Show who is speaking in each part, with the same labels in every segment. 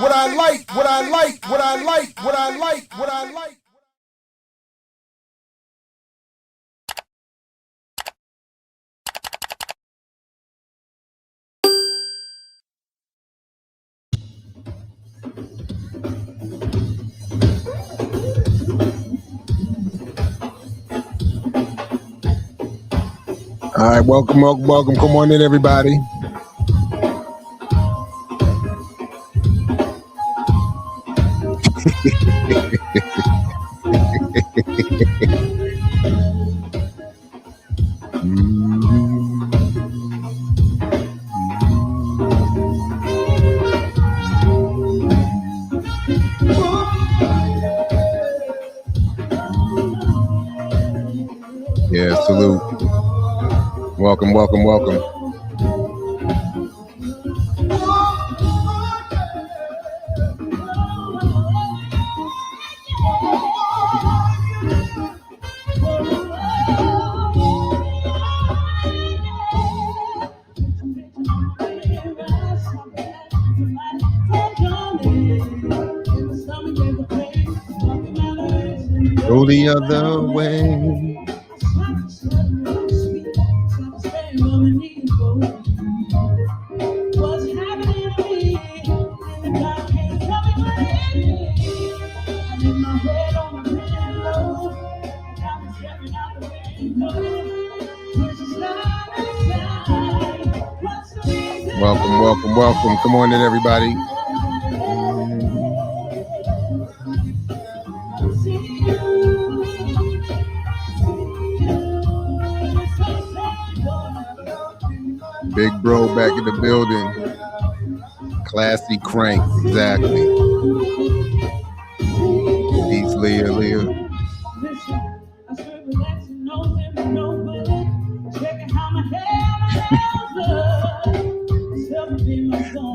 Speaker 1: what I like, what I like, what I like, what I like, what I like. All right, welcome. Come on in, everybody. Yeah, salute. Welcome. Go the other way. Welcome. Come on in, everybody. Big bro back in the building. Classy crank, exactly. Peace, Leah.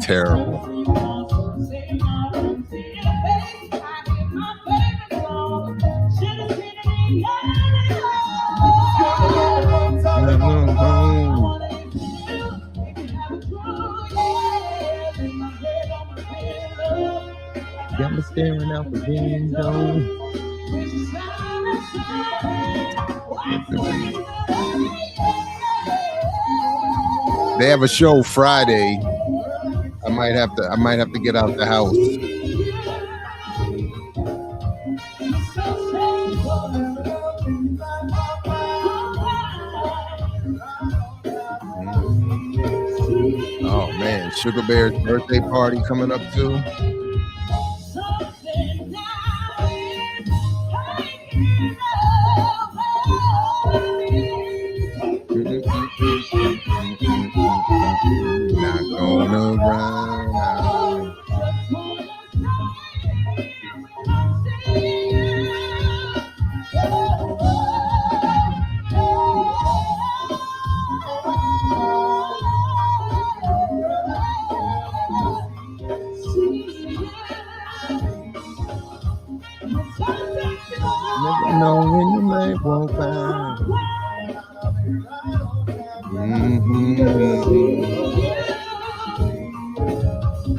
Speaker 1: Terrible. Got me staring out the window. They have a show Friday. I might have to get out the house. Oh man, Sugar Bear's birthday party coming up too. Not gonna run out. Never know when you might walk by.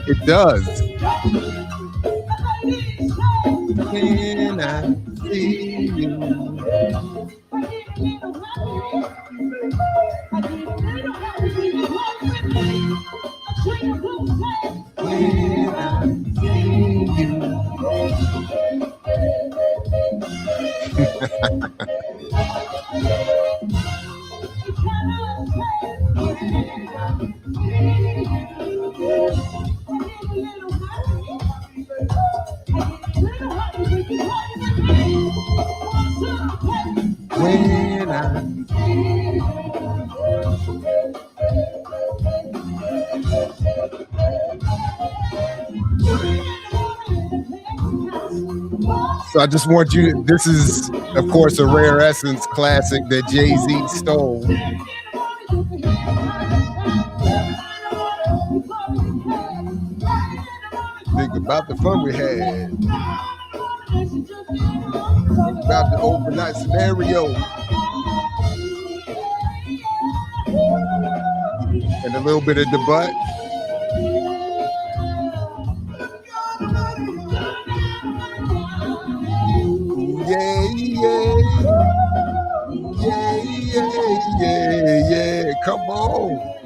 Speaker 1: It does. When I see you. When I see you. When I So I just want you, this is, of course, a Rare Essence classic that Jay-Z stole. Think about the fun we had. Think about the overnight scenario. And a little bit of the butt. on.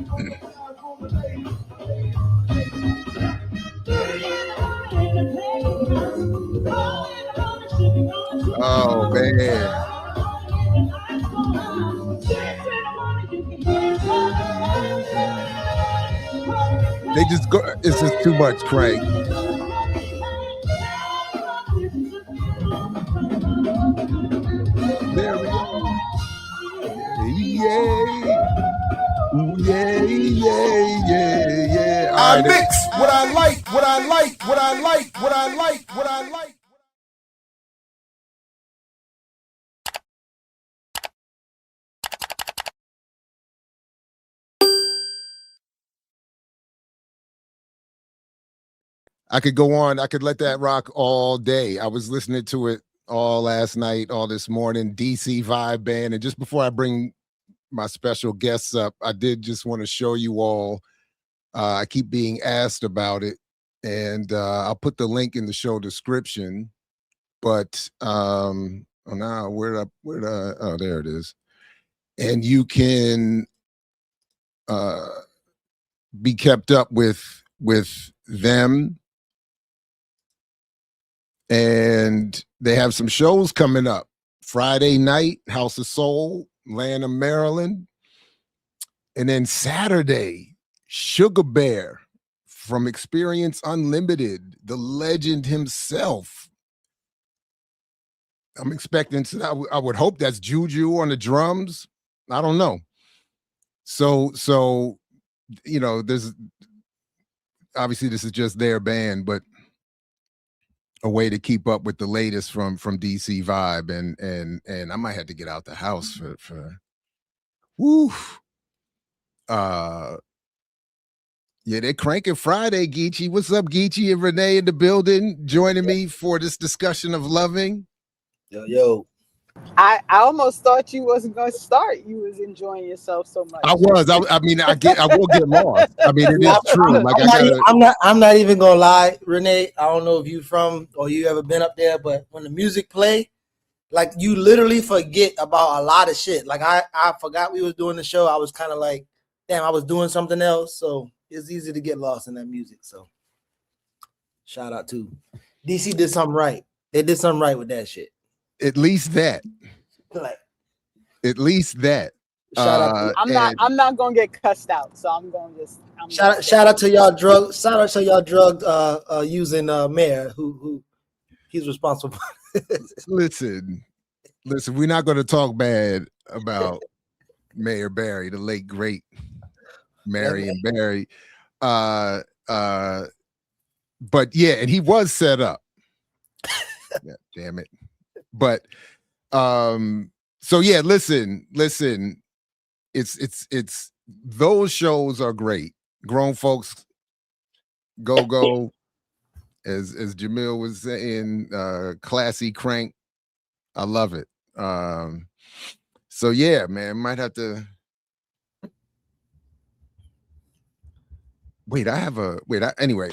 Speaker 1: Oh man. They just go, it's just too much crank. There we go. Yay. Yeah, yeah, yeah, yeah.
Speaker 2: I mix what I like, what I like, what I like, what I like, what I like.
Speaker 1: I could go on. I could let that rock all day. I was listening to it all last night, all this morning, DC Vibe Band. And just before I bring my special guests up, I did just want to show you all. I keep being asked about it, and I'll put the link in the show description. But oh, now oh, there it is. And you can be kept up with them. And they have some shows coming up. Friday night, House of Soul, Lanham, Maryland. And then Saturday, Sugar Bear from Experience Unlimited, the legend himself. I'm expecting, I would hope that's Juju on the drums. I don't know. So, you know, there's, obviously this is just their band, but a way to keep up with the latest from DC Vibe, and I might have to get out the house for woo. Yeah, they're cranking Friday, Geechee. What's up, Geechee and Renee in the building, joining me for this discussion of loving.
Speaker 3: Yo. I almost thought you wasn't going to start. You was enjoying yourself so much.
Speaker 1: I was. I mean, I will get lost. I mean, it is true. Like
Speaker 4: I'm not even gonna lie, Renee. I don't know if you from or you ever been up there, but when the music play, like you literally forget about a lot of shit. Like I forgot we was doing the show. I was kind of like, damn, I was doing something else. So it's easy to get lost in that music. So shout out to DC did something right. They did something right with that shit.
Speaker 1: At least that.
Speaker 4: Like,
Speaker 1: at least that.
Speaker 3: I'm not gonna get cussed out, so I'm gonna just
Speaker 4: shout out to y'all drug using mayor who he's responsible.
Speaker 1: Listen, we're not going to talk bad about Mayor Barry, the late great Marion Barry. But yeah, and he was set up. Yeah, damn it. But so yeah, listen, it's those shows are great. Grown folks go, as Jamil was saying, classy crank. I love it. So yeah, man, might have to anyway.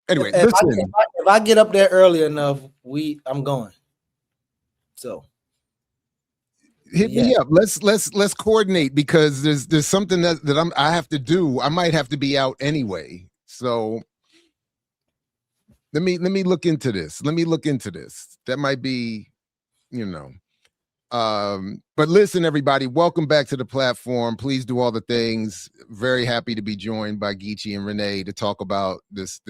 Speaker 1: Listen,
Speaker 4: if I get up there early enough, I'm going. So
Speaker 1: hit me up. Let's coordinate, because there's something that I have to do. I might have to be out anyway. So let me look into this. That might be, you know. But listen, everybody, welcome back to the platform. Please do all the things. Very happy to be joined by Geechee and Renee to talk about this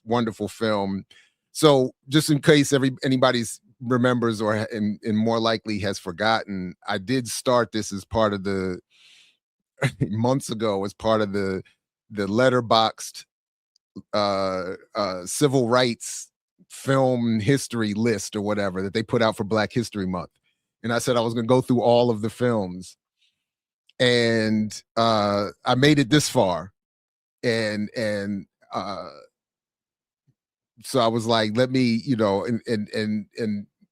Speaker 1: wonderful film. So just in case anybody's remembers or and more likely has forgotten, I did start this as part of the months ago as part of the letterboxed civil rights film history list or whatever that they put out for Black History Month. And I said I was going to go through all of the films, and I made it this far, and so I was like, let me, you know, and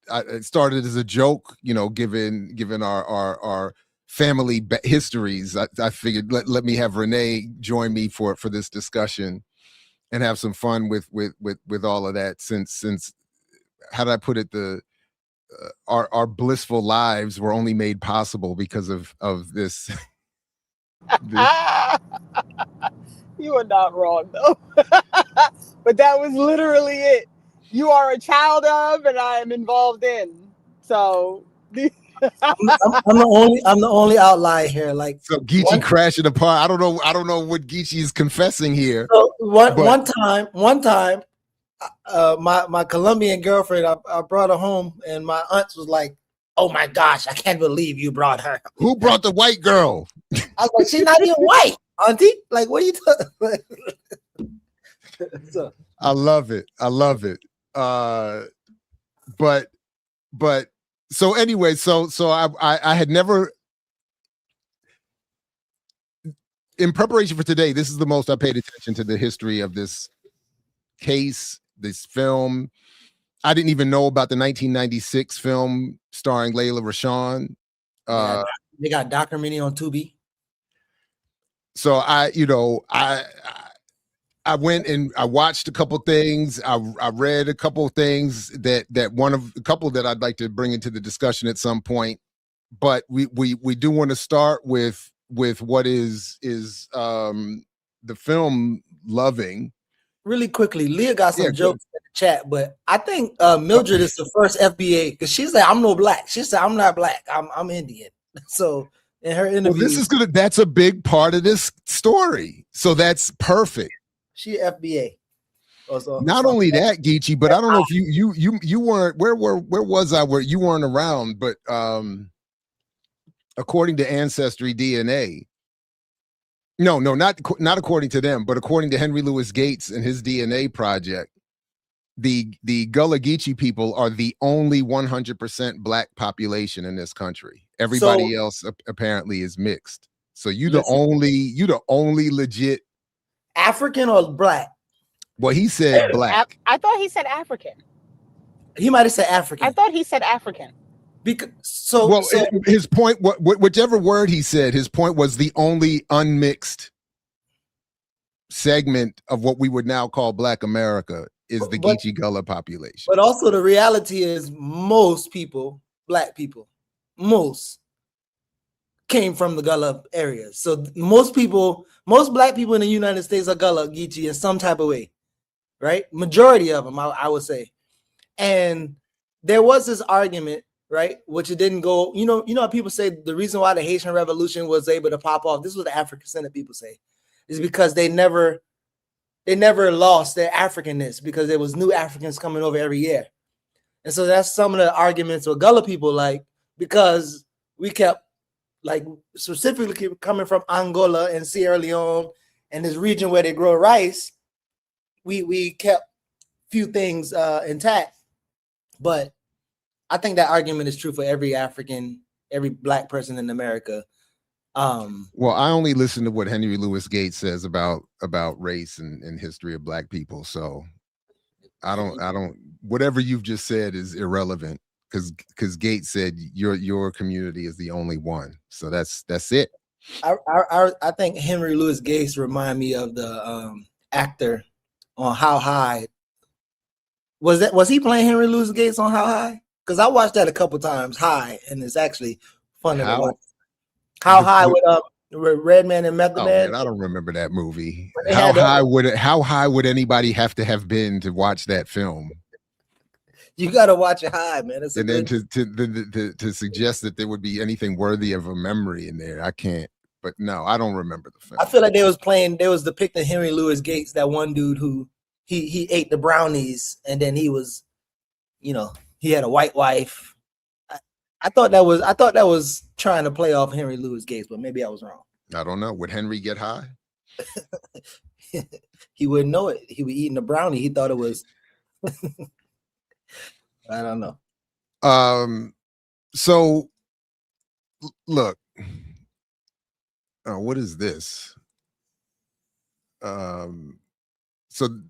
Speaker 1: it started as a joke, you know, given our family histories. I figured let me have Renee join me for this discussion and have some fun with all of that. Since how did I put it? Our blissful lives were only made possible because of this
Speaker 3: You are not wrong though. But that was literally it. You are a child of, and I am involved in. So
Speaker 4: I'm the only outlier here. Like
Speaker 1: So Geechee crashing apart. I don't know what Geechee is confessing here.
Speaker 4: so one time, my Colombian girlfriend, I brought her home, and my aunt was like, "Oh my gosh, I can't believe you brought her."
Speaker 1: Who brought the white girl?
Speaker 4: I was like, "She's not even white, auntie. Like, what are you talking?" So,
Speaker 1: I love it. I love it. But so anyway, so I had never, in preparation for today, this is the most I paid attention to the history of this case, this film. I didn't even know about the 1996 film starring Layla Rashawn.
Speaker 4: they got documentary on Tubi.
Speaker 1: So I went and I watched a couple things. I read a couple things that one of a couple that I'd like to bring into the discussion at some point. But we do want to start with what is the film Loving.
Speaker 4: Really quickly, Leah got some jokes in the chat, but I think Mildred is the first FBA because she's like, "I'm no black." She said, "I'm not black. I'm Indian." So in her interview,
Speaker 1: That's a big part of this story. So that's perfect.
Speaker 4: She FBA.
Speaker 1: Not only that, Geechee, but I don't know if you weren't. Where was I? Where you weren't around, but according to Ancestry DNA. No, not according to them, but according to Henry Louis Gates and his DNA project, the Gullah Geechee people are the only 100% black population in this country. Everybody else apparently is mixed. So you the only legit
Speaker 4: African or black.
Speaker 1: Well, he said black.
Speaker 3: I thought he said African.
Speaker 4: He might have said African.
Speaker 3: I thought he said African.
Speaker 1: His point, whichever word he said, his point was the only unmixed segment of what we would now call Black America is the Geechee Gullah population.
Speaker 4: But also the reality is most people, black people, most came from the Gullah areas. So most black people in the United States are Gullah Geechee in some type of way, right? Majority of them, I would say. And there was this argument, right, which it didn't go, you know how people say the reason why the Haitian Revolution was able to pop off, this is what the African Senate people say, is because they never lost their Africanness because there was new Africans coming over every year. And so that's some of the arguments with Gullah people, like, because we kept, like, specifically coming from Angola and Sierra Leone and this region where they grow rice, we kept few things intact. But I think that argument is true for every African, every black person in America.
Speaker 1: Well, I only listen to what Henry Louis Gates says about race and history of black people. So I don't whatever you've just said is irrelevant because Gates said your community is the only one. So that's it.
Speaker 4: I think Henry Louis Gates remind me of the actor on How High. Was he playing Henry Louis Gates on How High? Because I watched that a couple times, High, and it's actually fun to watch. How High with Redman and Method Man.
Speaker 1: I don't remember that movie. How high would anybody have to have been to watch that film?
Speaker 4: You got to watch it high, man.
Speaker 1: And then to suggest that there would be anything worthy of a memory in there, I can't. But no, I don't remember the film.
Speaker 4: I feel like they was depicting Henry Louis Gates, that one dude who he ate the brownies and then he was, he had a white wife. I thought that was trying to play off Henry Louis Gates, but maybe I was wrong.
Speaker 1: I don't know. Would Henry get high?
Speaker 4: He wouldn't know it. He was eating a brownie. He thought it was. I don't know.
Speaker 1: So look. What is this?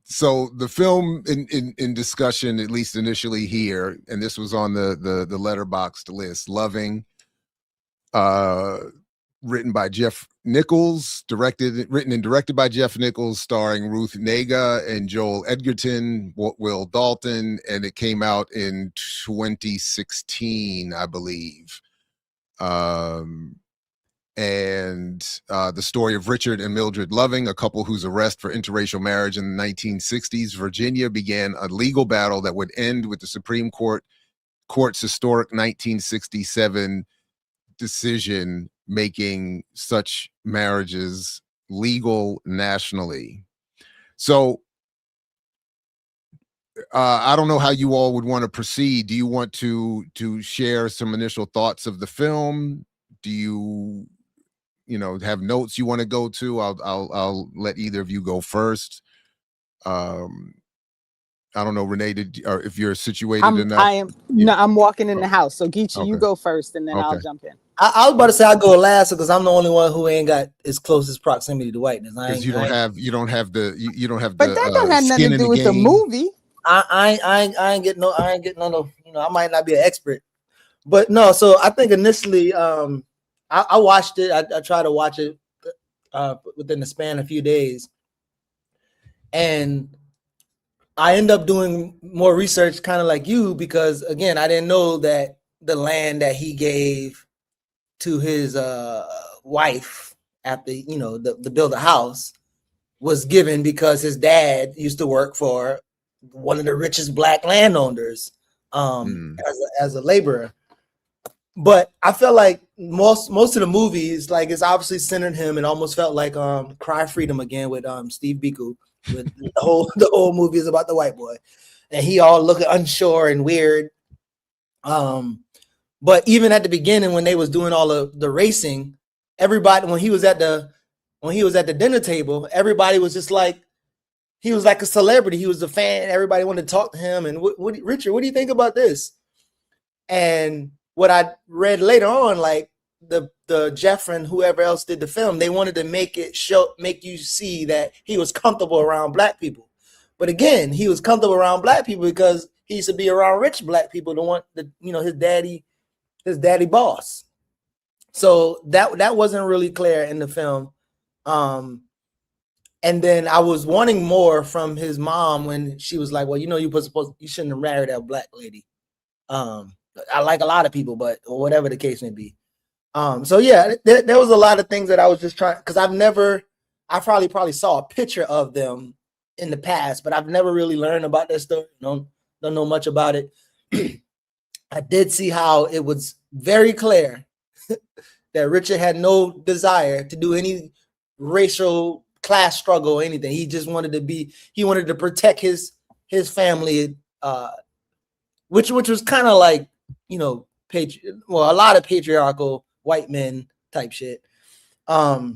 Speaker 1: So the film in discussion, at least initially here, and this was on the Letterboxd list, Loving, written by Jeff Nichols, written and directed by Jeff Nichols, starring Ruth Negga and Joel Edgerton, Will Dalton, and it came out in 2016, I believe. and the story of Richard and Mildred Loving, a couple whose arrest for interracial marriage in the 1960s. Virginia began a legal battle that would end with the Supreme Court's historic 1967 decision making such marriages legal nationally. So I don't know how you all would want to proceed. Do you want to share some initial thoughts of the film? Do you have notes you want to go to? I'll let either of you go first. I don't know, Renee, or if you're situated enough.
Speaker 3: I'm walking in the house. So Geechee, you
Speaker 1: Okay.
Speaker 3: go first, and then I'll
Speaker 1: Okay.
Speaker 3: jump in.
Speaker 4: I was about to say I'll go last because I'm the only one who ain't got as closest proximity to whiteness.
Speaker 1: Because you don't have the
Speaker 3: But that don't have nothing
Speaker 1: skin
Speaker 3: to
Speaker 1: in
Speaker 3: do
Speaker 1: the
Speaker 3: with the
Speaker 1: game.
Speaker 3: movie.
Speaker 4: I ain't getting no. I might not be an expert, but no. So I think initially, I watched it. I tried to watch it within the span of a few days, and I end up doing more research, kind of like you, because again, I didn't know that the land that he gave to his wife after the build a house was given because his dad used to work for one of the richest black landowners as a laborer. But I felt like most of the movies, like, it's obviously centered him, and almost felt like Cry Freedom again with Steve Biko. With the whole movie is about the white boy, and he all looking unsure and weird. But even at the beginning, when they was doing all of the racing, everybody, when he was at the dinner table, everybody was just like, he was like a celebrity. He was a fan. Everybody wanted to talk to him. And Richard, what do you think about this? And what I read later on, like the Jeff and whoever else did the film, they wanted to make you see that he was comfortable around black people. But again, he was comfortable around black people because he used to be around rich black people, his daddy boss. So that wasn't really clear in the film. And then I was wanting more from his mom when she was like, well, you shouldn't have married that black lady. I like a lot of people, but or whatever the case may be. So yeah, there was a lot of things that I was just trying, because I probably saw a picture of them in the past, but I've never really learned about their story. Don't know much about it. I did see how it was very clear that Richard had no desire to do any racial class struggle or anything. He just wanted to protect his family, which was kind of like, a lot of patriarchal white men type shit. But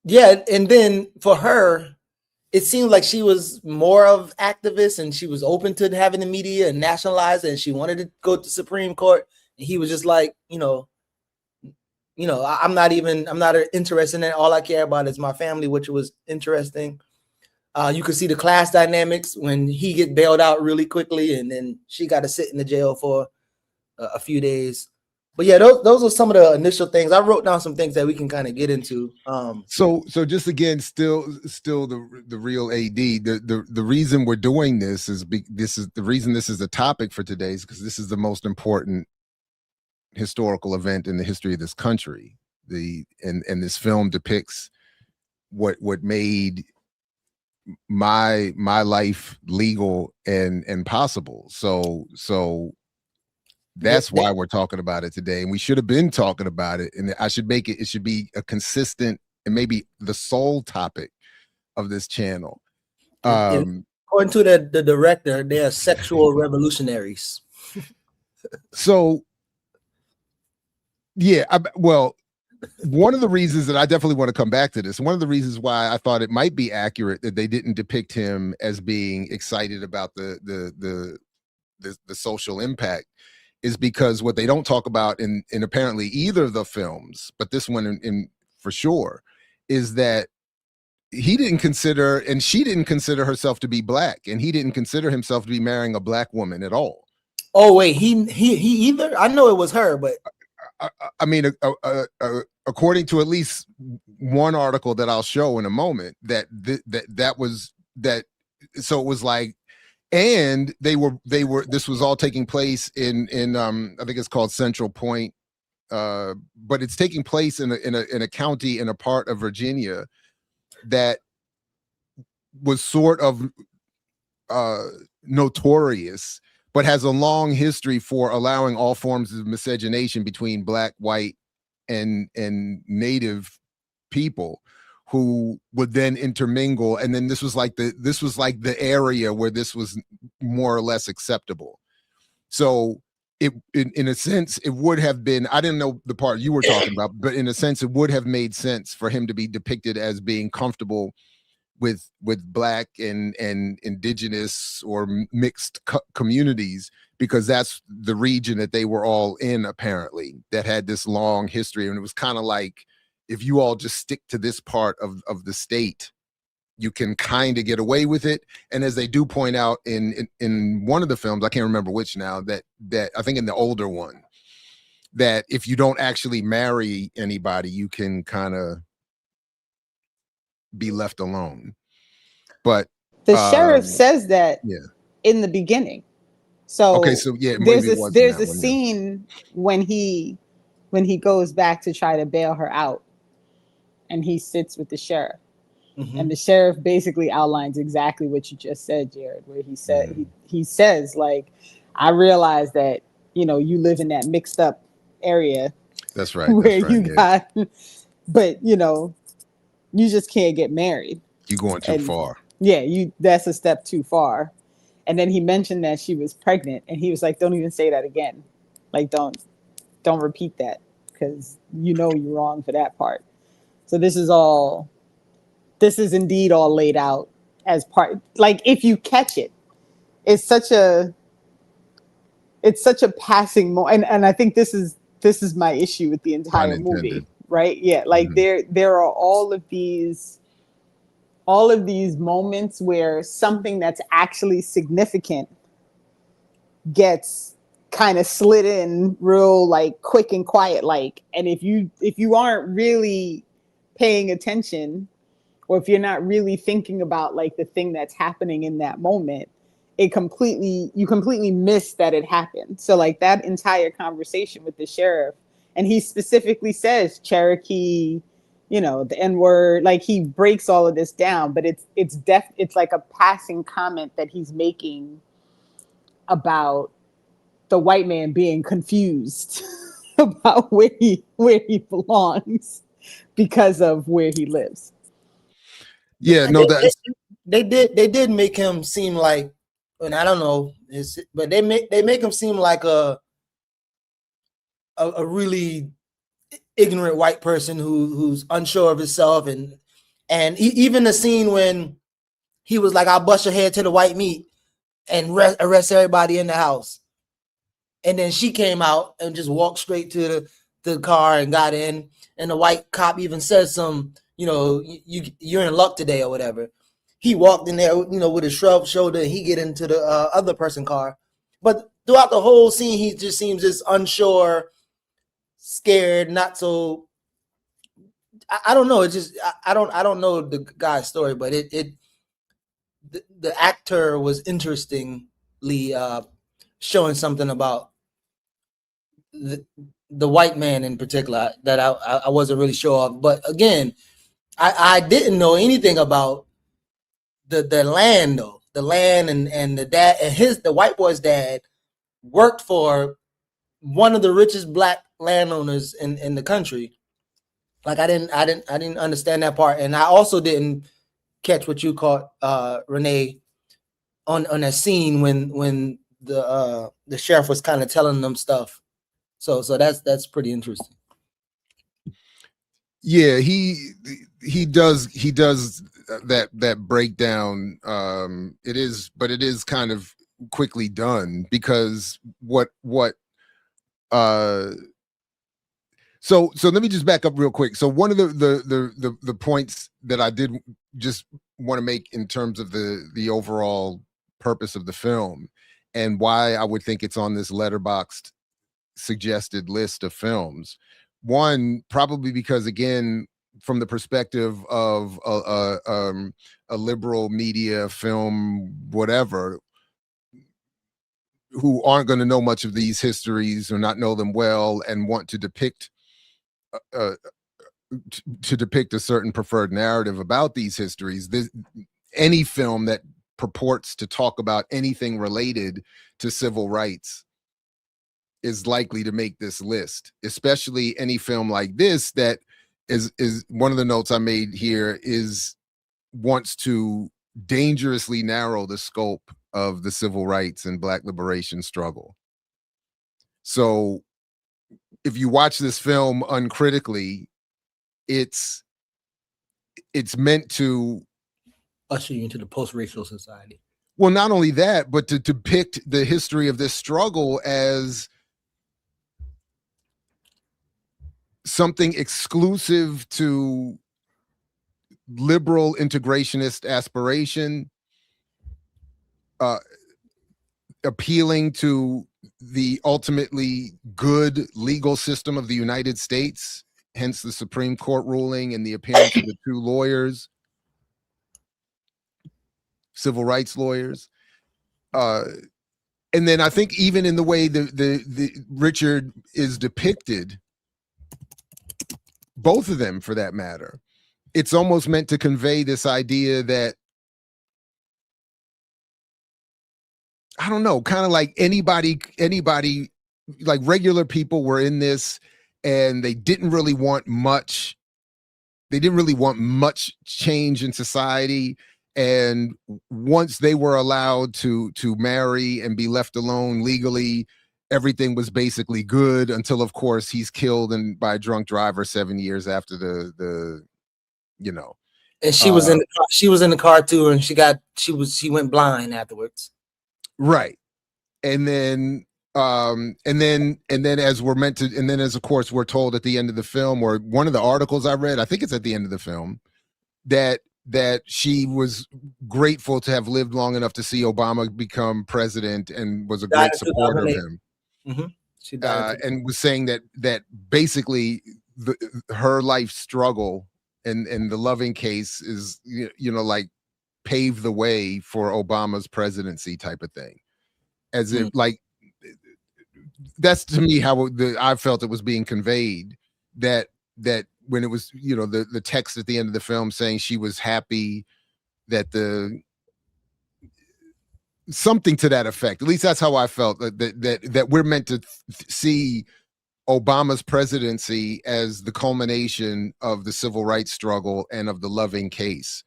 Speaker 4: yeah, and then for her, it seemed like she was more of activist, and she was open to having the media and nationalize it, and she wanted to go to Supreme Court. And he was just like, I'm not interested in it. All I care about is my family, which was interesting. You could see the class dynamics when he get bailed out really quickly, and then she got to sit in the jail for a few days. But yeah, those are some of the initial things. I wrote down some things that we can kind of get into.
Speaker 1: So just again, still the real AD. The reason we're doing this is the reason this is a topic for today is because this is the most important historical event in the history of this country. And this film depicts what made my life legal and possible. So that's why we're talking about it today, and we should have been talking about it. And I should make it should be a consistent and maybe the sole topic of this channel.
Speaker 4: According to the director, they are sexual revolutionaries.
Speaker 1: So yeah, one of the reasons that I definitely want to come back to this, one of the reasons why I thought it might be accurate that they didn't depict him as being excited about the social impact, is because what they don't talk about in apparently either of the films, but this one in for sure, is that he didn't consider, and she didn't consider herself to be black, and he didn't consider himself to be marrying a black woman at all.
Speaker 4: Oh wait, he either? I know it was her, but
Speaker 1: I mean, according to at least one article that I'll show in a moment, that was. So it was like, and they were. This was all taking place in I think it's called Central Point, but it's taking place in a county in a part of Virginia that was sort of notorious, but has a long history for allowing all forms of miscegenation between black, white, and native people who would then intermingle. And then this was like the area where this was more or less acceptable. So in a sense, it would have been, I didn't know the part you were talking about, but in a sense, it would have made sense for him to be depicted as being comfortable with black and indigenous or mixed communities, because that's the region that they were all in, apparently, that had this long history. And it was kind of like, if you all just stick to this part of the state, you can kind of get away with it. And as they do point out in one of the films, I can't remember which now, that I think in the older one, that if you don't actually marry anybody, you can kind of be left alone. But
Speaker 3: the sheriff says that in the beginning. So
Speaker 1: okay, so yeah,
Speaker 3: there's a scene when he goes back to try to bail her out, and he sits with the sheriff. Mm-hmm. And the sheriff basically outlines exactly what you just said, Jared, where he said he says, like, I realize that, you know, you live in that mixed up area.
Speaker 1: That's right.
Speaker 3: Where got, but you know, you just can't get married.
Speaker 1: You're going too far.
Speaker 3: Yeah, that's a step too far. And then he mentioned that she was pregnant, and he was like, don't even say that again. Like, don't repeat that, because you know you're wrong for that part. So this is indeed all laid out as part, like, if you catch it, it's such a passing moment. And I think this is my issue with the entire movie, right? Yeah. Like there are all of these moments where something that's actually significant gets kind of slid in real, like, quick and quiet, like, and if you aren't really paying attention, or if you're not really thinking about, like, the thing that's happening in that moment, you completely miss that it happened. So, like, that entire conversation with the sheriff, and he specifically says Cherokee, you know, the N-word, like, he breaks all of this down, but it's like a passing comment that he's making about the white man being confused about where he belongs because of where he lives.
Speaker 1: Yeah, no,
Speaker 4: they did make him seem like, and I don't know, but they make him seem like a really ignorant white person who's unsure of himself, and even the scene when he was like, "I'll bust your head to the white meat and arrest everybody in the house," and then she came out and just walked straight to the car and got in, and the white cop even says some, you know, you're in luck today or whatever. He walked in there, you know, with a shrugged shoulder, and he get into the other person's car. But throughout the whole scene, he just seems just unsure, scared, not so. I don't know. It's just I don't know the guy's story, but the actor was interestingly showing something about the white man in particular that I wasn't really sure of. But again, I didn't know anything about the land, though. The land and the dad and the white boy's dad worked for one of the richest black landowners in the country. Like, I didn't understand that part, and I also didn't catch what you caught, Renee, on that scene when the sheriff was kind of telling them stuff. So that's pretty interesting.
Speaker 1: Yeah, he does that breakdown. It is kind of quickly done, because so let me just back up real quick. So one of the points that I did just want to make in terms of the overall purpose of the film, and why I would think it's on this Letterboxd suggested list of films. One, probably because, again, from the perspective of a liberal media film, whatever, who aren't going to know much of these histories or not know them well and want to depict a certain preferred narrative about these histories, any film that purports to talk about anything related to civil rights is likely to make this list, especially any film like this that is one of the notes I made here is wants to dangerously narrow the scope of the civil rights and Black liberation struggle. So if you watch this film uncritically, it's meant to
Speaker 4: usher you into the post-racial society.
Speaker 1: Well, not only that, but to depict the history of this struggle as something exclusive to liberal integrationist aspiration, appealing to the ultimately good legal system of the United States, hence the Supreme Court ruling and the appearance of the two lawyers, civil rights lawyers. And then I think even in the way the Richard is depicted, both of them for that matter, it's almost meant to convey this idea that, I don't know, kind of like anybody, like regular people were in this and they didn't really want much. They didn't really want much change in society. And once they were allowed to marry and be left alone legally, everything was basically good until, of course, he's killed by a drunk driver 7 years after the
Speaker 4: And she was in the car too, and she went blind afterwards.
Speaker 1: Right. And then as we're meant to, and then as of course we're told at the end of the film, or one of the articles I read, I think it's at the end of the film, that she was grateful to have lived long enough to see Obama become president and was a great supporter of him.
Speaker 4: Mm-hmm. She died
Speaker 1: and was saying that basically her life struggle and the Loving case is, like paved the way for Obama's presidency type of thing. As if like, that's to me how I felt it was being conveyed, that when it was, the text at the end of the film saying she was happy that something to that effect. At least that's how I felt, that we're meant to see Obama's presidency as the culmination of the civil rights struggle and of the Loving case,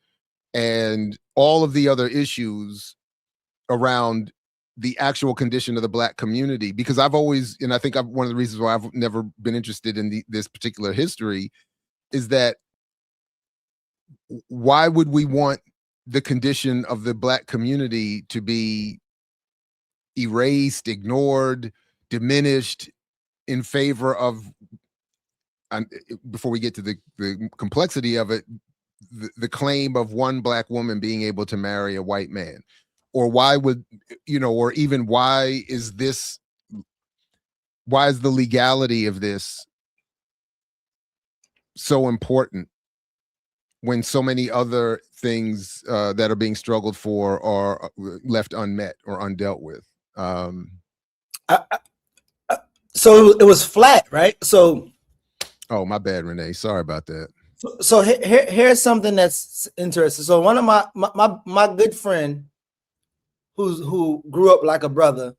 Speaker 1: and all of the other issues around the actual condition of the Black community. Because I've always, and I think one of the reasons why I've never been interested in this particular history is that why would we want the condition of the Black community to be erased, ignored, diminished in favor of, before we get to the complexity of it, the claim of one Black woman being able to marry a white man? Or why would, or even why is the legality of this so important when so many other things that are being struggled for are left unmet or undealt with?
Speaker 4: So it was flat, right? So,
Speaker 1: oh, my bad, Renee. Sorry about that.
Speaker 4: So here's something that's interesting. So one of my good friend who grew up like a brother,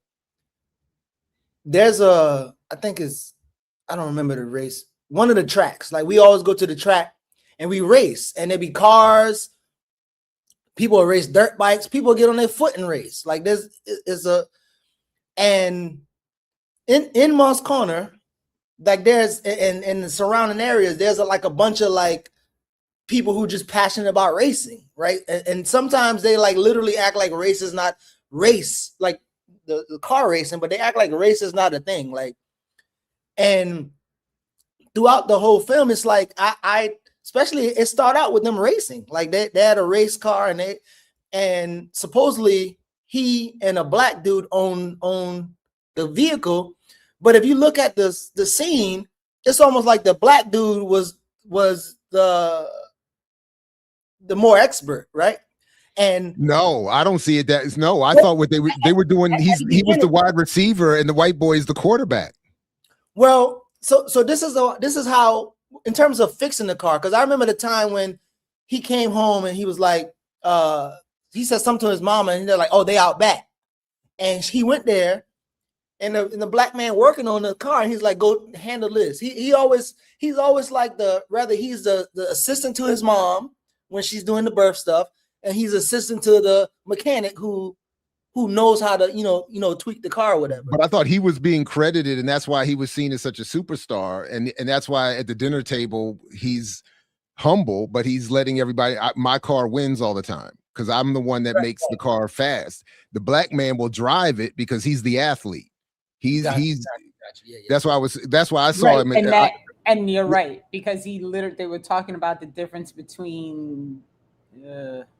Speaker 4: there's I don't remember the race. One of the tracks, like we always go to the track and we race, and there be cars, people race dirt bikes, people get on their foot and race. Like and in Moss Corner, like there's in the surrounding areas, there's like a bunch of like people who just passionate about racing, right? And sometimes they like literally act like race is not race, like the car racing, but they act like race is not a thing. Like, and throughout the whole film, it's like I especially it started out with them racing. Like they had a race car, and supposedly he and a Black dude own the vehicle. But if you look at the scene, it's almost like the Black dude was the more expert, right? And
Speaker 1: no, I don't see it. I thought what they were doing. He was the wide receiver, and the white boy is the quarterback.
Speaker 4: Well, so this is how, in terms of fixing the car, because I remember the time when he came home and he was like, he said something to his mama, and they're like, "Oh, they out back," and he went there, and the black man working on the car, and he's like, "Go handle this." He's always like he's the assistant to his mom when she's doing the birth stuff, and he's assistant to the mechanic who knows how to tweak the car or whatever.
Speaker 1: But I thought he was being credited, and that's why he was seen as such a superstar, and that's why at the dinner table he's humble, but he's letting everybody. My car wins all the time because I'm the one that makes the car fast. The black man will drive it because he's the athlete. Gotcha. Yeah. That's why I saw him.
Speaker 3: And you're right, because they were talking about the difference between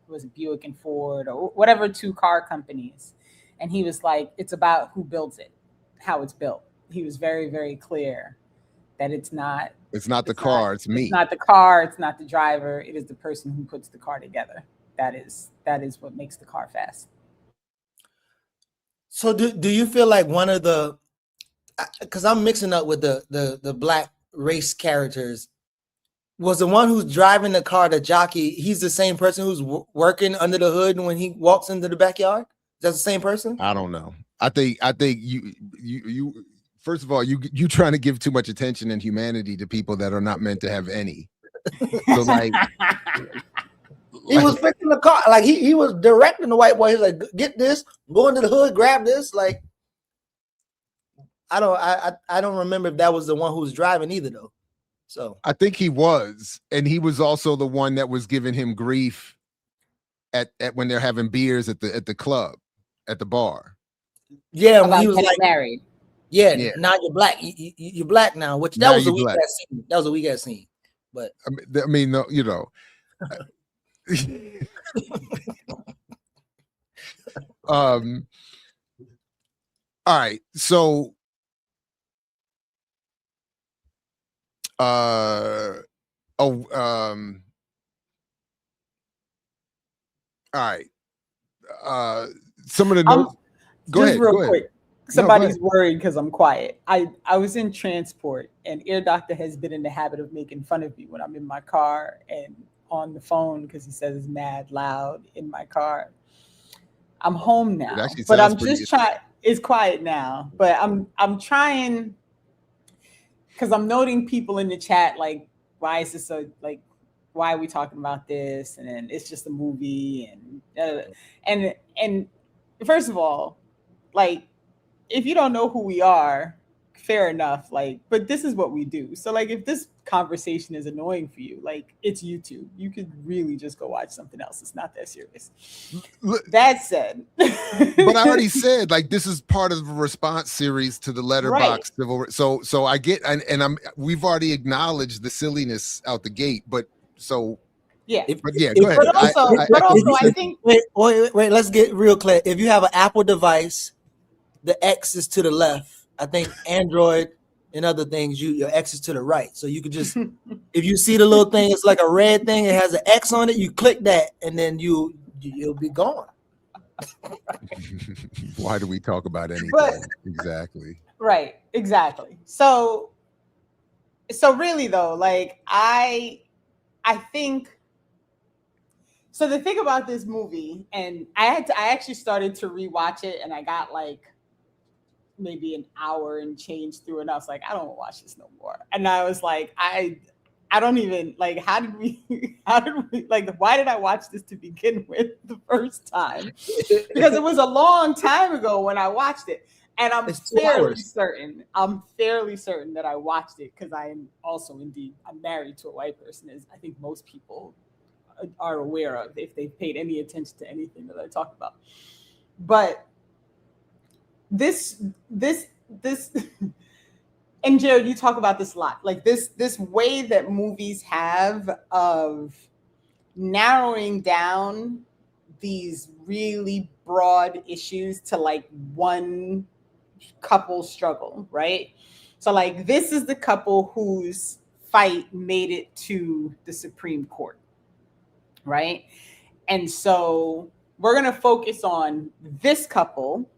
Speaker 3: was it Buick and Ford or whatever two car companies, and he was like, it's about who builds it, how it's built. He was very, very clear that it's not the car, it's me. It's not the car, it's not the driver, it is the person who puts the car together. That is what makes the car fast.
Speaker 4: So do you feel like one of the, because I'm mixing up with the black race characters, was the one who's driving the car, the jockey, he's the same person who's working under the hood when he walks into the backyard? Is that the same person?
Speaker 1: I don't know. I think you first of all, you trying to give too much attention and humanity to people that are not meant to have any. So like
Speaker 4: he was fixing the car, like he was directing the white boy. He's like, get this, go into the hood, grab this. Like, I don't remember if that was the one who was driving either though. So
Speaker 1: I think he was, and he was also the one that was giving him grief at when they're having beers at the club, at the bar.
Speaker 4: Yeah, when he was like
Speaker 3: married.
Speaker 4: Yeah, now you're black. You're black now, which that was a weak ass scene. That was a weak ass scene. But
Speaker 1: I mean, no, you know. All right, so all right, some of the notes. Go ahead.
Speaker 3: Quick. Somebody's worried because I'm quiet. I was in transport, and Ear Doctor has been in the habit of making fun of me when I'm in my car and on the phone because he says it's mad loud in my car. I'm home now, but I'm just trying. It's quiet now, but I'm trying because I'm noting people in the chat like, why is this so like? Why are we talking about this? And then it's just a movie, and first of all, like, if you don't know who we are, fair enough. Like, but this is what we do. So like, if this conversation is annoying for you, like, it's YouTube. You could really just go watch something else. It's not that serious. That said,
Speaker 1: but I already said, like, this is part of a response series to the Letterboxd civil. So I get, and we've already acknowledged the silliness out the gate, but so.
Speaker 3: Yeah,
Speaker 1: but yeah, go ahead.
Speaker 3: But also, I think.
Speaker 4: Wait. Let's get real clear. If you have an Apple device, the X is to the left. I think Android and other things, your X is to the right. So you could just, if you see the little thing, it's like a red thing. It has an X on it. You click that, and then you'll be gone.
Speaker 1: Why do we talk about anything? Exactly.
Speaker 3: Right. Exactly. So really though, like I think. So the thing about this movie, and I actually started to rewatch it, and I got like maybe an hour and change through, and I was like, I don't want to watch this no more. And I was like, I don't even like, how did we like, why did I watch this to begin with the first time? Because it was a long time ago when I watched it. And I'm fairly certain that I watched it because I am also I'm married to a white person, as I think most people are aware of if they've paid any attention to anything that I talk about. But this and Jared, you talk about this a lot, like this way that movies have of narrowing down these really broad issues to like one couple struggle, right? So like, this is the couple whose fight made it to the Supreme Court, right? And so we're going to focus on this couple,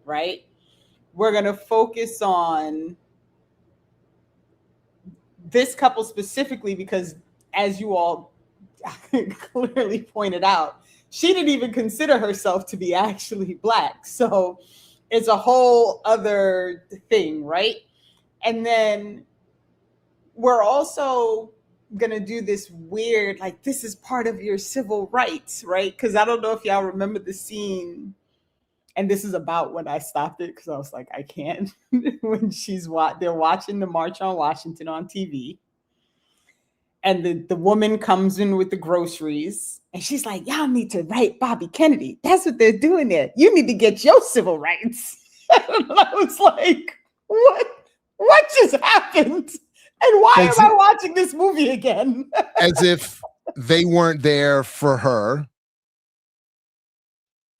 Speaker 3: right? We're going to focus on this couple specifically because, as you all clearly pointed out, she didn't even consider herself to be actually Black. So it's a whole other thing, right? And then we're also going to do this weird, like, this is part of your civil rights, right? Because I don't know if y'all remember the scene, and this is about when I stopped it because I was like, I can't. When they're watching the March on Washington on TV, and the woman comes in with the groceries, and she's like, y'all need to write Bobby Kennedy. That's what they're doing there. You need to get your civil rights. And I was like, what just happened? And why am I watching this movie again?
Speaker 1: As if they weren't there for her,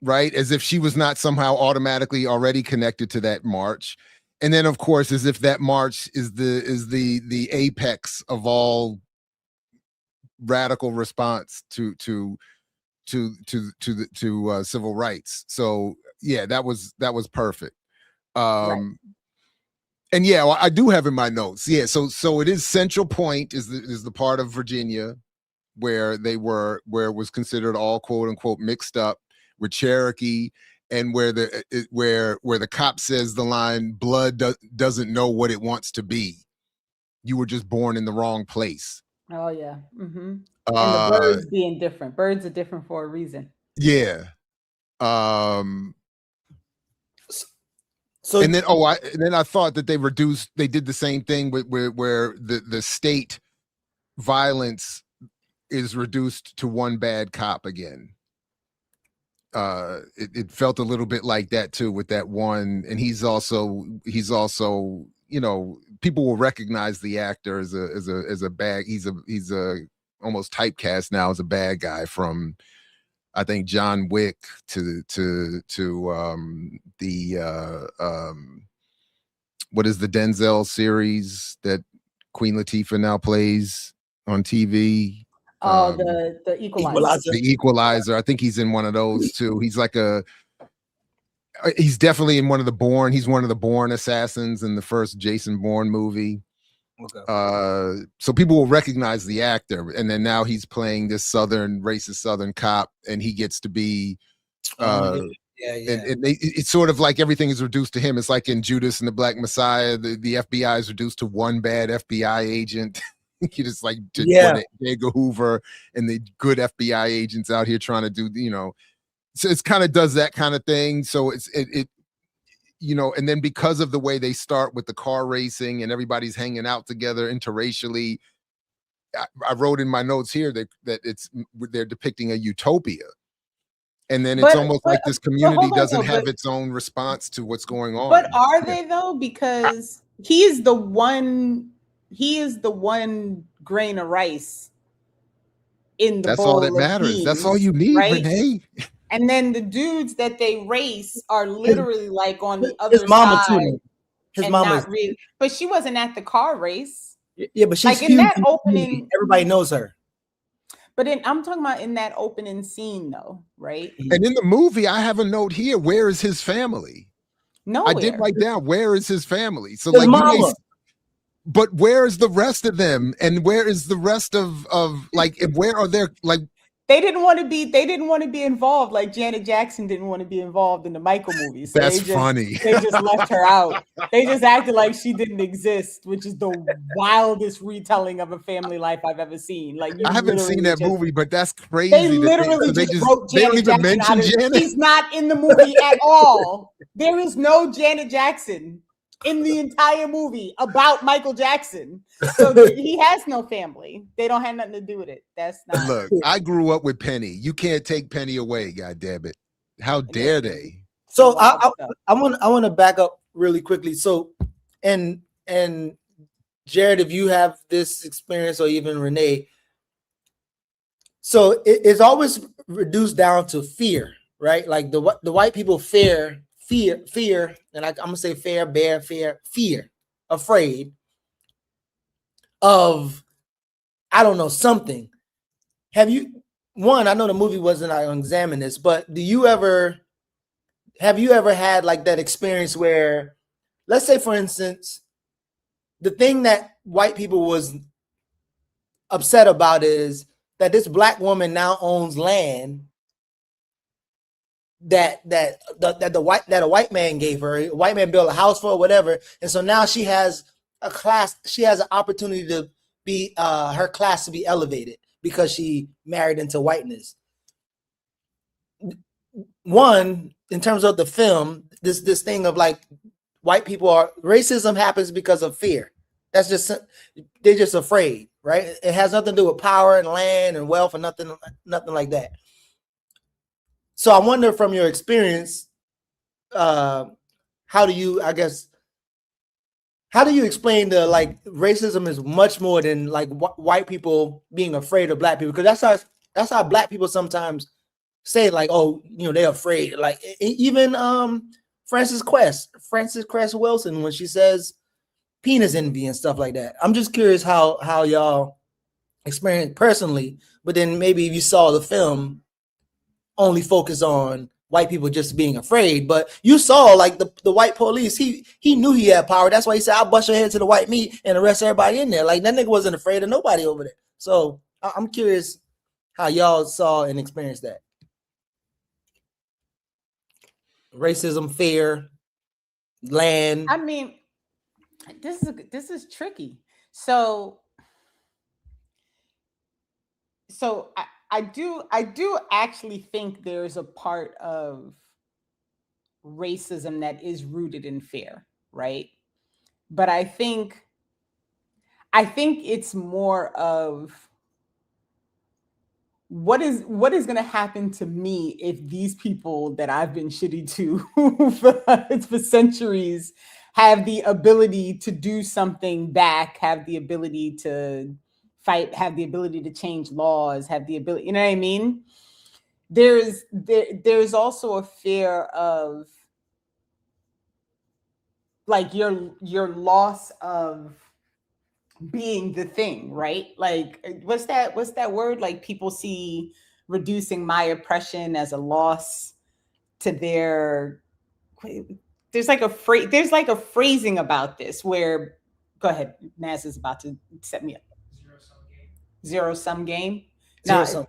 Speaker 1: right? As if she was not somehow automatically already connected to that march. And then, of course, as if that march is the apex of all radical response to civil rights. So yeah, that was perfect.
Speaker 3: Right.
Speaker 1: And yeah, I do have in my notes. Yeah, so it is Central Point is the part of Virginia where it was considered all quote unquote mixed up with Cherokee, and where the cop says the line, blood doesn't know what it wants to be. You were just born in the wrong place.
Speaker 3: Oh yeah. Mm-hmm. And the birds being different. Birds are different for a reason.
Speaker 1: Yeah. So and then I thought that they did the same thing where the state violence is reduced to one bad cop again. It felt a little bit like that too with that one, and he's also people will recognize the actor as a bad. He's a almost typecast now as a bad guy from, I think, John Wick to what is the Denzel series that Queen Latifah now plays on TV?
Speaker 3: Oh, the Equalizer.
Speaker 1: The Equalizer. I think he's in one of those too. He's definitely in one of the Bourne. He's one of the Bourne assassins in the first Jason Bourne movie. Okay. So people will recognize the actor, and then now he's playing this racist Southern cop, and he gets to be and it's sort of like everything is reduced to him. It's like in Judas and the Black Messiah, the FBI is reduced to one bad FBI agent. You just like Edgar Hoover and the good FBI agents out here trying to do, so it's kind of does that kind of thing. So it and then because of the way they start with the car racing and everybody's hanging out together interracially, I wrote in my notes here that they're depicting a utopia. And then it's almost like this community doesn't have its own response to what's going on.
Speaker 3: But are they though? Because he is the one grain of rice in the
Speaker 1: That's
Speaker 3: bowl
Speaker 1: all that
Speaker 3: of
Speaker 1: matters.
Speaker 3: beans,
Speaker 1: That's all you need,
Speaker 3: right?
Speaker 1: Renee.
Speaker 3: And then the dudes that they race are literally like on the other
Speaker 4: his mama
Speaker 3: side.
Speaker 4: Too. His
Speaker 3: mama,
Speaker 4: not really,
Speaker 3: but she wasn't at the car race.
Speaker 4: Yeah, but she's
Speaker 3: like in that opening.
Speaker 4: Everybody knows her.
Speaker 3: But I'm talking about in that opening scene, though, right?
Speaker 1: And in the movie, I have a note here. Where is his family?
Speaker 3: Nowhere.
Speaker 1: I did write down, where is his family? So
Speaker 4: his mama.
Speaker 1: But where is the rest of them? And where is the rest of like, where are their, like,
Speaker 3: they didn't want to be involved. Like Janet Jackson didn't want to be involved in the Michael movies. So
Speaker 1: that's funny.
Speaker 3: They just left her out. They just acted like she didn't exist, which is the wildest retelling of a family life I've ever seen. Like
Speaker 1: I haven't seen that movie, but that's crazy.
Speaker 3: They literally wrote
Speaker 1: they don't even
Speaker 3: Jackson
Speaker 1: mention Janet.
Speaker 3: She's not in the movie at all. There is no Janet Jackson in the entire movie about Michael Jackson. So he has no family. They don't have nothing to do with it. That's not.
Speaker 1: Look, I grew up with Penny. You can't take Penny away, God damn it. How dare they?
Speaker 4: So I want to back up really quickly. So and Jared, if you have this experience, or even Renee, so it's always reduced down to fear, right? Like the white people fear, and I'm gonna say fear, afraid of, I don't know, something. Have you one, I know the movie wasn't I examine this, but have you ever had like that experience where, let's say for instance, the thing that white people was upset about is that this black woman now owns land that a white man gave her. A white man built a house for her, whatever, and so now she has an opportunity to be her class to be elevated because she married into whiteness. One, in terms of the film, this thing of like white people racism happens because of fear. That's just, they're just afraid, right? It has nothing to do with power and land and wealth and nothing like that. So I wonder, from your experience, how do you explain the like racism is much more than like white people being afraid of black people? Because that's how black people sometimes say, like, oh, they're afraid. Like even Frances Cress Wilson, when she says penis envy and stuff like that. I'm just curious how y'all experienced personally, but then maybe if you saw the film, only focus on white people just being afraid. But you saw like the white police, he knew he had power. That's why he said, I'll bust your head to the white meat and arrest everybody in there. Like that nigga wasn't afraid of nobody over there. So I'm curious how y'all saw and experienced that. Racism, fear, land.
Speaker 3: I mean, this is tricky. So I do actually think there's a part of racism that is rooted in fear, right? But I think it's more of what is going to happen to me if these people that I've been shitty to for centuries have the ability to do something back, have the ability to fight, have the ability to change laws, have the ability, you know what I mean? There's also a fear of like your loss of being the thing, right? Like what's that word? Like people see reducing my oppression as a loss to their, there's like a phrasing about this where, go ahead, Naz is about to set me up. Zero sum game. No,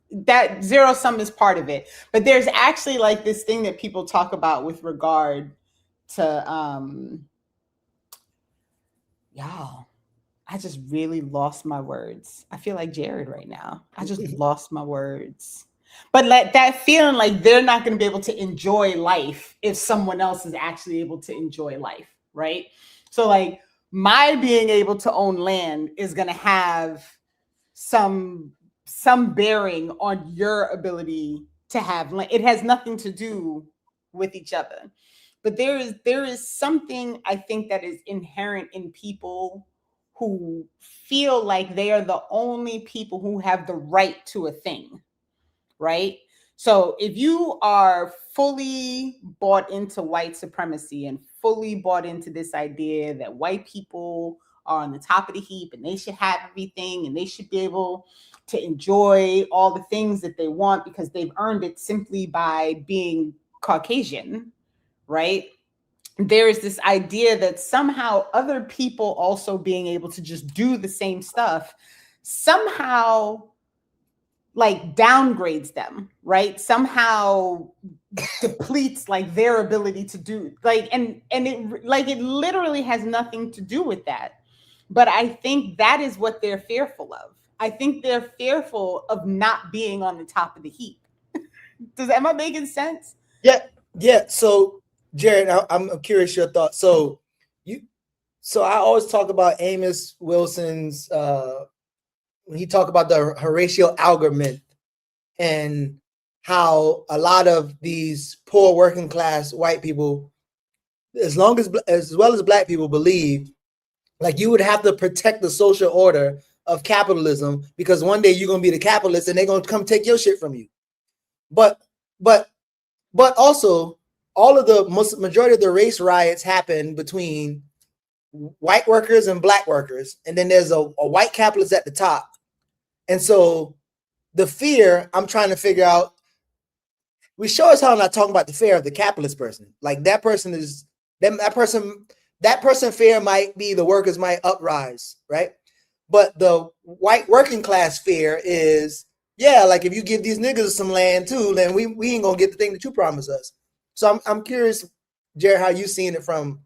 Speaker 3: that zero sum is part of it, but there's actually like this thing that people talk about with regard to y'all. I just really lost my words. I feel like Jared right now. I just lost my words. But that feeling like they're not going to be able to enjoy life if someone else is actually able to enjoy life, right? So like my being able to own land is going to have some bearing on your ability to have land. It has nothing to do with each other. But there is something I think that is inherent in people who feel like they are the only people who have the right to a thing, right? So if you are fully bought into white supremacy and fully bought into this idea that white people are on the top of the heap and they should have everything and they should be able to enjoy all the things that they want because they've earned it simply by being Caucasian, right? There is this idea that somehow other people also being able to just do the same stuff somehow like downgrades them, right? Somehow depletes like their ability to do like, and it like it literally has nothing to do with that. But I think that is what they're fearful of. I think they're fearful of not being on the top of the heap. Am I making sense?
Speaker 4: Yeah. So Jared, I'm curious your thoughts. So I always talk about Amos Wilson's when he talked about the Horatio Alger myth and how a lot of these poor working class white people, as well as black people, believe like you would have to protect the social order of capitalism because one day you're gonna be the capitalist and they're gonna come take your shit from you. But also all of the majority of the race riots happen between white workers and black workers, and then there's a white capitalist at the top. And so the fear, I'm trying to figure out. We sure as hell not talking about the fear of the capitalist person. Like that person is that person fear might be the workers might uprise, right? But the white working class fear is, yeah, like if you give these niggas some land too, then we ain't gonna get the thing that you promised us. So I'm curious, Jared, how you seeing it from?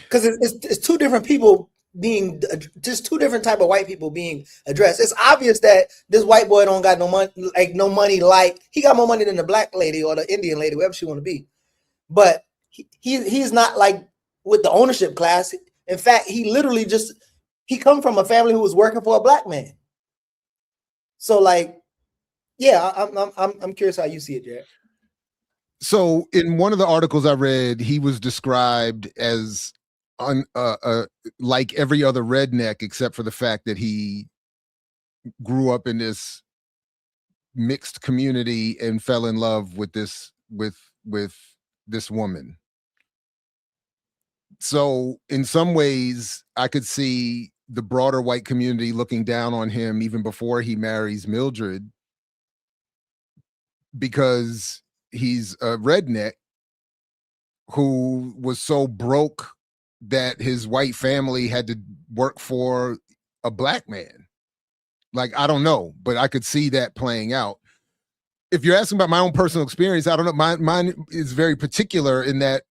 Speaker 4: Because it's two different people being just two different type of white people being addressed. It's obvious that this white boy don't got no money, like he got more money than the black lady or the Indian lady, whoever she want to be. But he's not like with the ownership class. In fact, he come from a family who was working for a black man. So like, yeah, I'm curious how you see it, Jared.
Speaker 1: So in one of the articles I read, he was described as like every other redneck, except for the fact that he grew up in this mixed community and fell in love with this woman. So in some ways, I could see the broader white community looking down on him even before he marries Mildred, because he's a redneck who was so broke that his white family had to work for a black man. Like, I don't know, but I could see that playing out. If you're asking about my own personal experience, I don't know. Mine is very particular in that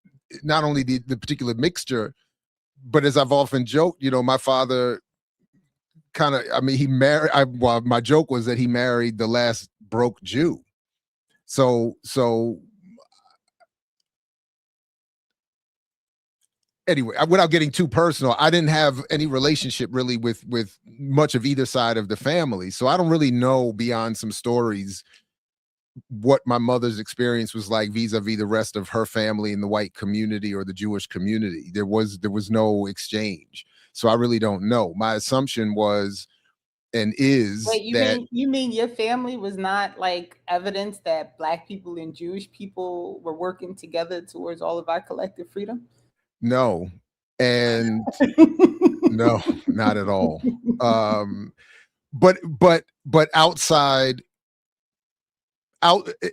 Speaker 1: not only the particular mixture, but as I've often joked, my father he married, my joke was that he married the last broke Jew. So anyway, without getting too personal, I didn't have any relationship really with much of either side of the family. So I don't really know beyond some stories what my mother's experience was like vis-a-vis the rest of her family in the white community or the Jewish community. There was no exchange. So I really don't know. My assumption was and is
Speaker 3: you mean your family was not like evidence that black people and Jewish people were working together towards all of our collective freedom?
Speaker 1: No. And no, not at all. But outside,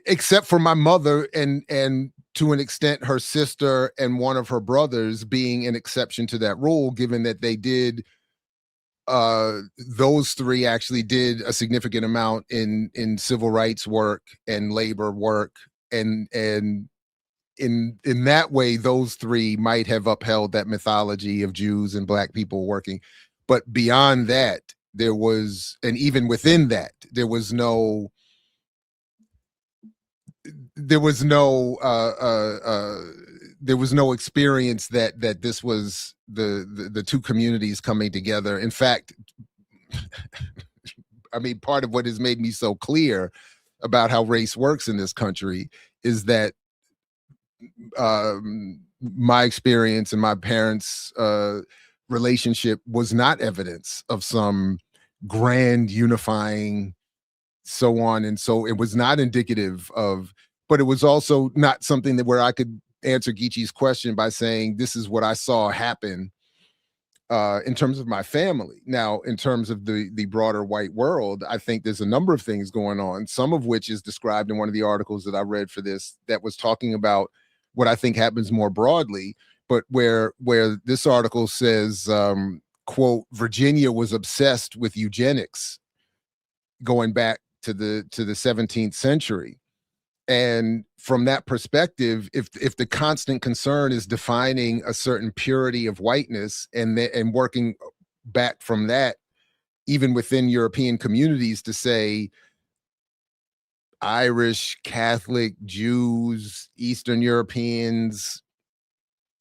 Speaker 1: except for my mother and to an extent her sister and one of her brothers being an exception to that rule, given that they did those three actually did a significant amount in civil rights work and labor work, and in that way those three might have upheld that mythology of Jews and black people working. But beyond that, there was, and even within that, there was no experience that this was the two communities coming together. In fact, I mean, part of what has made me so clear about how race works in this country is that my experience and my parents' relationship was not evidence of some grand unifying, so on. And so it was not indicative of, but it was also not something that where I could answer Geechee's question by saying, this is what I saw happen in terms of my family. Now, in terms of the broader white world, I think there's a number of things going on, some of which is described in one of the articles that I read for this, that was talking about what I think happens more broadly, but where this article says, quote, Virginia was obsessed with eugenics going back to the 17th century. And from that perspective, if the constant concern is defining a certain purity of whiteness and working back from that, even within European communities, to say Irish, Catholic, Jews, Eastern Europeans,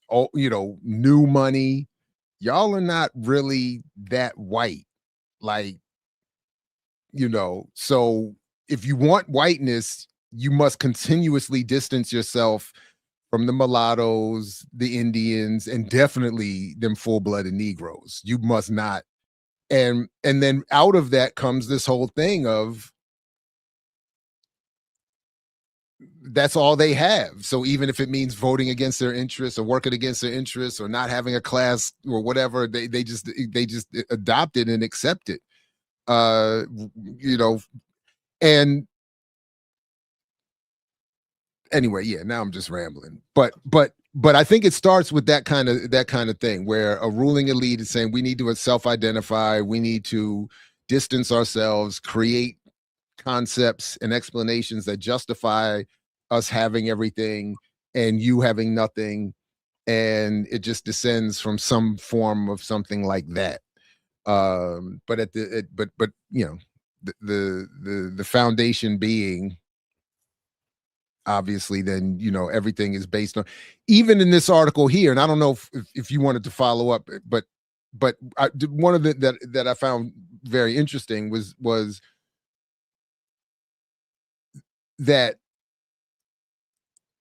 Speaker 1: all, new money, y'all are not really that white. Like, so if you want whiteness, you must continuously distance yourself from the mulattoes, the Indians, and definitely them full-blooded Negroes. You must not. And then out of that comes this whole thing of that's all they have. So even if it means voting against their interests or working against their interests or not having a class or whatever, they just adopt it and accept it. you know, and anyway, yeah, now I'm just rambling. But I think it starts with that kind of thing where a ruling elite is saying we need to self-identify, we need to distance ourselves, create concepts and explanations that justify us having everything and you having nothing, and it just descends from some form of something like that. But you know, the foundation being, obviously, then, you know, everything is based on, even in this article here, and I don't know if you wanted to follow up, but one of that I found very interesting was that,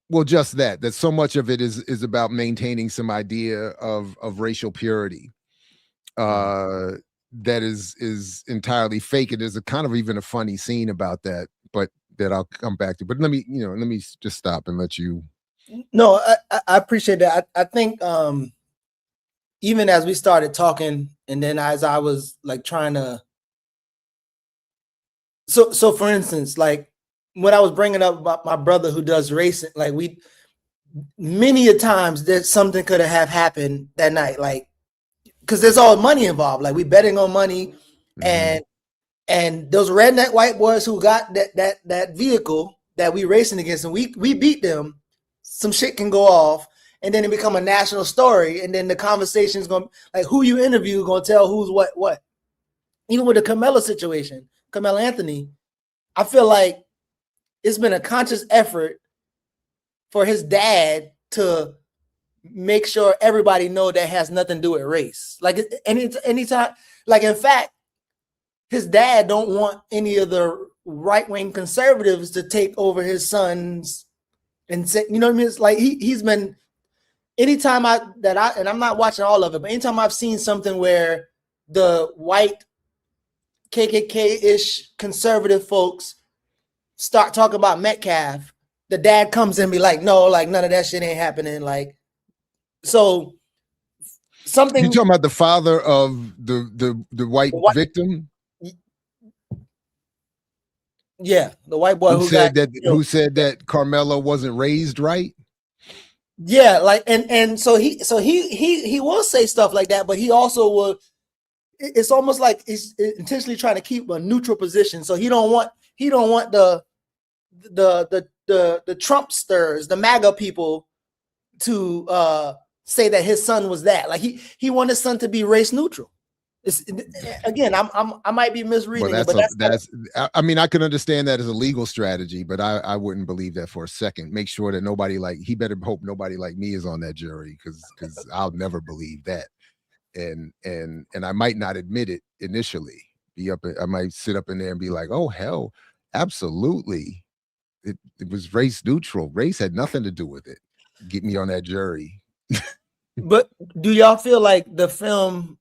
Speaker 1: well, just that so much of it is about maintaining some idea of racial purity that is entirely fake. It is a kind of even a funny scene about that, but that I'll come back to. But let me just stop and let you.
Speaker 4: No, I appreciate that. I think even as we started talking, and then as I was like trying to, so for instance, like when I was bringing up about my brother who does racing, like many a times that something could have happened that night, like because there's all money involved. Like we betting on money, and those redneck white boys who got that vehicle that we racing against, and we beat them. Some shit can go off, and then it become a national story, and then the conversation is going, like, who you interview going to tell who's what. Even with the Carmelo situation, Carmelo Anthony, I feel like it's been a conscious effort for his dad to make sure everybody know that has nothing to do with race. Like anytime, like in fact, his dad don't want any of the right-wing conservatives to take over his sons and say, you know what I mean? It's like he's been, anytime and I'm not watching all of it, but anytime I've seen something where the white KKK-ish conservative folks start talking about Metcalf, the dad comes in and be like, no, like none of that shit ain't happening. Like, so something.
Speaker 1: You talking about the father of the white victim?
Speaker 4: Yeah, the white boy
Speaker 1: who said that Carmelo wasn't raised right.
Speaker 4: Yeah, like and so he will say stuff like that, but he also will. It's almost like he's intentionally trying to keep a neutral position. So he don't want the Trumpsters, the MAGA people, to say that his son was that. Like he wanted his son to be race neutral. Again, I might be misreading it, but that's
Speaker 1: I mean, I can understand that as a legal strategy, but I wouldn't believe that for a second. Make sure that he better hope nobody like me is on that jury, because I'll never believe that. And I might not admit it initially. I might sit up in there and be like, oh hell, absolutely. It was race neutral. Race had nothing to do with it. Get me on that jury.
Speaker 4: But do y'all feel like the film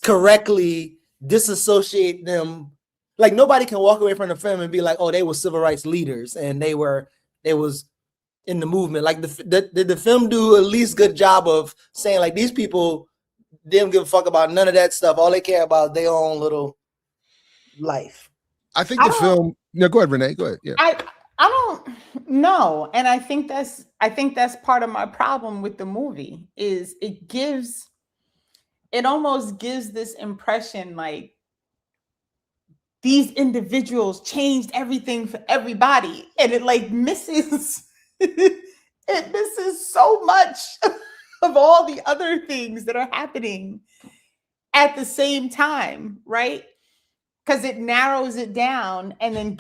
Speaker 4: correctly disassociate them? Like nobody can walk away from the film and be like, oh, they were civil rights leaders and they was in the movement. Like did the film do at least good job of saying like these people didn't give a fuck about none of that stuff. All they care about is their own little life.
Speaker 1: I think the film. No, go ahead, Renee. Go ahead. Yeah.
Speaker 3: I don't know, and I think that's part of my problem with the movie is it almost gives this impression like these individuals changed everything for everybody, and it like misses it misses so much of all the other things that are happening at the same time, right? Because it narrows it down and then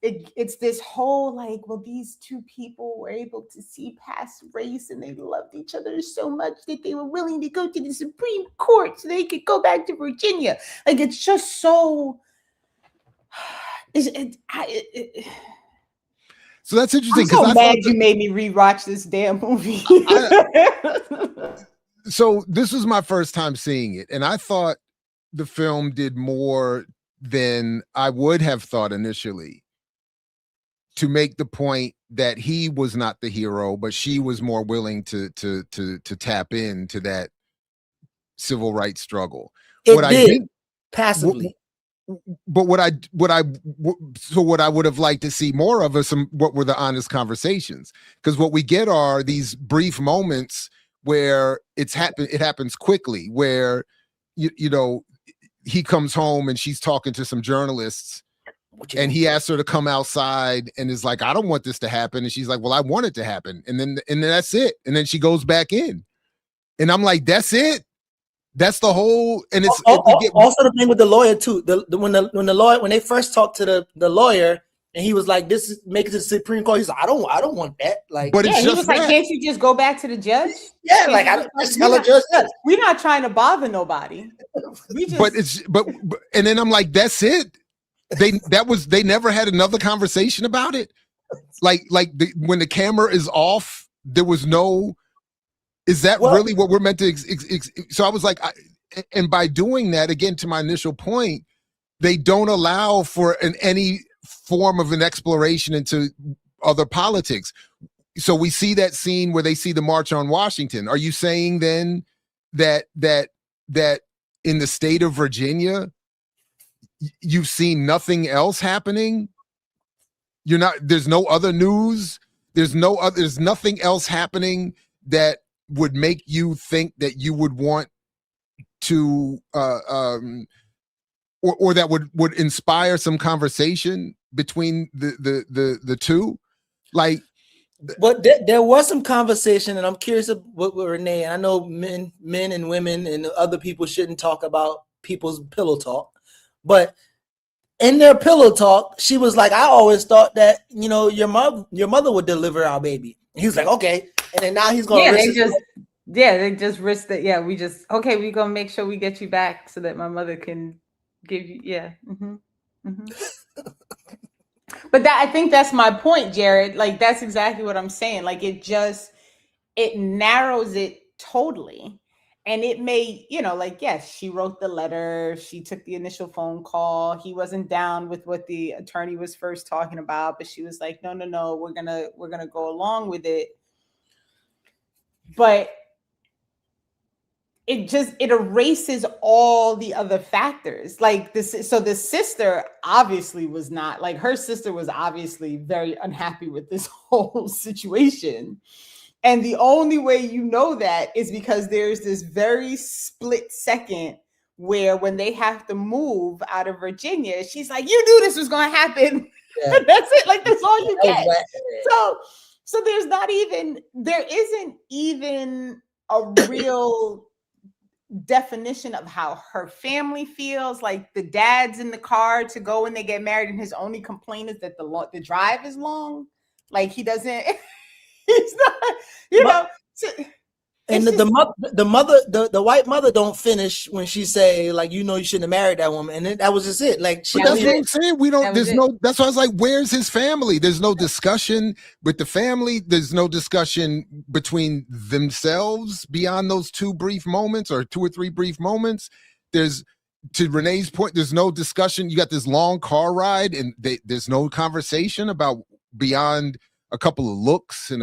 Speaker 3: it's this whole like, well, these two people were able to see past race and they loved each other so much that they were willing to go to the Supreme Court so they could go back to Virginia. Like, it's just so.
Speaker 1: So that's interesting.
Speaker 3: I'm so mad you made me rewatch this damn movie.
Speaker 1: So this was my first time seeing it, and I thought the film did more than I would have thought initially to make the point that he was not the hero, but she was more willing to tap into that civil rights struggle.
Speaker 4: It did passively.
Speaker 1: but what I would have liked to see more of is what were the honest conversations, because what we get are these brief moments where it happens quickly, where you know, he comes home and she's talking to some journalists and he asks her to come outside and is like, I don't want this to happen, and she's like, well, I want it to happen, and then that's it, and then she goes back in, and I'm like, that's it. That's the whole, and it's
Speaker 4: also the thing with the lawyer too. When they first talked to the lawyer, and he was like, "This is make it to the Supreme Court." He's like, "I don't want that." Like,
Speaker 1: but
Speaker 3: he was like, "Can't you just go back to the judge?"
Speaker 4: Yeah, like I just tell a judge that.
Speaker 3: We're not trying to bother nobody. We just,
Speaker 1: but and then I'm like, that's it. They never had another conversation about it. When the camera is off, there was no. Is that really what we're meant to? So I was like, and by doing that, again, to my initial point, they don't allow for any form of an exploration into other politics. So we see that scene where they see the March on Washington. Are you saying then that in the state of Virginia, you've seen nothing else happening? There's no other news. There's nothing else happening that would make you think that you would want to or that would inspire some conversation between the two, like.
Speaker 4: But there was some conversation, and I'm curious with Renee. And I know men and women and other people shouldn't talk about people's pillow talk, but in their pillow talk, she was like, "I always thought that your mother would deliver our baby." He was like, "Okay." And then now he's going to
Speaker 3: they just risk that. Yeah, we're going to make sure we get you back so that my mother can give you. Yeah. Mm-hmm. Mm-hmm. But I think that's my point, Jared. Like, that's exactly what I'm saying. Like, it narrows it totally. And it may, yes, she wrote the letter. She took the initial phone call. He wasn't down with what the attorney was first talking about, but she was like, no, we're going to go along with it. But it erases all the other factors. Like this. So the sister obviously was not, like, her sister was obviously very unhappy with this whole situation. And the only way you know that is because there's this very split second where when they have to move out of Virginia, she's like, you knew this was going to happen. Yeah. That's it. Like, that's all you get. So there isn't even a real definition of how her family feels. Like, the dad's in the car to go when they get married, and his only complaint is that the drive is long. Like, he doesn't, he's not,
Speaker 4: and the white mother don't finish when she say, like, you shouldn't have married that woman, and that was just it. Like,
Speaker 1: that's what I'm saying. That's why I was like, where's his family? There's no discussion with the family. There's no discussion between themselves beyond those two or three brief moments. To Renee's point, there's no discussion. You got this long car ride, and there's no conversation about beyond a couple of looks and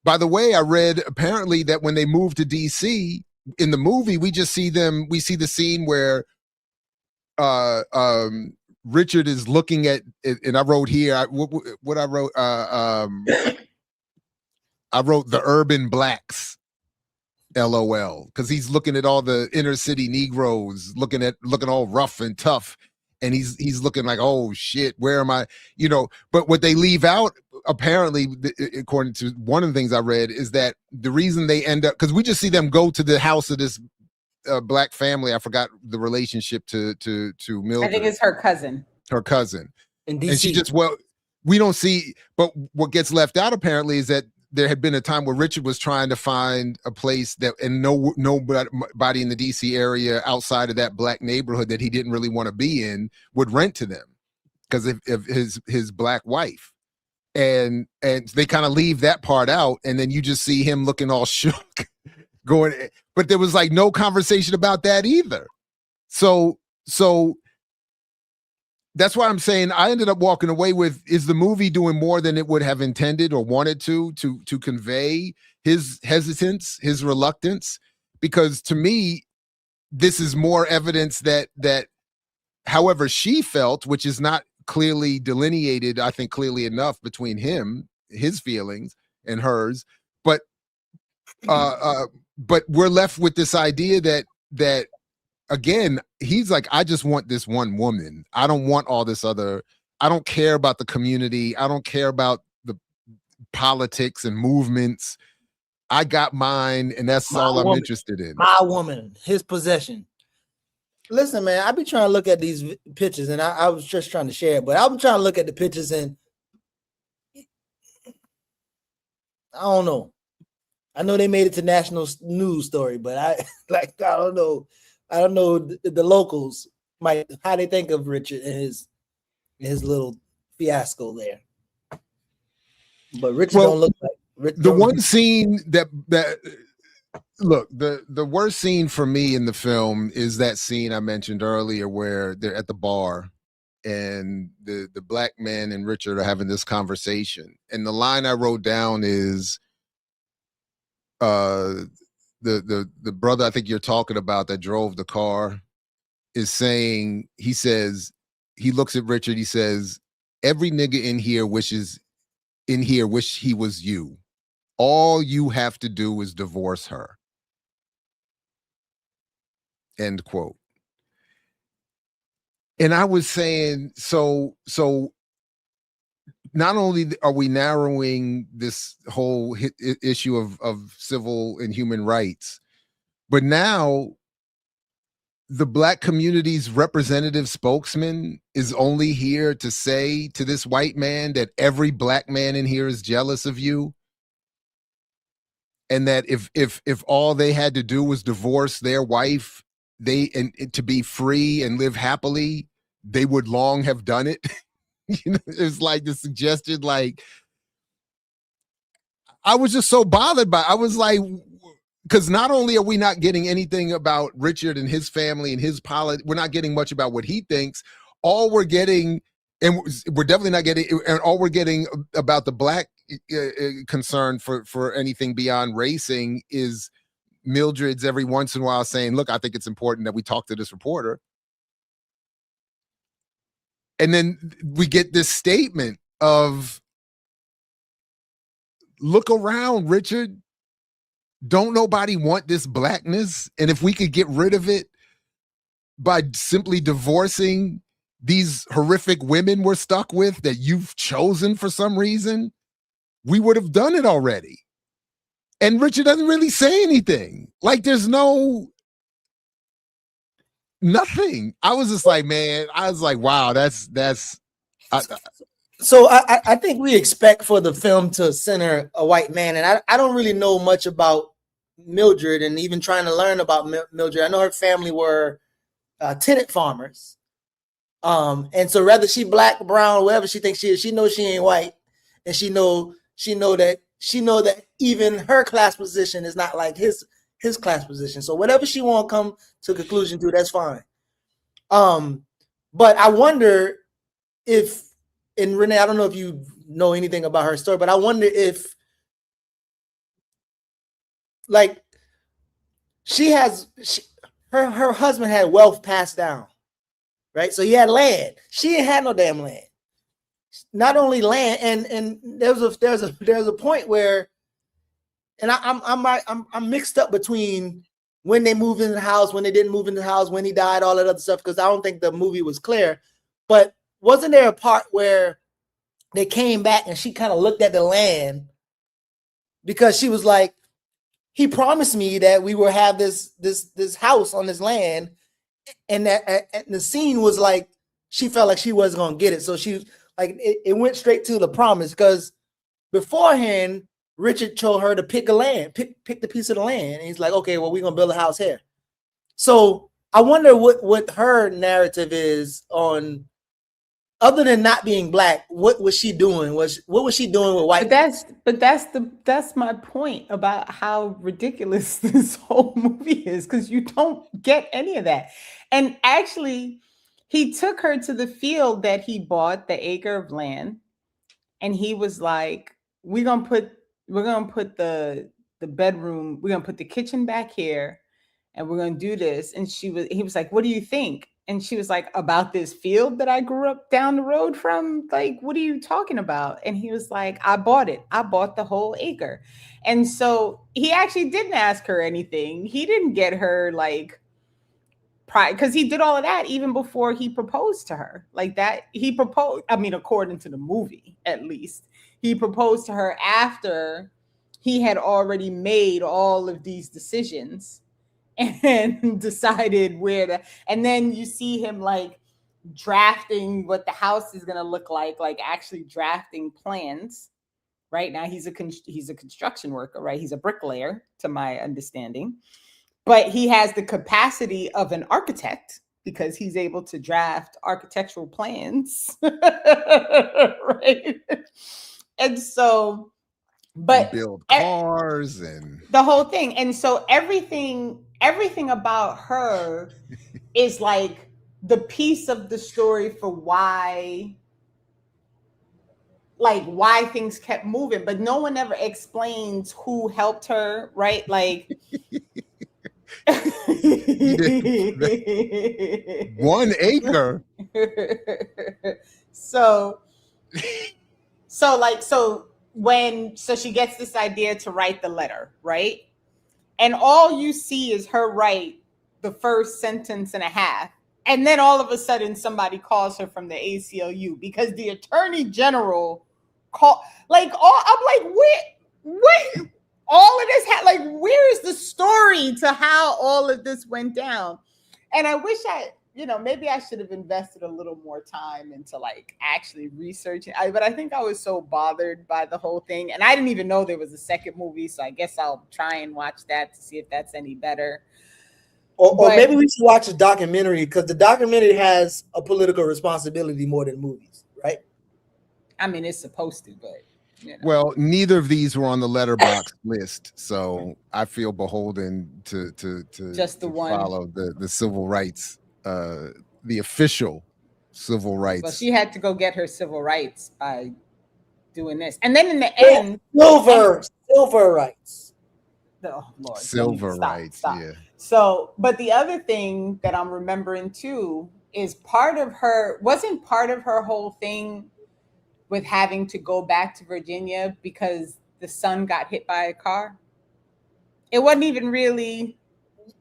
Speaker 1: By the way, I read apparently that when they moved to DC in the movie, we see the scene where Richard is looking at, and I wrote here, what I wrote, I wrote the urban blacks, LOL, because he's looking at all the inner city Negroes looking all rough and tough. And he's looking like, oh shit, where am I? But what they leave out, apparently, according to one of the things I read, is that the reason they end up, because we just see them go to the house of this black family. I forgot the relationship to Mildred.
Speaker 3: I think it's her cousin.
Speaker 1: Her cousin.
Speaker 4: In DC.
Speaker 1: And she just, we don't see, but what gets left out apparently is that there had been a time where Richard was trying to find a place and nobody in the DC area outside of that black neighborhood that he didn't really want to be in would rent to them because of his black wife. And they kind of leave that part out. And then you just see him looking all shook going, but there was like no conversation about that either. So that's why I'm saying I ended up walking away with, is the movie doing more than it would have intended or wanted to convey his hesitance, his reluctance? Because to me, this is more evidence that however she felt, which is not clearly delineated, I think clearly enough between him, his feelings and hers, but we're left with this idea that again, he's like, I just want this one woman. I don't want all this other. I don't care about the community. I don't care about the politics and movements. I got mine, and that's all I'm interested in.
Speaker 4: My woman, his possession. Listen, man, I be trying to look at these pictures, and I was just trying to share it, but I'm trying to look at the pictures, and I don't know. I know they made it to national news story, but I don't know. I don't know the locals how they think of Richard and his little fiasco there. But Richard don't look like
Speaker 1: the one scene that look, the worst scene for me in the film is that scene I mentioned earlier where they're at the bar and the black man and Richard are having this conversation. And the line I wrote down is the brother I think you're talking about that drove the car is saying, he says, he looks at Richard, he says, every nigga in here wish he was you. All you have to do is divorce her. End quote. And I was saying, so not only are we narrowing this whole issue of civil and human rights, but now the black community's representative spokesman is only here to say to this white man that every black man in here is jealous of you. And that if all they had to do was divorce their wife, to be free and live happily, they would long have done it. You know, it's like the suggestion, like, I was just so bothered by, I was like, because not only are we not getting anything about Richard and his family and his we're not getting much about what he thinks. All we're getting, and we're definitely not getting, and all we're getting about the black concern for anything beyond racing is Mildred's every once in a while saying, look, I think it's important that we talk to this reporter. And then we get this statement of, look around, Richard. Don't nobody want this blackness? And if we could get rid of it by simply divorcing these horrific women we're stuck with that you've chosen for some reason, we would have done it already. And Richard doesn't really say anything. Like there's nothing. I was just like, man, I was like, wow,
Speaker 4: So I think we expect for the film to center a white man, and I don't really know much about Mildred, and even trying to learn about Mildred. I know her family were tenant farmers, and so whether she black, brown, whatever she thinks she is, she knows she ain't white, and she know that even her class position is not like his class position. So whatever she want to come to a conclusion to, that's fine. But I wonder if, and Renee, I don't know if you know anything about her story, but I wonder if, like, her husband had wealth passed down, right? So he had land. She ain't had no damn land. Not only land, and there's a point where, and I'm mixed up between when they moved into the house, when they didn't move into the house, when he died, all that other stuff, because I don't think the movie was clear. But wasn't there a part where they came back and she kind of looked at the land because she was like, he promised me that we would have this house on this land, and that and the scene was like she felt like she wasn't gonna get it, so she like it went straight to the promise, because beforehand Richard told her to pick the piece of the land, and he's like, okay, well, we're gonna build a house here. So I wonder what her narrative is on, other than not being black, what was she doing? What was she doing with white?
Speaker 3: But that's my point about how ridiculous this whole movie is, because you don't get any of that. And actually, he took her to the field that he bought, the acre of land, and he was like, we're gonna put the bedroom, we're gonna put the kitchen back here, and we're gonna do this. And he was like, what do you think? And she was like, about this field that I grew up down the road from? Like, what are you talking about? And he was like, I bought it. I bought the whole acre. And so he actually didn't ask her anything. He didn't get her like pride, because he did all of that even before he proposed to her. Like that, he proposed, I mean, according to the movie, at least, he proposed to her after he had already made all of these decisions and decided where to, and then you see him like drafting what the house is going to look like actually drafting plans. Right now he's a construction worker, right? He's a bricklayer, to my understanding, but he has the capacity of an architect because he's able to draft architectural plans. Right? And so, but
Speaker 1: build cars and
Speaker 3: the whole thing. And so everything about her is like the piece of the story for why things kept moving, but no one ever explains who helped her, right? Like
Speaker 1: 1 acre.
Speaker 3: So she gets this idea to write the letter, right? And all you see is her write the first sentence and a half. And then all of a sudden somebody calls her from the ACLU because the attorney general called, like, I'm like, wait, all of this like, where is the story to how all of this went down? And I wish maybe I should have invested a little more time into like actually researching. But I think I was so bothered by the whole thing. And I didn't even know there was a second movie. So I guess I'll try and watch that to see if that's any better.
Speaker 4: Or maybe we should watch a documentary, because the documentary has a political responsibility more than movies, right?
Speaker 3: I mean, it's supposed to, but
Speaker 1: Well, neither of these were on the letterbox list, so I feel beholden to
Speaker 3: just the one
Speaker 1: follow the civil rights, the official civil rights.
Speaker 3: Well, she had to go get her civil rights by doing this, and then in the end,
Speaker 4: silver rights.
Speaker 3: Oh Lord,
Speaker 1: silver rights.
Speaker 3: Stop.
Speaker 1: Yeah.
Speaker 3: So, but the other thing that I'm remembering too is wasn't part of her whole thing with having to go back to Virginia because the son got hit by a car. It wasn't even really.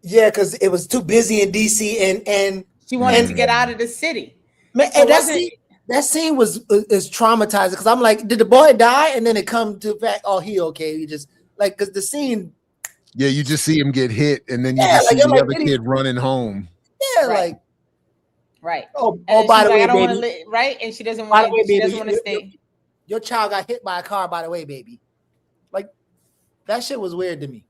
Speaker 4: Yeah, because it was too busy in DC, and
Speaker 3: she wanted to get out of the city.
Speaker 4: Man, so and that scene is traumatizing, because I'm like, did the boy die? And then it come to fact, oh, he okay. He just like, because the scene.
Speaker 1: Yeah, you just see him get hit, and then you just see the other kid running home.
Speaker 4: Yeah, right.
Speaker 3: Right.
Speaker 4: Oh, by the way, I don't want
Speaker 3: to right, and she doesn't want to. She doesn't want to stay.
Speaker 4: Your child got hit by a car, by the way, baby. Like, that shit was weird to me.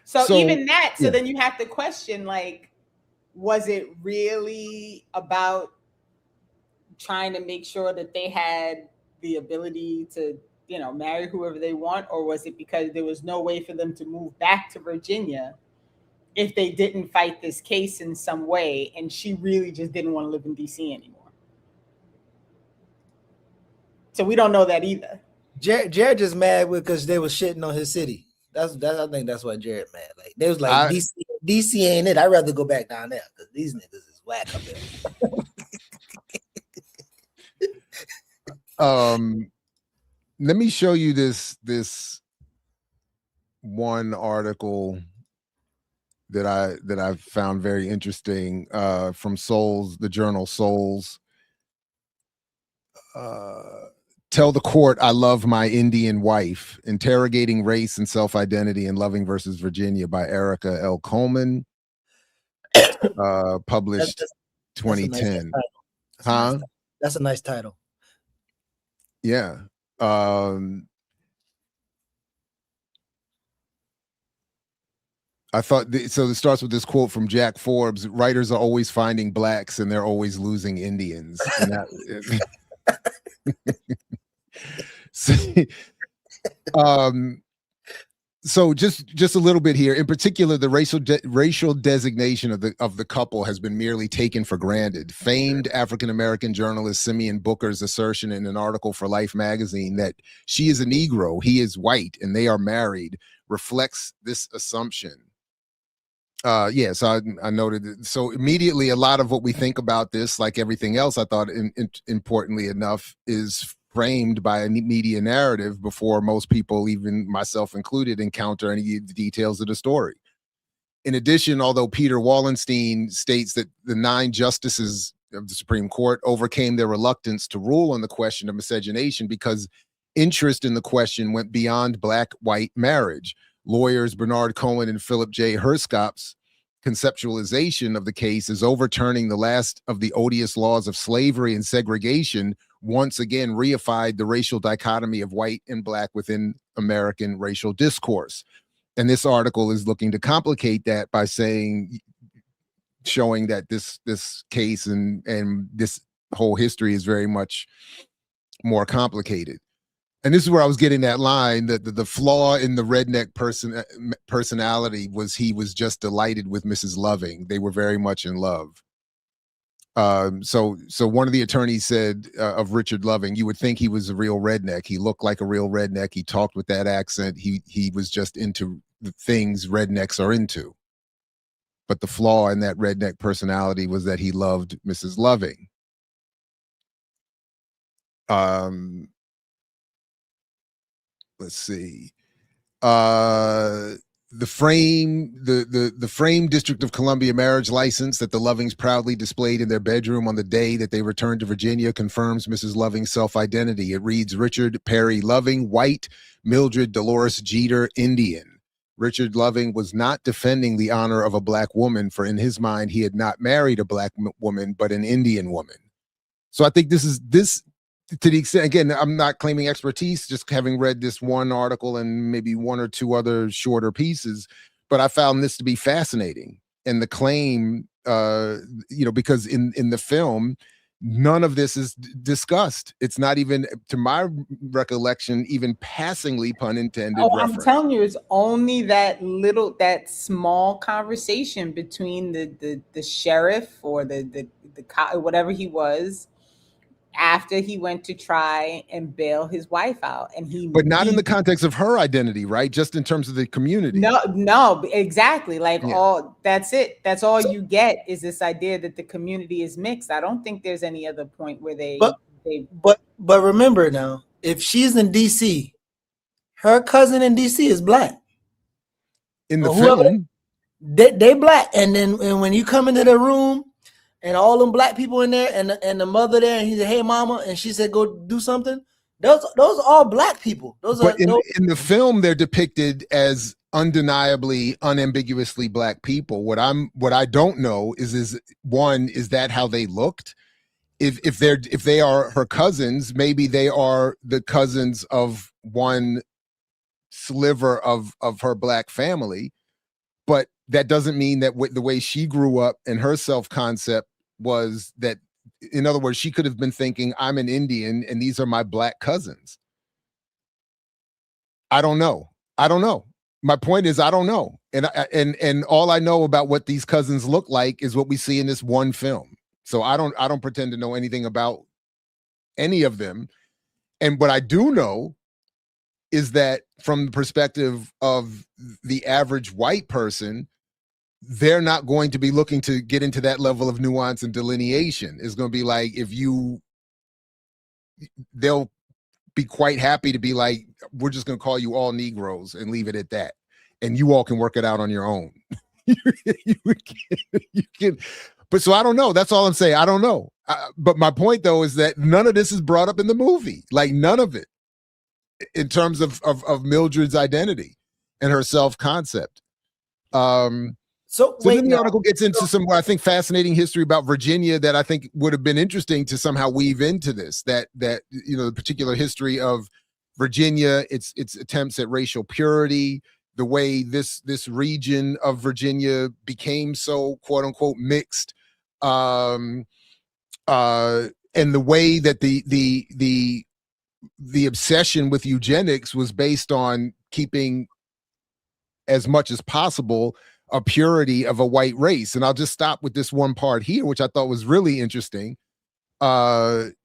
Speaker 3: So even that, then you have to question, like, was it really about trying to make sure that they had the ability to, marry whoever they want, or was it because there was no way for them to move back to Virginia if they didn't fight this case in some way, and she really just didn't want to live in DC anymore? So we don't know that either.
Speaker 4: Jared just mad because they was shitting on his city. I think that's why Jared mad. Like, they was like, DC ain't it. I'd rather go back down there because these niggas is whack up
Speaker 1: there. Let me show you this one article that I found very interesting from Souls, the journal Souls. Tell the Court I Love My Indian Wife, Interrogating Race and Self-Identity in Loving versus Virginia by Erica L. Coleman, published 2010.
Speaker 4: That's a nice title.
Speaker 1: Yeah. I thought so. It starts with this quote from Jack Forbes: "Writers are always finding blacks, and they're always losing Indians." And that, so just a little bit here. In particular, the racial designation of the couple has been merely taken for granted. Famed African-American journalist Simeon Booker's assertion in an article for Life magazine that she is a Negro, he is white, and they are married reflects this assumption. Yeah, so I noted it. So immediately a lot of what we think about this, like everything else, I thought importantly enough, is framed by a media narrative before most people, even myself included, encounter any of the details of the story. In addition, although Peter Wallenstein states that the 9 justices of the Supreme Court overcame their reluctance to rule on the question of miscegenation because interest in the question went beyond black-white marriage. Lawyers Bernard Cohen and Philip J. Herskop's conceptualization of the case is overturning the last of the odious laws of slavery and segregation, once again reified the racial dichotomy of white and black within American racial discourse. And this article is looking to complicate that by showing that this case and this whole history is very much more complicated. And this is where I was getting that line that the flaw in the redneck personality was he was just delighted with Mrs. Loving. They were very much in love. So one of the attorneys said of Richard Loving, you would think he was a real redneck. He looked like a real redneck. He talked with that accent. He was just into the things rednecks are into. But the flaw in that redneck personality was that he loved Mrs. Loving. Let's see. The frame District of Columbia marriage license that the Lovings proudly displayed in their bedroom on the day that they returned to Virginia confirms Mrs. Loving's self-identity. It reads Richard Perry Loving, white, Mildred Dolores Jeter, Indian. Richard Loving was not defending the honor of a black woman, for in his mind, he had not married a black woman, but an Indian woman. So I think this to the extent, again, I'm not claiming expertise, just having read this one article and maybe one or two other shorter pieces, but I found this to be fascinating. And the claim, because in the film, none of this is discussed. It's not even, to my recollection, even passingly, pun intended.
Speaker 3: Oh,
Speaker 1: reference.
Speaker 3: I'm telling you, it's only that small conversation between the sheriff or the whatever he was, after he went to try and bail his wife out. But
Speaker 1: not in the context of her identity, right? Just in terms of the community.
Speaker 3: No, exactly. That's it. That's all you get is this idea that the community is mixed. I don't think there's any other point where but
Speaker 4: remember now, if she's in DC, her cousin in DC is black.
Speaker 1: In the film.
Speaker 4: They black. And when you come into the room, and all them black people in there, and the mother there, and he said, "Hey, mama," and she said, "Go do something." Those are all black people. In
Speaker 1: the film, they're depicted as undeniably, unambiguously black people. What I don't know is that how they looked? If they are her cousins, maybe they are the cousins of one sliver of her black family, but that doesn't mean that the way she grew up and her self-concept was that, in other words, she could have been thinking, I'm an Indian and these are my black cousins. I don't know. My point is, I don't know. And all I know about what these cousins look like is what we see in this one film. So I don't pretend to know anything about any of them. And what I do know is that from the perspective of the average white person, they're not going to be looking to get into that level of nuance and delineation. It's going to be like, they'll be quite happy to be like, we're just going to call you all Negroes and leave it at that. And you all can work it out on your own. you can. But so I don't know. That's all I'm saying. I don't know. But my point, though, is that none of this is brought up in the movie. Like, none of it in terms of Mildred's identity and her self-concept. So then the article gets into some, I think, fascinating history about Virginia that I think would have been interesting to somehow weave into this, that the particular history of Virginia, its attempts at racial purity, the way this region of Virginia became so quote unquote mixed, and the way that the obsession with eugenics was based on keeping as much as possible a purity of a white race. And I'll just stop with this one part here, which I thought was really interesting. That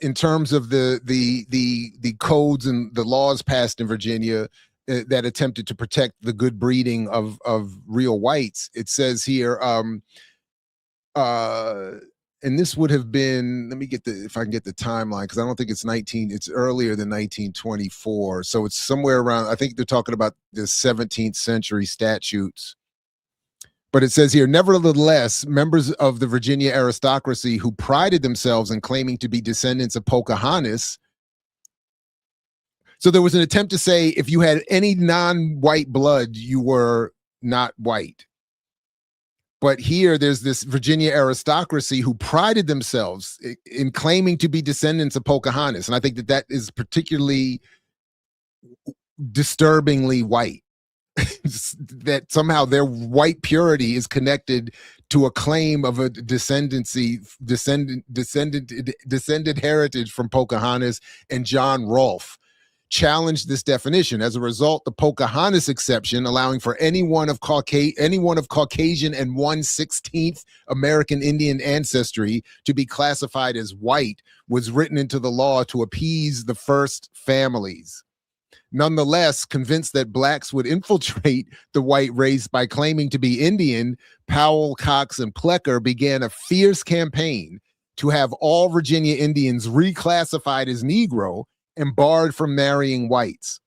Speaker 1: in terms of the codes and the laws passed in Virginia, that attempted to protect the good breeding of real whites. It says here, and this would have been, let me get if I can get the timeline, because I don't think it's earlier than 1924. So it's somewhere around, I think they're talking about the 17th century statutes. But it says here, nevertheless, members of the Virginia aristocracy who prided themselves in claiming to be descendants of Pocahontas. So there was an attempt to say if you had any non-white blood, you were not white. But here there's this Virginia aristocracy who prided themselves in claiming to be descendants of Pocahontas. And I think that is particularly disturbingly white. That somehow their white purity is connected to a claim of a descended heritage from Pocahontas and John Rolfe. Challenged this definition. As a result, the Pocahontas exception, allowing for anyone of Caucasian and 1/16th American Indian ancestry to be classified as white, was written into the law to appease the first families. Nonetheless, convinced that blacks would infiltrate the white race by claiming to be Indian, Powell, Cox, and Plecker began a fierce campaign to have all Virginia Indians reclassified as Negro and barred from marrying whites.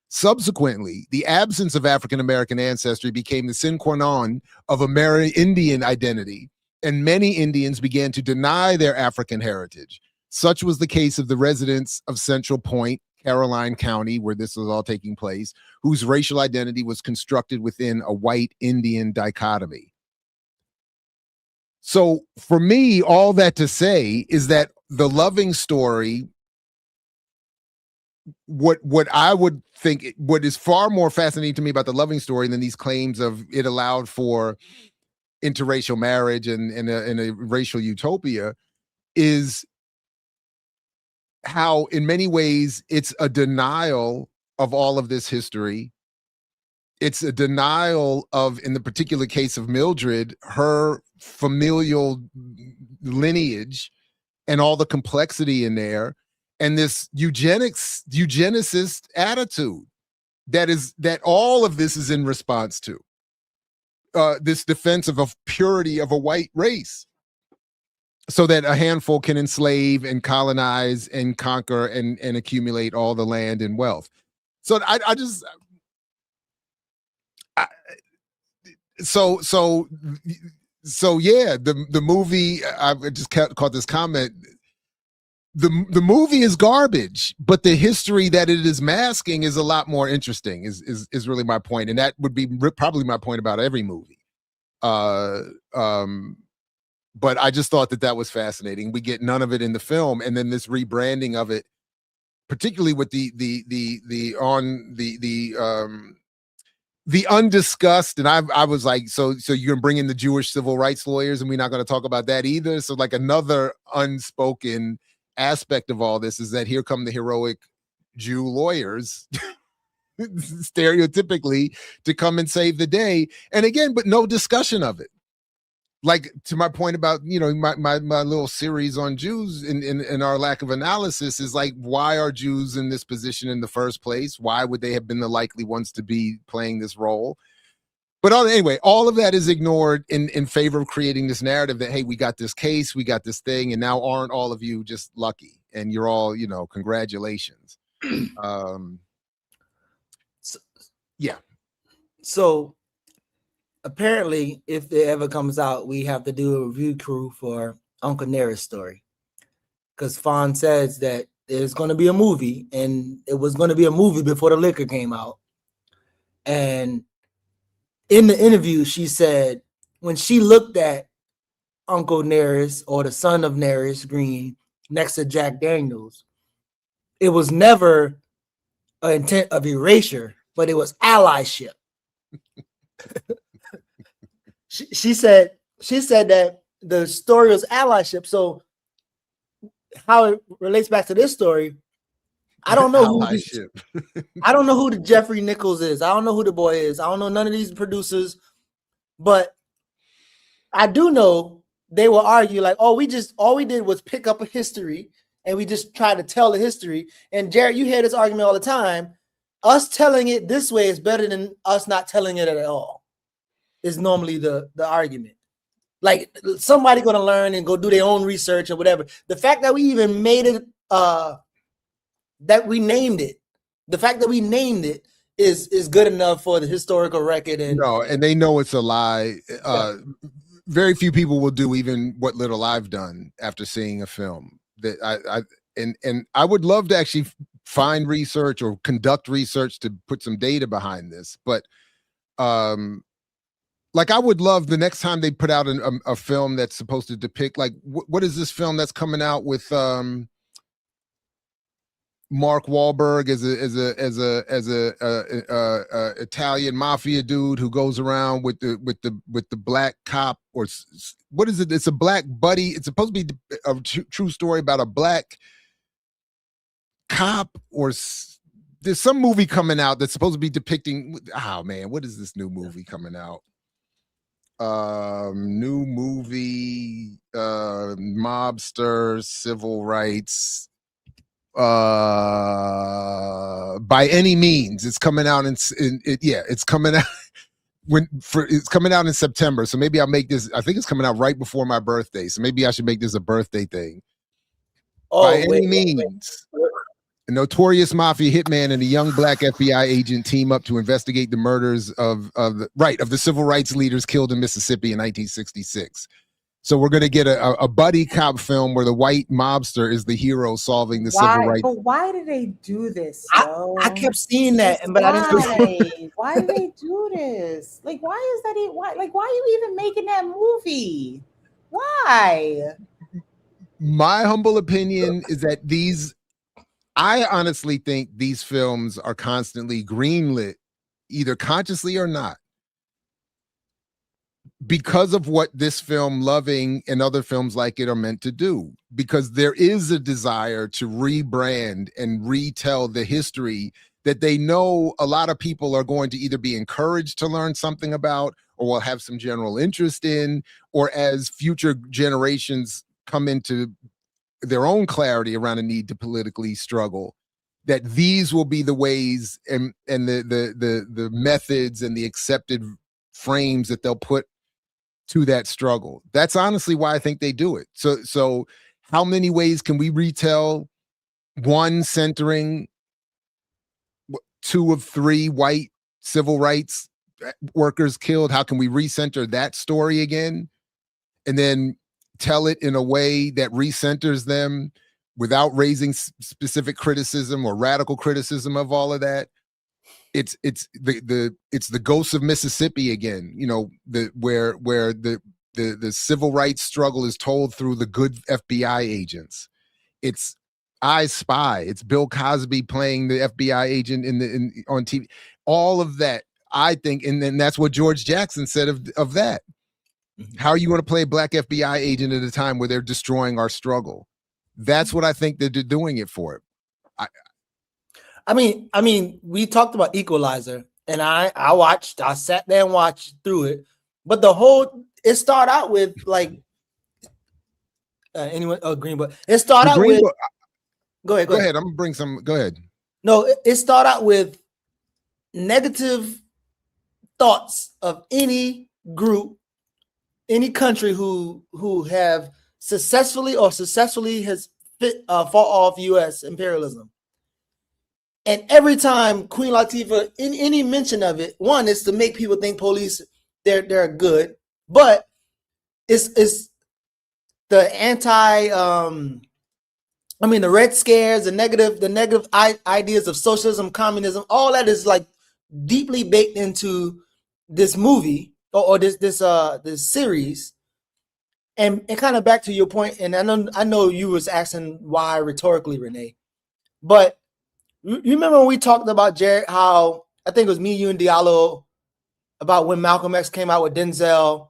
Speaker 1: Subsequently, the absence of African-American ancestry became the sine qua non of Indian identity, and many Indians began to deny their African heritage. Such was the case of the residents of Central Point, Caroline County, where this was all taking place, whose racial identity was constructed within a white Indian dichotomy. So for me, all that to say is that the Loving story, what I would think, what is far more fascinating to me about the Loving story than these claims of it allowed for interracial marriage and a racial utopia, is how in many ways it's a denial of all of this history. It's a denial of, in the particular case of Mildred, her familial lineage and all the complexity in there, and this eugenicist attitude that all of this is in response to this defense of a purity of a white race, so that a handful can enslave and colonize and conquer and accumulate all the land and wealth. So yeah, the movie, I just caught this comment. The movie is garbage, but the history that it is masking is a lot more interesting, is really my point. And that would be probably my point about every movie. But I just thought that was fascinating. We get none of it in the film, and then this rebranding of it, particularly with the undiscussed. And I was like, so you're gonna bring in the Jewish civil rights lawyers, and we're not going to talk about that either. So like another unspoken aspect of all this is that here come the heroic Jew lawyers, stereotypically, to come and save the day. And again, but no discussion of it. Like, to my point about, my little series on Jews in our lack of analysis is like, why are Jews in this position in the first place? Why would they have been the likely ones to be playing this role? But anyway, all of that is ignored in favor of creating this narrative that, hey, we got this case, we got this thing, and now aren't all of you just lucky? And you're all, congratulations. Yeah.
Speaker 4: So apparently, if it ever comes out, we have to do a review crew for Uncle Nearest story, because Fawn says that there's going to be a movie, and it was going to be a movie before the liquor came out. And in the interview, she said when she looked at Uncle Nearest, or the son of Nearest Green, next to Jack Daniels, it was never an intent of erasure, but it was allyship. She said that the story was allyship. So how it relates back to this story, I don't know I don't know who the Jeffrey Nichols is. I don't know who the boy is. I don't know none of these producers, but I do know they will argue like, all we did was pick up a history and we just tried to tell the history. And Jared, you hear this argument all the time. us telling it this way is better than us not telling it at all. Is normally the argument. Like somebody gonna learn and go do their own research or whatever. The fact that we even made it, that we named it, the fact that we named it is good enough for the historical record. And
Speaker 1: no, and they know it's a lie. Very few people will do even what little I've done after seeing a film. That and I would love to actually find research or conduct research to put some data behind this, but like I would love the next time they put out a film that's supposed to depict, like what is this film that's coming out with Mark Wahlberg as a Italian mafia dude who goes around with the black cop, or what is it? It's a black buddy. It's supposed to be a true story about a black cop, or there's some movie coming out that's supposed to be depicting. Oh man, what is this new movie coming out? New movie, mobster, civil rights. By any means, it's coming out it's coming out it's coming out in September. So maybe I'll make this. I think it's coming out right before my birthday. So maybe I should make this a birthday thing. By any means. A notorious mafia hitman and a young black FBI agent team up to investigate the murders of the civil rights leaders killed in Mississippi in 1966. So we're going to get a buddy cop film where the white mobster is the hero solving the civil rights.
Speaker 5: But why do they do this?
Speaker 4: I kept seeing that, but I didn't.
Speaker 5: Why do they do this? Like, why is that? Why are you even making that movie? Why?
Speaker 1: My humble opinion is that I honestly think these films are constantly greenlit, either consciously or not, because of what this film, Loving, and other films like it are meant to do. Because there is a desire to rebrand and retell the history that they know a lot of people are going to either be encouraged to learn something about, or will have some general interest in, or as future generations come into their own clarity around a need to politically struggle, that these will be the ways and the methods and the accepted frames that they'll put to that struggle. That's honestly why I think they do it. So how many ways can we retell one centering 2 of 3 white civil rights workers killed? How can we recenter that story again? And then tell it in a way that recenters them without raising specific criticism or radical criticism of all of that. It's the ghosts of Mississippi again, where the civil rights struggle is told through the good FBI agents. It's I Spy. It's Bill Cosby playing the FBI agent on TV. All of that, I think, and then that's what George Jackson said of that. How are you going to play a black FBI agent at a time where they're destroying our struggle? That's what I think they're doing it for.
Speaker 4: I mean, we talked about Equalizer, and I sat there and watched through it, but it started out with like Green Book. It started out with. Go ahead.
Speaker 1: I'm gonna bring some. Go ahead.
Speaker 4: No, it started out with negative thoughts of any group, any country who have successfully has fought off U.S. imperialism. And every time Queen Latifah, in any mention of it, one is to make people think police they're good, but it's the the Red Scares, the negative ideas of socialism, communism, all that is like deeply baked into this movie or this series. And kind of back to your point, and I know you was asking why rhetorically, Renee, but you remember when we talked about Jared, how I think it was me, you, and Diallo about when Malcolm X came out with Denzel,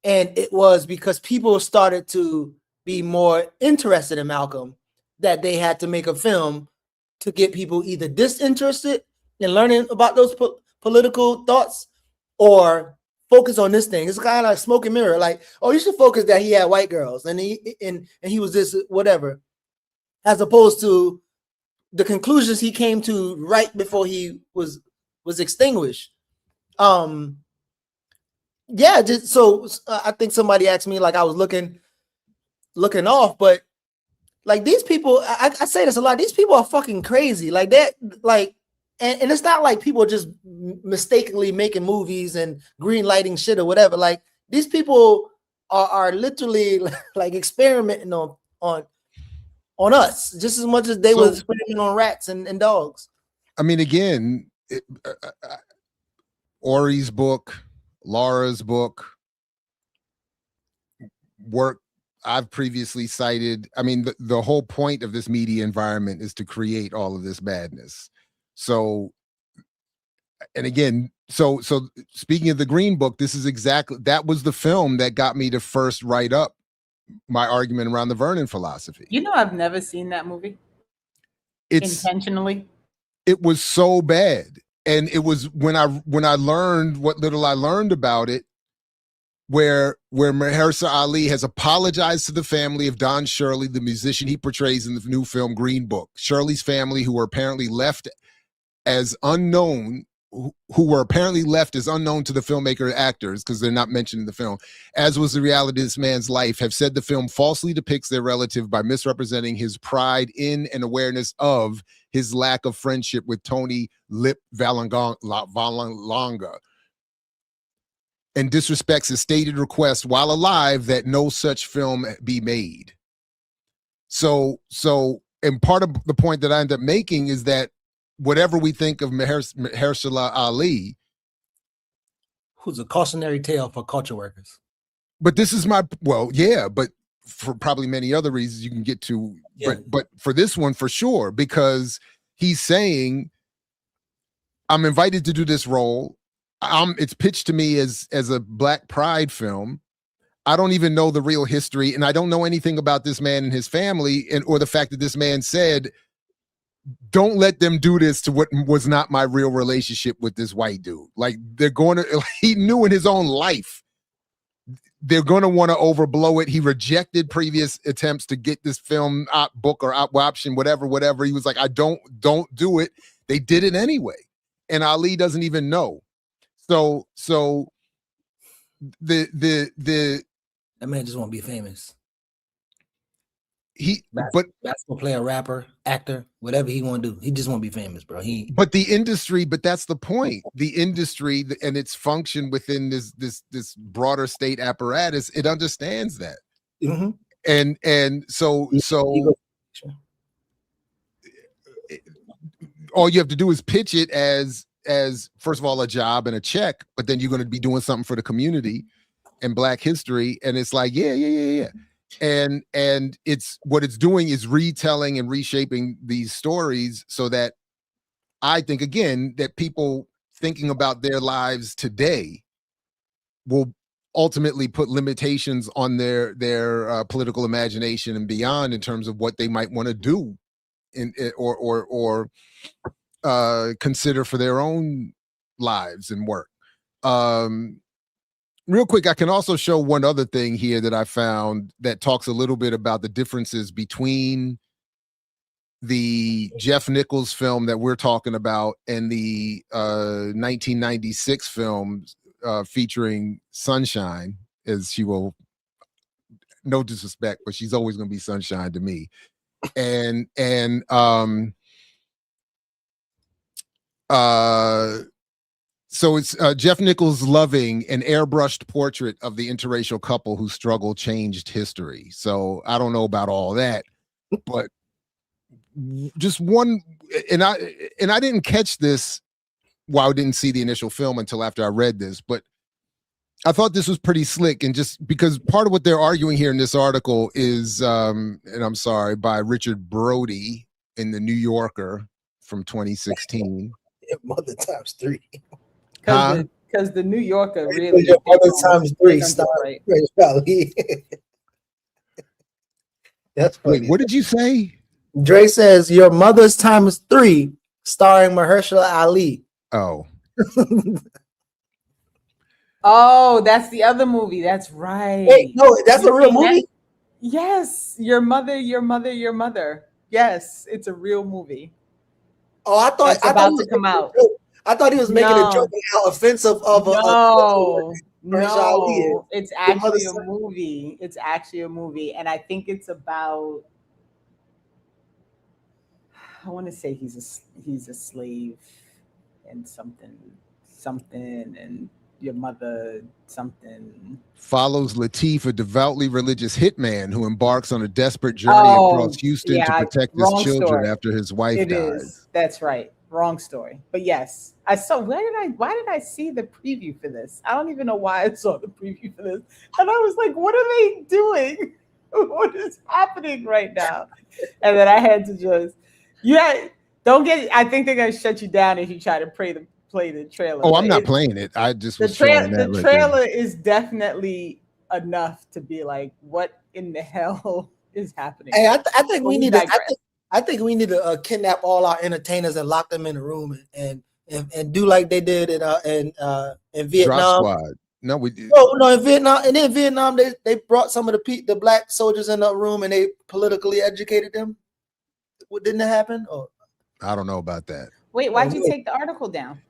Speaker 4: and it was because people started to be more interested in Malcolm that they had to make a film to get people either disinterested in learning about those political thoughts or focus on this thing. It's kind of like smoke and mirror. Like, oh, you should focus that he had white girls and he was this whatever, as opposed to the conclusions he came to right before he was extinguished. Yeah, just so I think somebody asked me, like, I was looking off, but like these people, I say this a lot. These people are fucking crazy. Like that, like, and it's not like people just mistakenly making movies and green lighting shit or whatever. Like these people are literally like experimenting on us just as much as they were experimenting on rats and dogs.
Speaker 1: I mean, again, Ori's book, Laura's book, work I've previously cited. I mean, the whole point of this media environment is to create all of this madness. So, and again, so speaking of the Green Book, this is exactly, that was the film that got me to first write up my argument around the Vernon philosophy.
Speaker 3: You know, I've never seen that movie. Intentionally.
Speaker 1: It was so bad. And it was when I learned what little I learned about it, where Mahershala Ali has apologized to the family of Don Shirley, the musician he portrays in the new film Green Book. Shirley's family, who were apparently left as unknown, who were apparently left as unknown to the filmmaker actors because they're not mentioned in the film, as was the reality of this man's life, have said the film falsely depicts their relative by misrepresenting his pride in and awareness of his lack of friendship with Tony Lip Valanga and disrespects his stated request while alive that no such film be made. So, and part of the point that I end up making is that whatever we think of Mahershala Ali,
Speaker 4: who's a cautionary tale for culture workers.
Speaker 1: But this is but for probably many other reasons you can get to, but for this one for sure, because he's saying, I'm invited to do this role. It's pitched to me as a Black Pride film. I don't even know the real history, and I don't know anything about this man and his family, or the fact that this man said, don't let them do this to what was not my real relationship with this white dude. Like they're going to, he knew in his own life, they're going to want to overblow it. He rejected previous attempts to get this film book or option, whatever. He was like, don't do it. They did it anyway. And Ali doesn't even know. So that
Speaker 4: man just want to be famous.
Speaker 1: Basketball
Speaker 4: player, rapper, actor, whatever he want to do. He just want to be famous, bro.
Speaker 1: But that's the point. The industry and its function within this broader state apparatus, it understands that.
Speaker 4: Mm-hmm.
Speaker 1: And so all you have to do is pitch it as first of all a job and a check, but then you're going to be doing something for the community and Black history, and it's like yeah. And it's what it's doing is retelling and reshaping these stories so that I think, again, that people thinking about their lives today will ultimately put limitations on their political imagination and beyond in terms of what they might want to do or consider for their own lives and work. Real quick, I can also show one other thing here that I found that talks a little bit about the differences between the Jeff Nichols film that we're talking about and the 1996 film featuring Sunshine, as she will, no disrespect, but she's always going to be Sunshine to me. So it's Jeff Nichols loving an airbrushed portrait of the interracial couple whose struggle changed history. So I don't know about all that, but just one, and I didn't catch this. Well, I didn't see the initial film until after I read this, but I thought this was pretty slick. And just because part of what they're arguing here in this article is, and I'm sorry, by Richard Brody in the New Yorker from 2016.
Speaker 4: Mother times 3.
Speaker 3: Because the New Yorker really
Speaker 4: your mother times 3 stop. Right. That's funny.
Speaker 1: Wait, what did you say?
Speaker 4: Dre says Your Mother's Times 3, starring Mahershala Ali.
Speaker 1: Oh.
Speaker 3: Oh, that's the other movie. That's right.
Speaker 4: Wait, no, that's a real movie?
Speaker 3: Yes. Your Mother, Your Mother, Your Mother. Yes, it's a real movie.
Speaker 4: Oh, I thought
Speaker 3: That's about to come out.
Speaker 4: I thought he was making a
Speaker 3: No.
Speaker 4: joke of how offensive of a
Speaker 3: No,
Speaker 4: Mahershala Ali is.
Speaker 3: no, it's actually a movie. It's actually a movie, and I think it's about. I want to say he's a slave, and something, and your mother something.
Speaker 1: Follows Latif, a devoutly religious hitman who embarks on a desperate journey across Houston to protect his children
Speaker 3: story.
Speaker 1: after his wife
Speaker 3: It
Speaker 1: died.
Speaker 3: is. That's right. Wrong story. But yes, I saw. Why did I see the preview for this? I don't even know why I saw the preview for this. And I was like, what are they doing? What is happening right now? And then I had to just, don't get. I think they're gonna shut you down if you try to play the trailer.
Speaker 1: Oh, I'm not playing it. I just was showing that.
Speaker 3: The trailer is definitely enough to be like, what in the hell is happening?
Speaker 4: Hey, I think we need to. I think we need to kidnap all our entertainers and lock them in a room and do like they did in Vietnam.
Speaker 1: Drop Squad. No, we did.
Speaker 4: No, in Vietnam. And in Vietnam, they brought some of the black soldiers in the room and they politically educated them. Didn't it happen? Or
Speaker 1: I don't know about that.
Speaker 3: Wait, why'd you take the article down?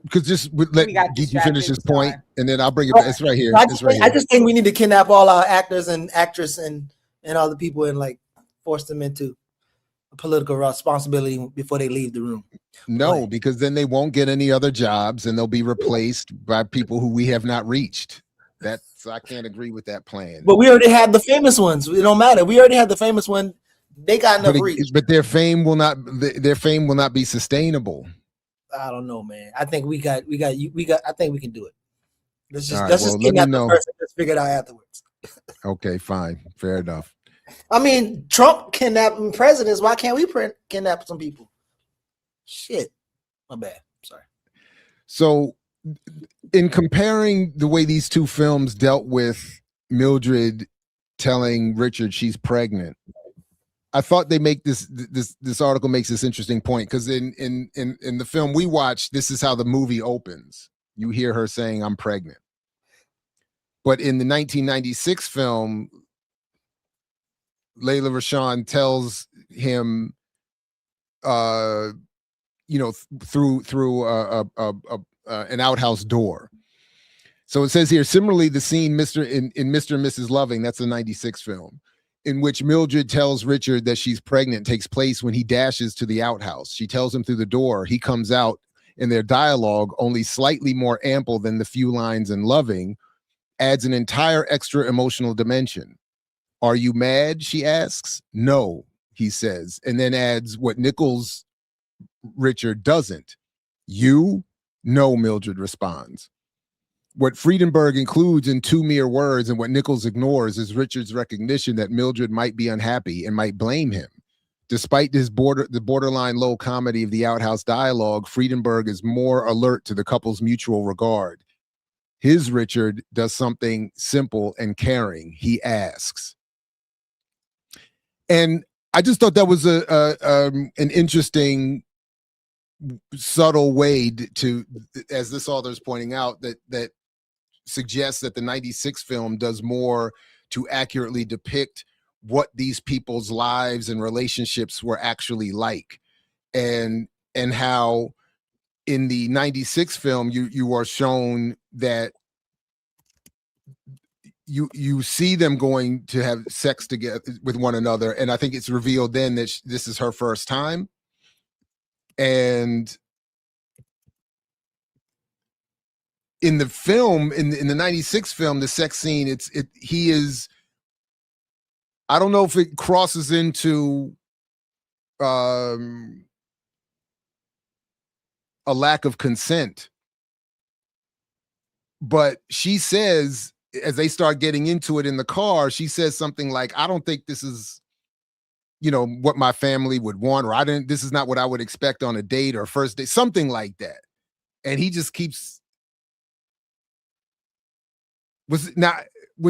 Speaker 1: Because just let Geeky finish his point, and then I'll bring it back. It's right here.
Speaker 4: I just think we need to kidnap all our actors and actresses and all the people and like force them into a political responsibility before they leave the room.
Speaker 1: No, because then they won't get any other jobs and they'll be replaced by people who we have not reached. I can't agree with that plan.
Speaker 4: But we already have the famous ones. It don't matter. We already have the famous one. They got enough reach.
Speaker 1: But their fame will not be sustainable.
Speaker 4: I don't know, man. I think we got. I think we can do it. Let's just
Speaker 1: let me
Speaker 4: kidnap
Speaker 1: know.
Speaker 4: the person. Let's figure it out afterwards.
Speaker 1: Okay, fine, fair enough.
Speaker 4: I mean, Trump kidnapping presidents. Why can't we kidnap some people? Shit, my bad. Sorry.
Speaker 1: So, in comparing the way these two films dealt with Mildred telling Richard she's pregnant, I thought they make this article makes this interesting point because in the film we watched, this is how the movie opens. You hear her saying, "I'm pregnant," but in the 1996 film, Layla Rashawn tells him, through an outhouse door. So it says here, similarly, the scene in Mr. and Mrs. Loving, that's the 96 film, in which Mildred tells Richard that she's pregnant, takes place when he dashes to the outhouse. She tells him through the door. He comes out, and their dialogue, only slightly more ample than the few lines in Loving, adds an entire extra emotional dimension. "Are you mad?" she asks. "No," he says, and then adds what Nichols Richard doesn't. "You?" "No," Mildred responds. What Friedenberg includes in two mere words and what Nichols ignores is Richard's recognition that Mildred might be unhappy and might blame him. Despite the borderline low comedy of the outhouse dialogue, Friedenberg is more alert to the couple's mutual regard. His Richard does something simple and caring. He asks. And I just thought that was an interesting, subtle way to, as this author is pointing out, that suggests that the 96 film does more to accurately depict what these people's lives and relationships were actually like, and how in the 96 film you are shown that you see them going to have sex together with one another, and I think it's revealed then that this is her first time. And in the film, in the 96 film, the sex scene, he is, I don't know if it crosses into a lack of consent, but she says, as they start getting into it in the car, she says something like, "I don't think this is, what my family would want," or this is not what I would expect on a date or first date," something like that. And he just keeps, was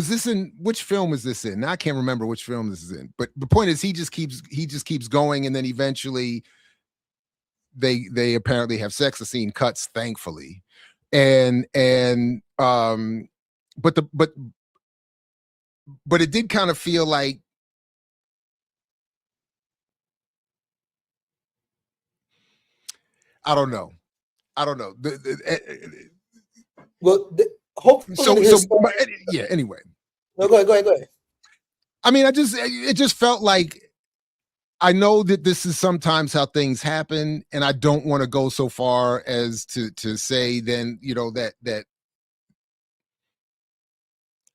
Speaker 1: this in, which film was this in? Now I can't remember which film this is in, but the point is he just keeps going, and then eventually they apparently have sex. The scene cuts, thankfully. But it did kind of feel like I don't know.
Speaker 4: Well, hopefully,
Speaker 1: Yeah. Anyway,
Speaker 4: no, go ahead.
Speaker 1: I mean, it just felt like, I know that this is sometimes how things happen, and I don't want to go so far as to say then, that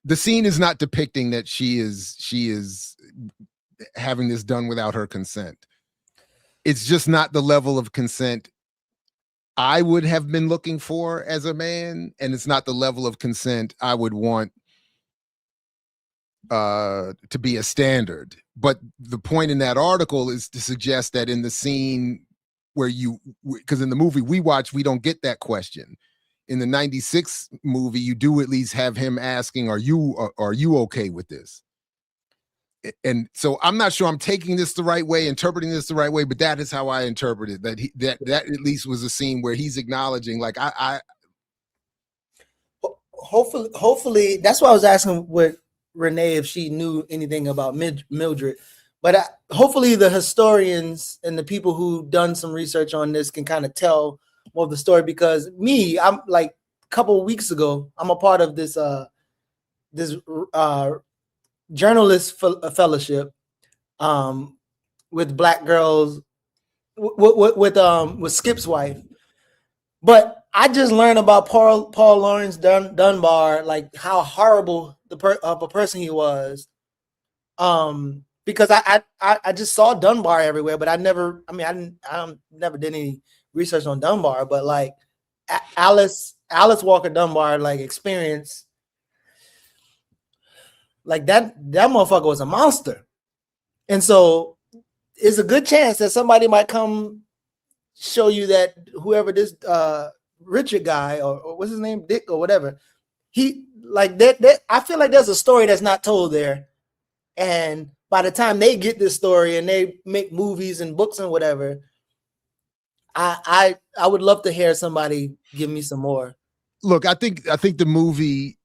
Speaker 1: the scene is not depicting that she is having this done without her consent. It's just not the level of consent I would have been looking for as a man, and it's not the level of consent I would want to be a standard. But the point in that article is to suggest that in the scene where because in the movie we watch, we don't get that question. In the 96 movie, you do at least have him asking, are you okay with this? And so I'm not sure I'm taking this the right way, interpreting this the right way, but that is how I interpreted that. That at least was a scene where he's acknowledging, like, I
Speaker 4: hopefully that's why I was asking with Renee if she knew anything about Mildred, but hopefully the historians and the people who done some research on this can kind of tell more of the story, because I'm like a couple of weeks ago, I'm a part of this journalist fellowship with Black girls with Skip's wife, but I just learned about Paul Laurence Dunbar, like how horrible of a person he was, because I just saw Dunbar everywhere, but I never did any research on Dunbar, but like Alice Walker Dunbar, like experience, like that motherfucker was a monster. And so it's a good chance that somebody might come show you that whoever this Richard guy, or what's his name, Dick or whatever, he like that. I feel like there's a story that's not told there, and by the time they get this story and they make movies and books and whatever, I would love to hear somebody give me some more.
Speaker 1: Look, I think the movie,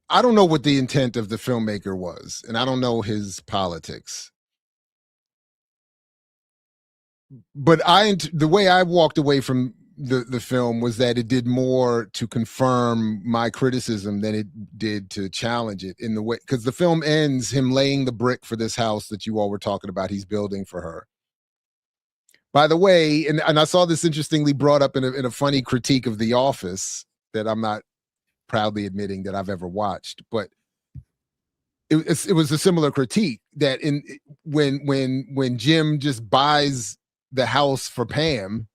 Speaker 1: I don't know what the intent of the filmmaker was, and I don't know his politics. But the way I walked away from the film was that it did more to confirm my criticism than it did to challenge it, in the way, because the film ends him laying the brick for this house that you all were talking about he's building for her. By the way, and I saw this interestingly brought up in a funny critique of The Office that I'm not proudly admitting that I've ever watched, but it was a similar critique that when Jim just buys the house for Pam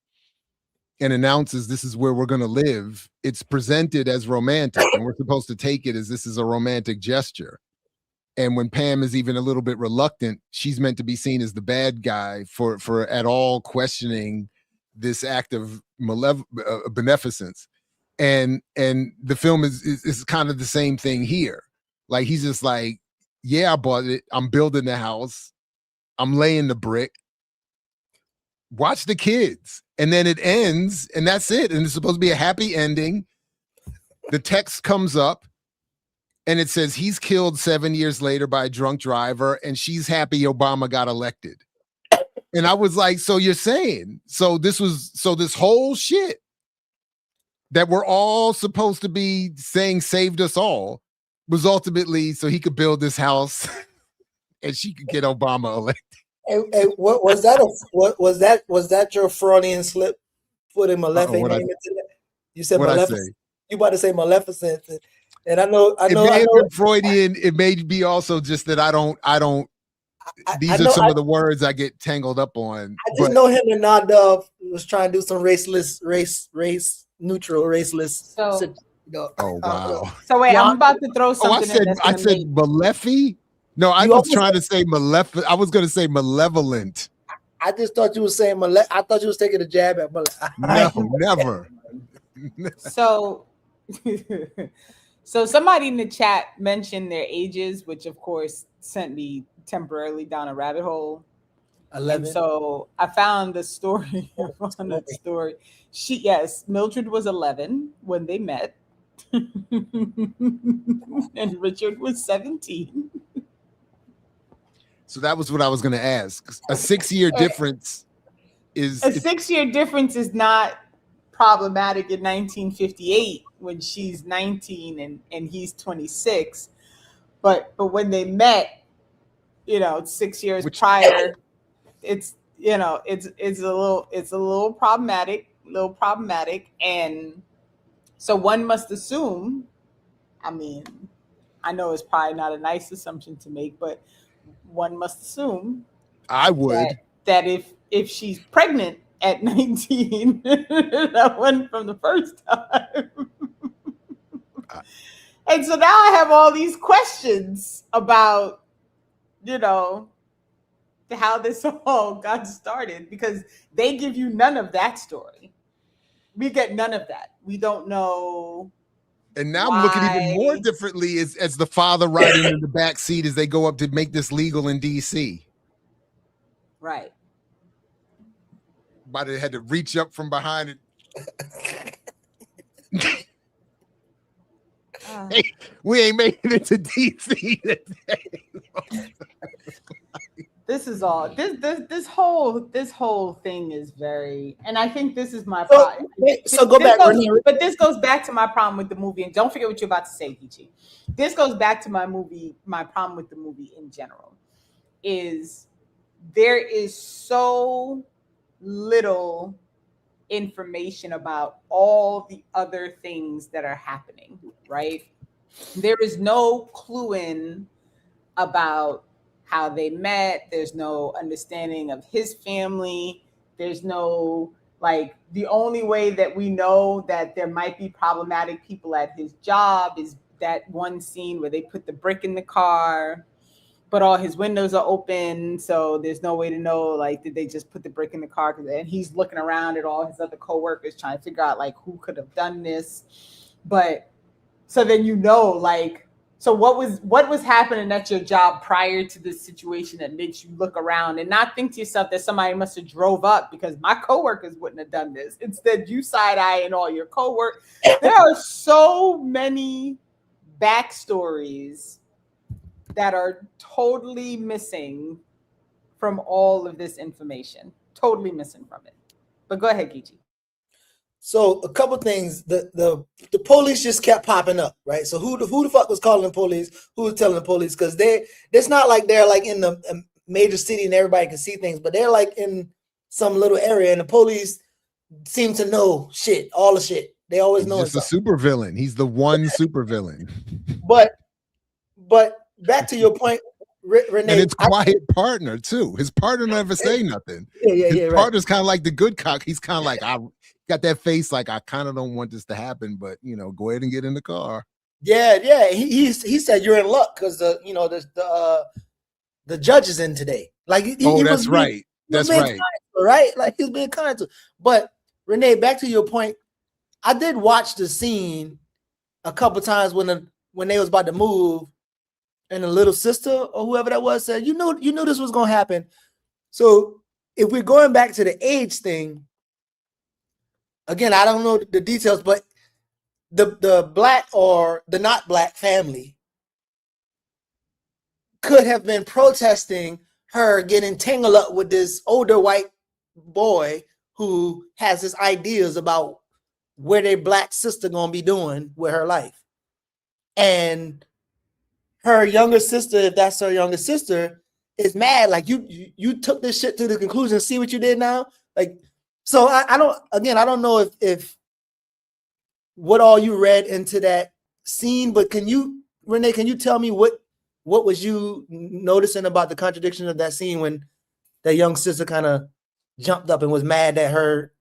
Speaker 1: and announces this is where we're going to live, it's presented as romantic, and we're supposed to take it as this is a romantic gesture. And when Pam is even a little bit reluctant, she's meant to be seen as the bad guy for at all questioning this act of beneficence. And the film is kind of the same thing here. Like, he's just like, yeah, I bought it. I'm building the house. I'm laying the brick. Watch the kids. And then it ends, and that's it. And it's supposed to be a happy ending. The text comes up, and it says he's killed 7 years later by a drunk driver, and she's happy Obama got elected. And I was like, so you're saying, this whole shit that we're all supposed to be saying saved us all was ultimately so he could build this house and she could get Obama elected.
Speaker 4: And what was that? Was that your Freudian slip? Putting Maleficent name into that? You said Maleficent. You about to say Maleficent, and I know.
Speaker 1: It may have been Freudian. It may be also just that I don't. These are some of the words I get tangled up on.
Speaker 4: I just know him and Nadav was trying to do some race neutral.
Speaker 1: Oh wow!
Speaker 3: So wait, I'm about to throw something.
Speaker 1: I said Malefi. No, I was trying to say malevolent. I was going to say malevolent.
Speaker 4: I just thought you were saying I thought you was taking a jab at
Speaker 1: No, never.
Speaker 3: So somebody in the chat mentioned their ages, which of course sent me temporarily down a rabbit hole.
Speaker 4: 11.
Speaker 3: And so I found the story. Mildred was 11 when they met, and Richard was 17.
Speaker 1: So that was what I was going to ask. A 6-year difference. is
Speaker 3: A 6-year difference is not problematic in 1958 when she's 19 and he's 26. But when they met, 6 years prior, it's it's a little problematic, and so one must assume. I mean, I know it's probably not a nice assumption to make, but one must assume
Speaker 1: I would
Speaker 3: that if she's pregnant at 19, that one from the first time. And so now I have all these questions about, how this all got started, because they give you none of that story. We get none of that. We don't know.
Speaker 1: And now I'm looking even more differently as the father riding in the back seat as they go up to make this legal in DC.
Speaker 3: Right.
Speaker 1: But they had to reach up from behind it. Hey, we ain't making it to DC today.
Speaker 3: This is all this whole thing is very, and I think this is my problem.
Speaker 4: So go back,
Speaker 3: but this goes back to my problem with the movie, and don't forget what you're about to say, Geechee. This goes back to my problem with the movie in general. Is there is so little information about all the other things that are happening, right? There is no clue in about how they met. There's no understanding of his family. There's no, like, the only way that we know that there might be problematic people at his job is that one scene where they put the brick in the car, but all his windows are open. So there's no way to know, like, did they just put the brick in the car? And he's looking around at all his other coworkers trying to figure out, like, who could have done this. But so then, like, so what was happening at your job prior to this situation that makes you look around and not think to yourself that somebody must have drove up because my coworkers wouldn't have done this. Instead, you side-eyeing all your coworkers. There are so many backstories that are totally missing from all of this information. Totally missing from it. But go ahead, Geechee.
Speaker 4: So a couple things, the police just kept popping up, right? So who the fuck was calling the police? Who was telling the police? Because it's not like they're like in the major city and everybody can see things, but they're like in some little area, and the police seem to know shit, all the shit. They always know.
Speaker 1: He's just a super villain. He's the one super villain.
Speaker 4: But back to your point, Renee,
Speaker 1: and it's quiet partner too. His partner never say nothing. His partner's kind of like the good cop. He's kind of like, I got that face like, I kind of don't want this to happen, but go ahead and get in the car.
Speaker 4: Yeah. He said you're in luck because the judge is in today. Like
Speaker 1: that's right. That's right.
Speaker 4: Right? Like he's being kind to. But Renee, back to your point, I did watch the scene a couple times when they was about to move. And the little sister or whoever that was said, you knew this was gonna happen. So if we're going back to the age thing, again, I don't know the details, but the black or the not black family could have been protesting her getting tangled up with this older white boy who has his ideas about where their black sister gonna be doing with her life. And her younger sister, if that's her younger sister, is mad. Like you took this shit to the conclusion. See what you did now. Like, so I don't know if what all you read into that scene, but Renee, can you tell me what was you noticing about the contradiction of that scene when that young sister kind of jumped up and was mad at her?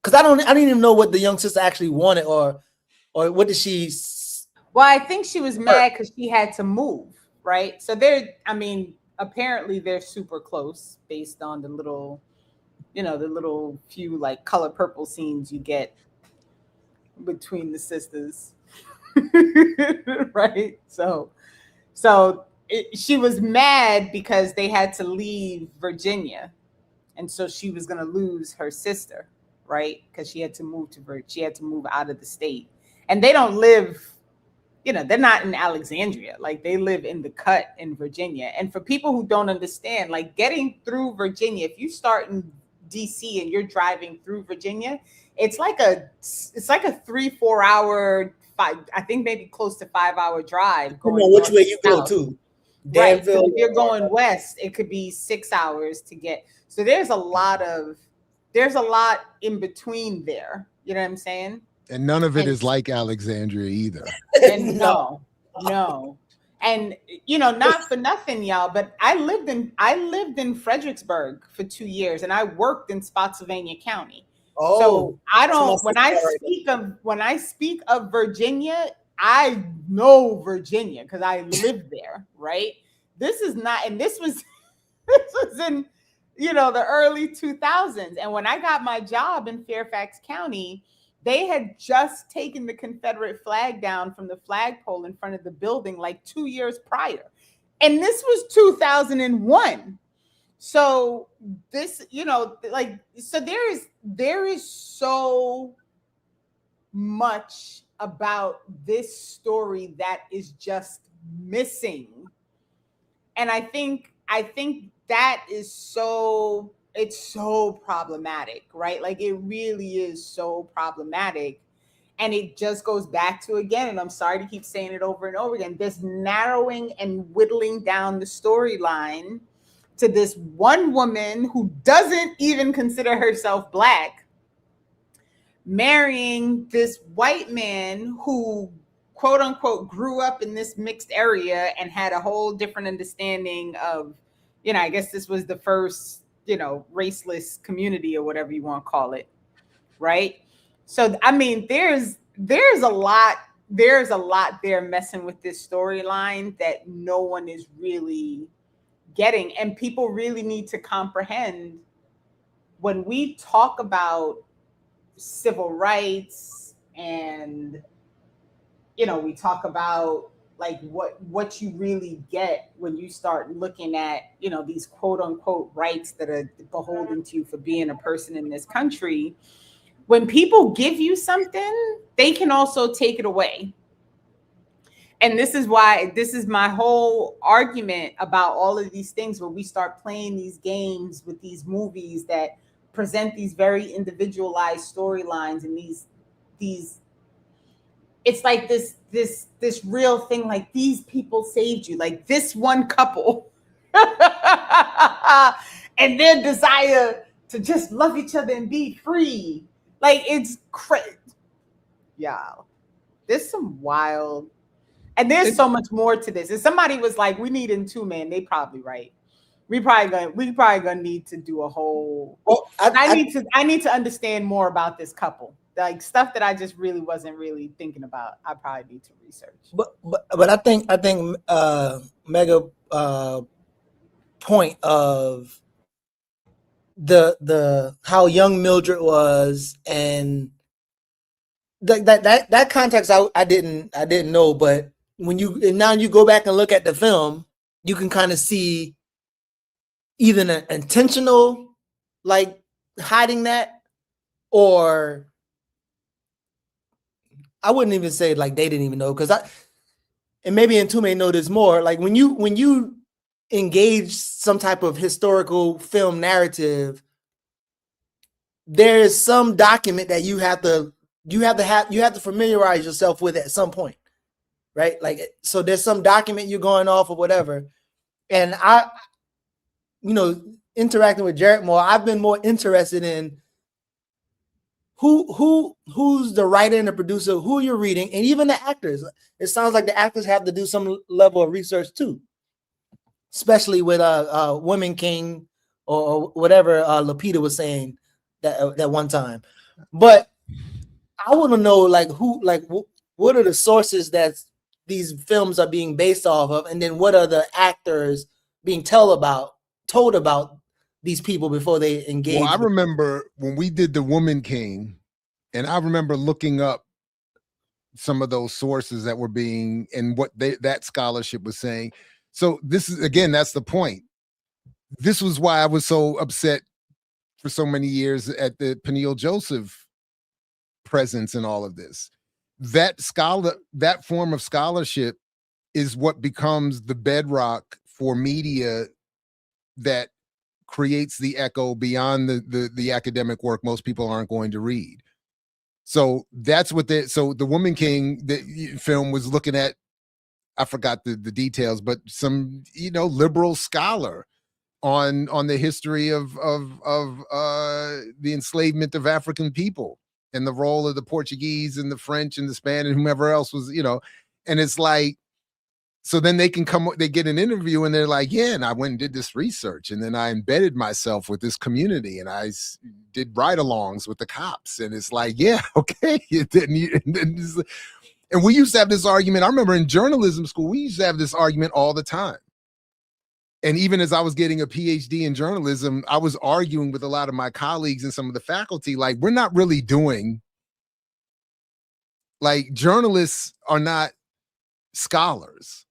Speaker 4: Because I didn't even know what the young sister actually wanted or what did she.
Speaker 3: Well, I think she was mad because she had to move, right? So apparently they're super close based on the little few like color purple scenes you get between the sisters, right? So she was mad because they had to leave Virginia, and so she was going to lose her sister, right? Because she had to move out of the state, and they don't live. They're not in Alexandria. Like, they live in the Cut in Virginia. And for people who don't understand, like, getting through Virginia, if you start in DC and you're driving through Virginia, it's like a 3-4 hour, I think maybe close to 5 hour drive going
Speaker 4: on which
Speaker 3: north
Speaker 4: way
Speaker 3: to
Speaker 4: you go
Speaker 3: south.
Speaker 4: to.
Speaker 3: Right. So
Speaker 4: Danville
Speaker 3: if you're
Speaker 4: or-
Speaker 3: going west, it could be 6 hours to get. So there's a lot in between there. You know what I'm saying?
Speaker 1: And none of it
Speaker 3: And-
Speaker 1: is like Alexandria either.
Speaker 3: And no. And not for nothing, y'all, but I lived in Fredericksburg for 2 years and I worked in Spotsylvania County.
Speaker 4: Oh,
Speaker 3: so I don't,
Speaker 4: so
Speaker 3: when I speak of Virginia, I know Virginia because I lived there, right? This is not, and this was in, the early 2000s. And when I got my job in Fairfax County, they had just taken the Confederate flag down from the flagpole in front of the building like 2 years prior. And this was 2001. So this, so there is so much about this story that is just missing. And I think that is it's so problematic, right? Like it really is so problematic. And it just goes back to, again, and I'm sorry to keep saying it over and over again, this narrowing and whittling down the storyline to this one woman who doesn't even consider herself Black, marrying this white man who, quote unquote, grew up in this mixed area and had a whole different understanding of, I guess this was the first, raceless community or whatever you want to call it. Right. So, I mean, there's a lot there messing with this storyline that no one is really getting. And people really need to comprehend when we talk about civil rights and, we talk about like what you really get when you start looking at, these quote unquote rights that are beholden to you for being a person in this country. When people give you something, they can also take it away. And this is my whole argument about all of these things where we start playing these games with these movies that present these very individualized storylines and these it's like this real thing, like these people saved you, like this one couple and their desire to just love each other and be free. Like it's crazy. Yeah. There's some wild, and there's so much more to this. If somebody was like, we need in 2 men, they probably right. We probably gonna need to do a whole. Well, I need to understand more about this couple, like stuff that I just really wasn't really thinking about. I probably need to research.
Speaker 4: But I think Mega point of the how young Mildred was and that context I didn't know, but when now you go back and look at the film, you can kind of see either an intentional like hiding that, or I wouldn't even say like they didn't even know, because and maybe Ntume may know this more, like when you engage some type of historical film narrative, there is some document that you have to familiarize yourself with at some point, right? Like, so there's some document you're going off or whatever. And I, interacting with Jarrett more, I've been more interested in who's the writer and the producer, who you're reading, and even the actors. It sounds like the actors have to do some level of research too, especially with Women King or whatever Lupita was saying that one time. But I want to know what are the sources that these films are being based off of, and then what are the actors being told about these people before they engage.
Speaker 1: Well, I remember when we did The Woman King, and I remember looking up some of those sources that were being, and what that scholarship was saying. So this is, again, that's the point. This was why I was so upset for so many years at the Peniel Joseph presence in all of this. That form of scholarship is what becomes the bedrock for media that creates the echo beyond the academic work most people aren't going to read. So that's what so the Woman King film was looking at. I forgot the details, but some, you know, liberal scholar on the history of the enslavement of African people and the role of the Portuguese and the French and the Spanish and whomever else was, you know, and it's like, so then they get an interview and they're like, yeah, and I went and did this research and then I embedded myself with this community and I did ride-alongs with the cops. And it's like, yeah, okay. And we used to have this argument. I remember in journalism school, we used to have this argument all the time. And even as I was getting a PhD in journalism, I was arguing with a lot of my colleagues and some of the faculty, like, we're not really doing, like, journalists are not scholars.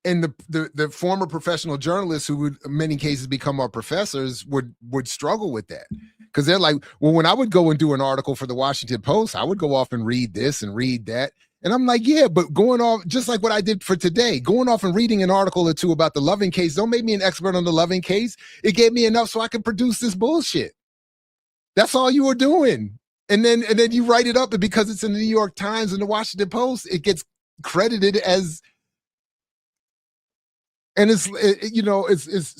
Speaker 1: And the former professional journalists who would in many cases become our professors would struggle with that. Because they're like, well, when I would go and do an article for the Washington Post, I would go off and read this and read that. And I'm like, yeah, but going off, just like what I did for today, going off and reading an article or two about the Loving case don't make me an expert on the Loving case. It gave me enough so I could produce this bullshit. That's all you were doing. And then you write it up, and because it's in the New York Times and the Washington Post, it gets credited as, and it's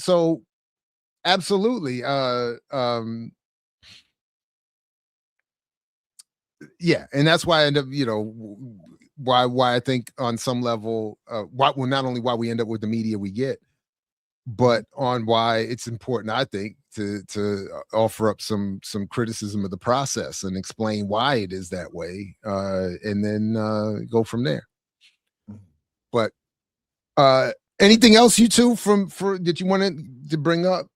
Speaker 1: so absolutely. Yeah, and that's why I end up, you know, why I think on some level, not only why we end up with the media we get, but on why it's important, I think, to offer up some criticism of the process and explain why it is that way, and then go from there. But anything else you two that you wanted to bring up?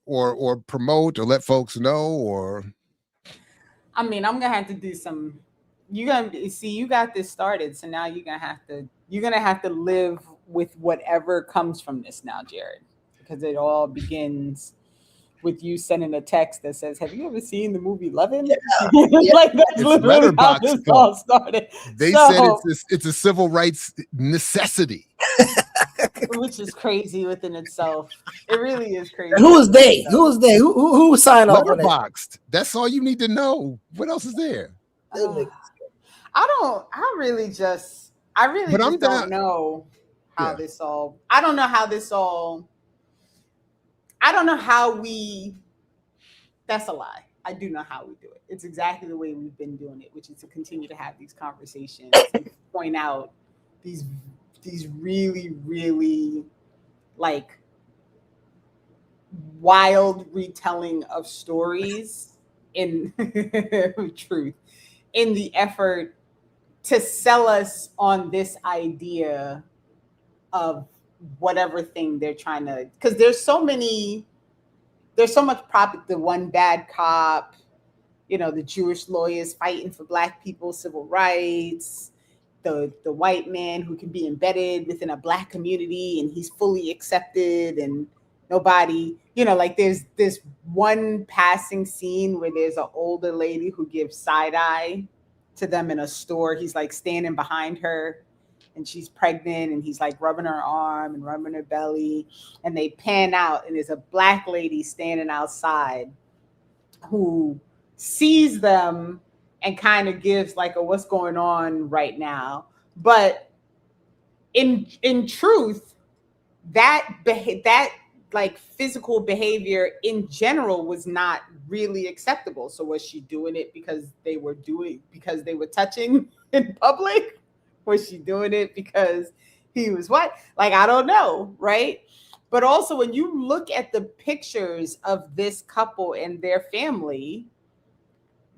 Speaker 1: Or promote or let folks know, or
Speaker 3: I mean, I'm gonna have to do some. You got this started, so now you're gonna have to live with whatever comes from this now, Jared, because it all begins with you sending a text that says, "Have you ever seen the movie Lovin'?" Yeah. Like that's
Speaker 1: it's
Speaker 3: literally how this all started.
Speaker 1: They said it's a civil rights necessity.
Speaker 3: Which is crazy within itself. It really is crazy.
Speaker 4: And who is they? Who signed off on it?
Speaker 1: Letterboxed. That's all you need to know. What else is there?
Speaker 3: I really just don't know how this all. I don't know how we. That's a lie. I do know how we do it. It's exactly the way we've been doing it, which is to continue to have these conversations and point out these really, really like wild retelling of stories in truth, in the effort to sell us on this idea of whatever thing they're trying to, because there's so much the one bad cop, you know, the Jewish lawyers fighting for Black people, civil rights, the white man who can be embedded within a Black community and he's fully accepted and nobody, you know, like there's this one passing scene where there's an older lady who gives side eye to them in a store. He's like standing behind her and she's pregnant and he's like rubbing her arm and rubbing her belly, and they pan out and there's a Black lady standing outside who sees them and kind of gives like a what's going on right now. But in truth, that like physical behavior in general was not really acceptable. So was she doing it because they were touching in public? Was she doing it because he was what? Like, I don't know, right? But also when you look at the pictures of this couple and their family,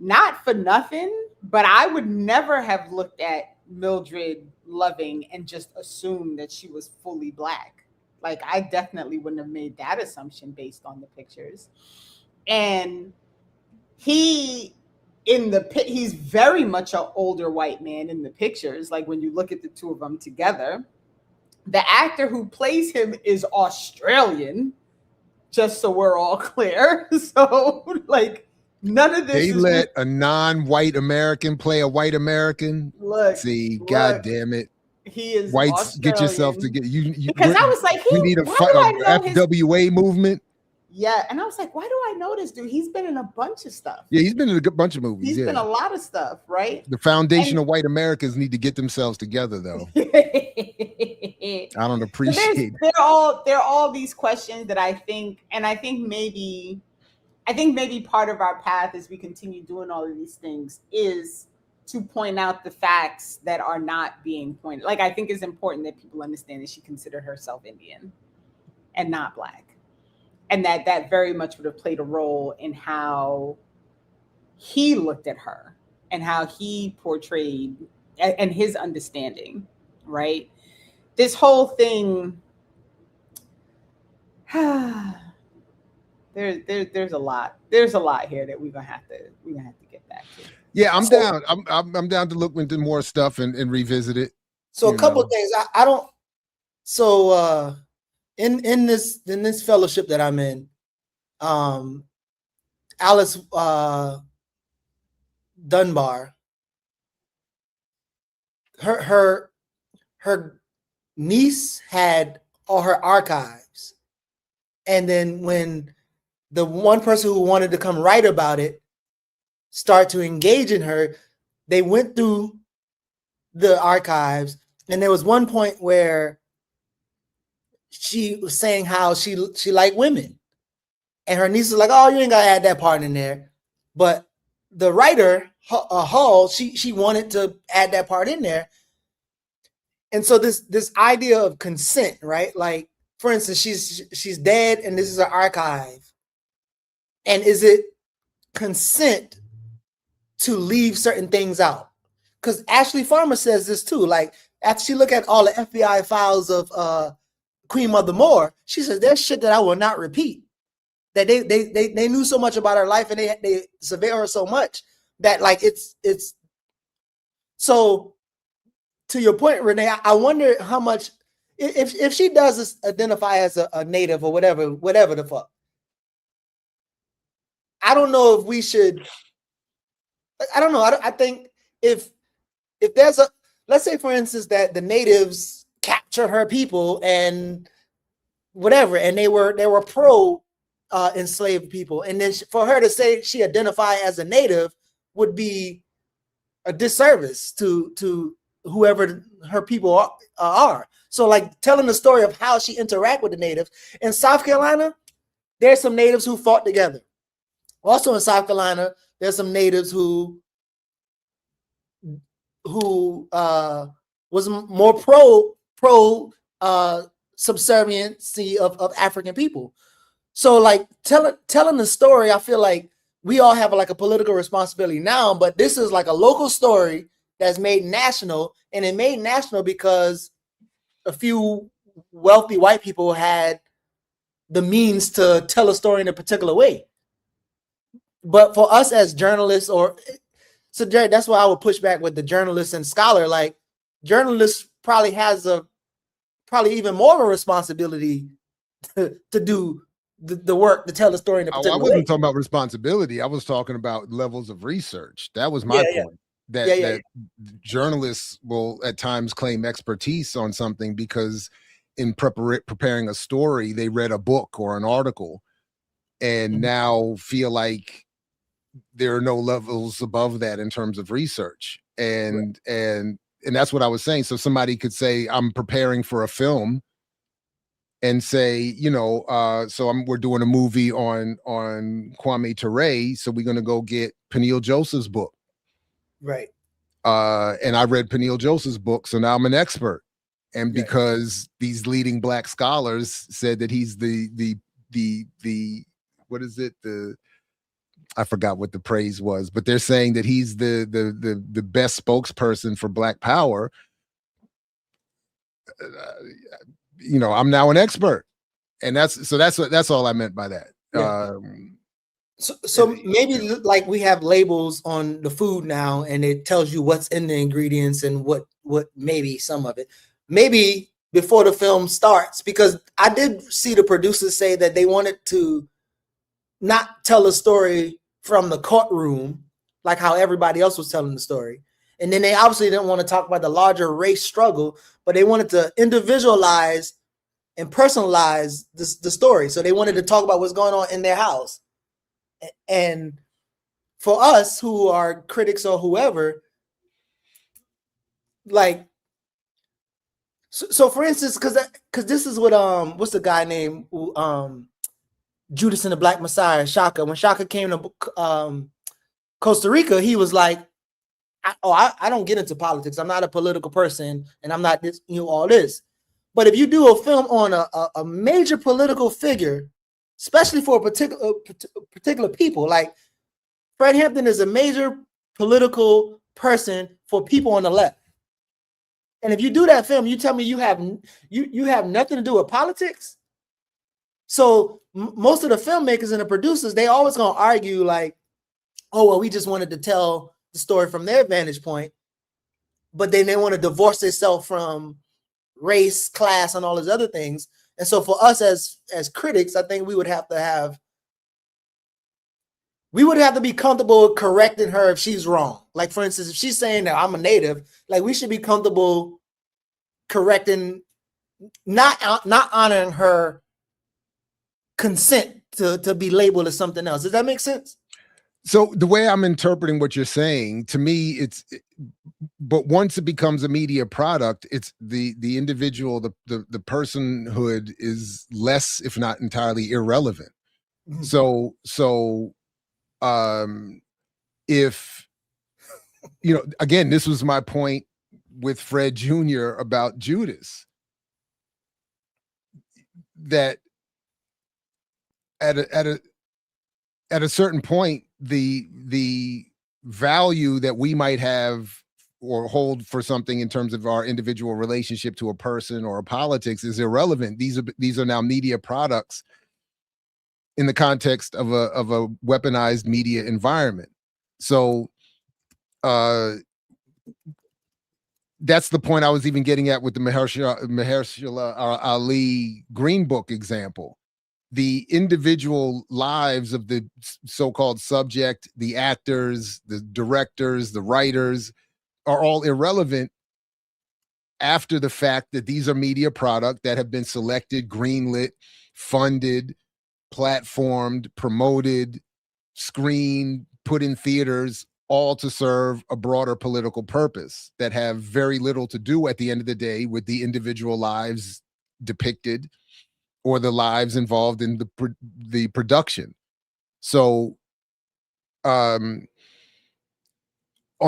Speaker 3: not for nothing, but I would never have looked at Mildred Loving and just assumed that she was fully Black. Like, I definitely wouldn't have made that assumption based on the pictures. And he's very much an older white man in the pictures. Like, when you look at the two of them together, the actor who plays him is Australian, just so we're all clear. So, like, none of this.
Speaker 1: They let a non-white American play a white American. God damn it.
Speaker 3: He is
Speaker 1: Whites, get yourself
Speaker 3: Australian.
Speaker 1: together. You
Speaker 3: Because I was like,
Speaker 1: we need a
Speaker 3: why do I know his?
Speaker 1: FWA movement.
Speaker 3: Yeah, and I was like, why do I know this dude? He's been in a bunch of stuff.
Speaker 1: Yeah, he's been in a good bunch of movies.
Speaker 3: He's been a lot of stuff, right?
Speaker 1: The foundation of white Americans need to get themselves together, though. I don't appreciate.
Speaker 3: There are all these questions that I think maybe part of our path as we continue doing all of these things is to point out the facts that are not being pointed. Like, I think it's important that people understand that she considered herself Indian and not Black. And that very much would have played a role in how he looked at her and how he portrayed and his understanding, right? This whole thing, there's a lot here that we're gonna have to get back to.
Speaker 1: Yeah, I'm down. I'm down to look into more stuff and revisit it.
Speaker 4: So a couple of things. I don't. So in this fellowship that I'm in, Alice Dunbar, her niece had all her archives, and then when the one person who wanted to come write about it start to engage in her, they went through the archives, and there was one point where she was saying how she liked women, and her niece was like, "Oh, you ain't gotta add that part in there," but the writer Hall, she wanted to add that part in there. And so this idea of consent, right? Like, for instance, she's dead, and this is her archive, and is it consent to leave certain things out? Because Ashley Farmer says this too. Like, after she looked at all the FBI files of Queen Mother Moore, she says there's shit that I will not repeat. That they knew so much about her life, and they surveil her so much that, like, it's so. To your point, Renee, I wonder how much, if she does identify as a native or whatever the fuck. I don't know if we should. I don't know. I think if there's let's say, for instance, that the natives captured her people and whatever, and they were pro enslaved people, and then for her to say she identified as a native would be a disservice to whoever her people are. So, like, telling the story of how she interact with the natives. In South Carolina, there's some natives who fought together. Also in South Carolina, there's some natives who was more pro subserviency of African people. So, like, telling the story, I feel like we all have like a political responsibility now, but this is like a local story that's made national, and it made national because a few wealthy white people had the means to tell a story in a particular way. But for us as journalists, so Jared, that's why I would push back with the journalist and scholar. Like, journalists probably has even more of a responsibility to do the work to tell the story in a particular way.
Speaker 1: I wasn't talking about responsibility. I was talking about levels of research. That was my point. That journalists will at times claim expertise on something because in preparing a story, they read a book or an article and now feel like there are no levels above that in terms of research. And that's what I was saying. So somebody could say, I'm preparing for a film and say, we're doing a movie on Kwame Ture, so we're going to go get Peniel Joseph's book.
Speaker 4: Right.
Speaker 1: And I read Peniel Joseph's book, so now I'm an expert. And because these leading Black scholars said that he's the what is it? I forgot what the praise was, but they're saying that he's the best spokesperson for Black power. I'm now an expert, and that's all I meant by that.
Speaker 4: Yeah. So maybe like we have labels on the food now, and it tells you what's in the ingredients and what maybe some of it. Maybe before the film starts, because I did see the producers say that they wanted to not tell a story from the courtroom, like how everybody else was telling the story. And then they obviously didn't want to talk about the larger race struggle, but they wanted to individualize and personalize the story. So they wanted to talk about what's going on in their house. And for us who are critics or whoever, like, so for instance, because this is what what's the guy named Judas and the Black Messiah, Shaka. When Shaka came to Costa Rica, he was like, I don't get into politics. I'm not a political person, and I'm not this, all this. But if you do a film on a major political figure, especially for a particular people, like Fred Hampton is a major political person for people on the left. And if you do that film, you tell me you have nothing to do with politics. So most of the filmmakers and the producers, they always gonna argue like, oh, well, we just wanted to tell the story from their vantage point, but then they want to divorce themselves from race, class, and all those other things. And so for us as critics, I think we would have to be comfortable correcting her if she's wrong. Like, for instance, if she's saying that I'm a native, like, we should be comfortable correcting, not honoring her consent to be labeled as something else. Does that make sense?
Speaker 1: So the way I'm interpreting what you're saying, to me, but once it becomes a media product, it's the individual, the personhood is less, if not entirely, irrelevant. Mm-hmm. So if, again, this was my point with Fred Jr. about Judas, that at a certain point, the value that we might have or hold for something in terms of our individual relationship to a person or a politics is irrelevant. These are now media products in the context of a weaponized media environment. So that's the point I was even getting at with the Mahershala Ali Green Book example. The individual lives of the so-called subject, the actors, the directors, the writers are all irrelevant after the fact that these are media products that have been selected, greenlit, funded, platformed, promoted, screened, put in theaters, all to serve a broader political purpose that have very little to do at the end of the day with the individual lives depicted or the lives involved in the production. So on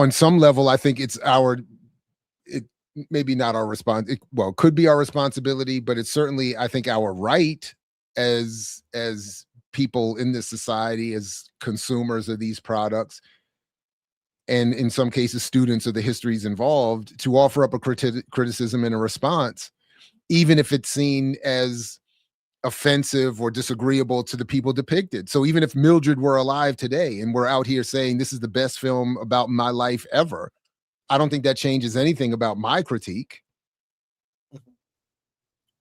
Speaker 1: some level, I think it's maybe not our it could be our responsibility, but it's certainly, I think, our right as people in this society, as consumers of these products, and in some cases, students of the histories involved, to offer up a criticism and a response, even if it's seen as offensive or disagreeable to the people depicted. So even if Mildred were alive today and we're out here saying this is the best film about my life ever, I don't think that changes anything about my critique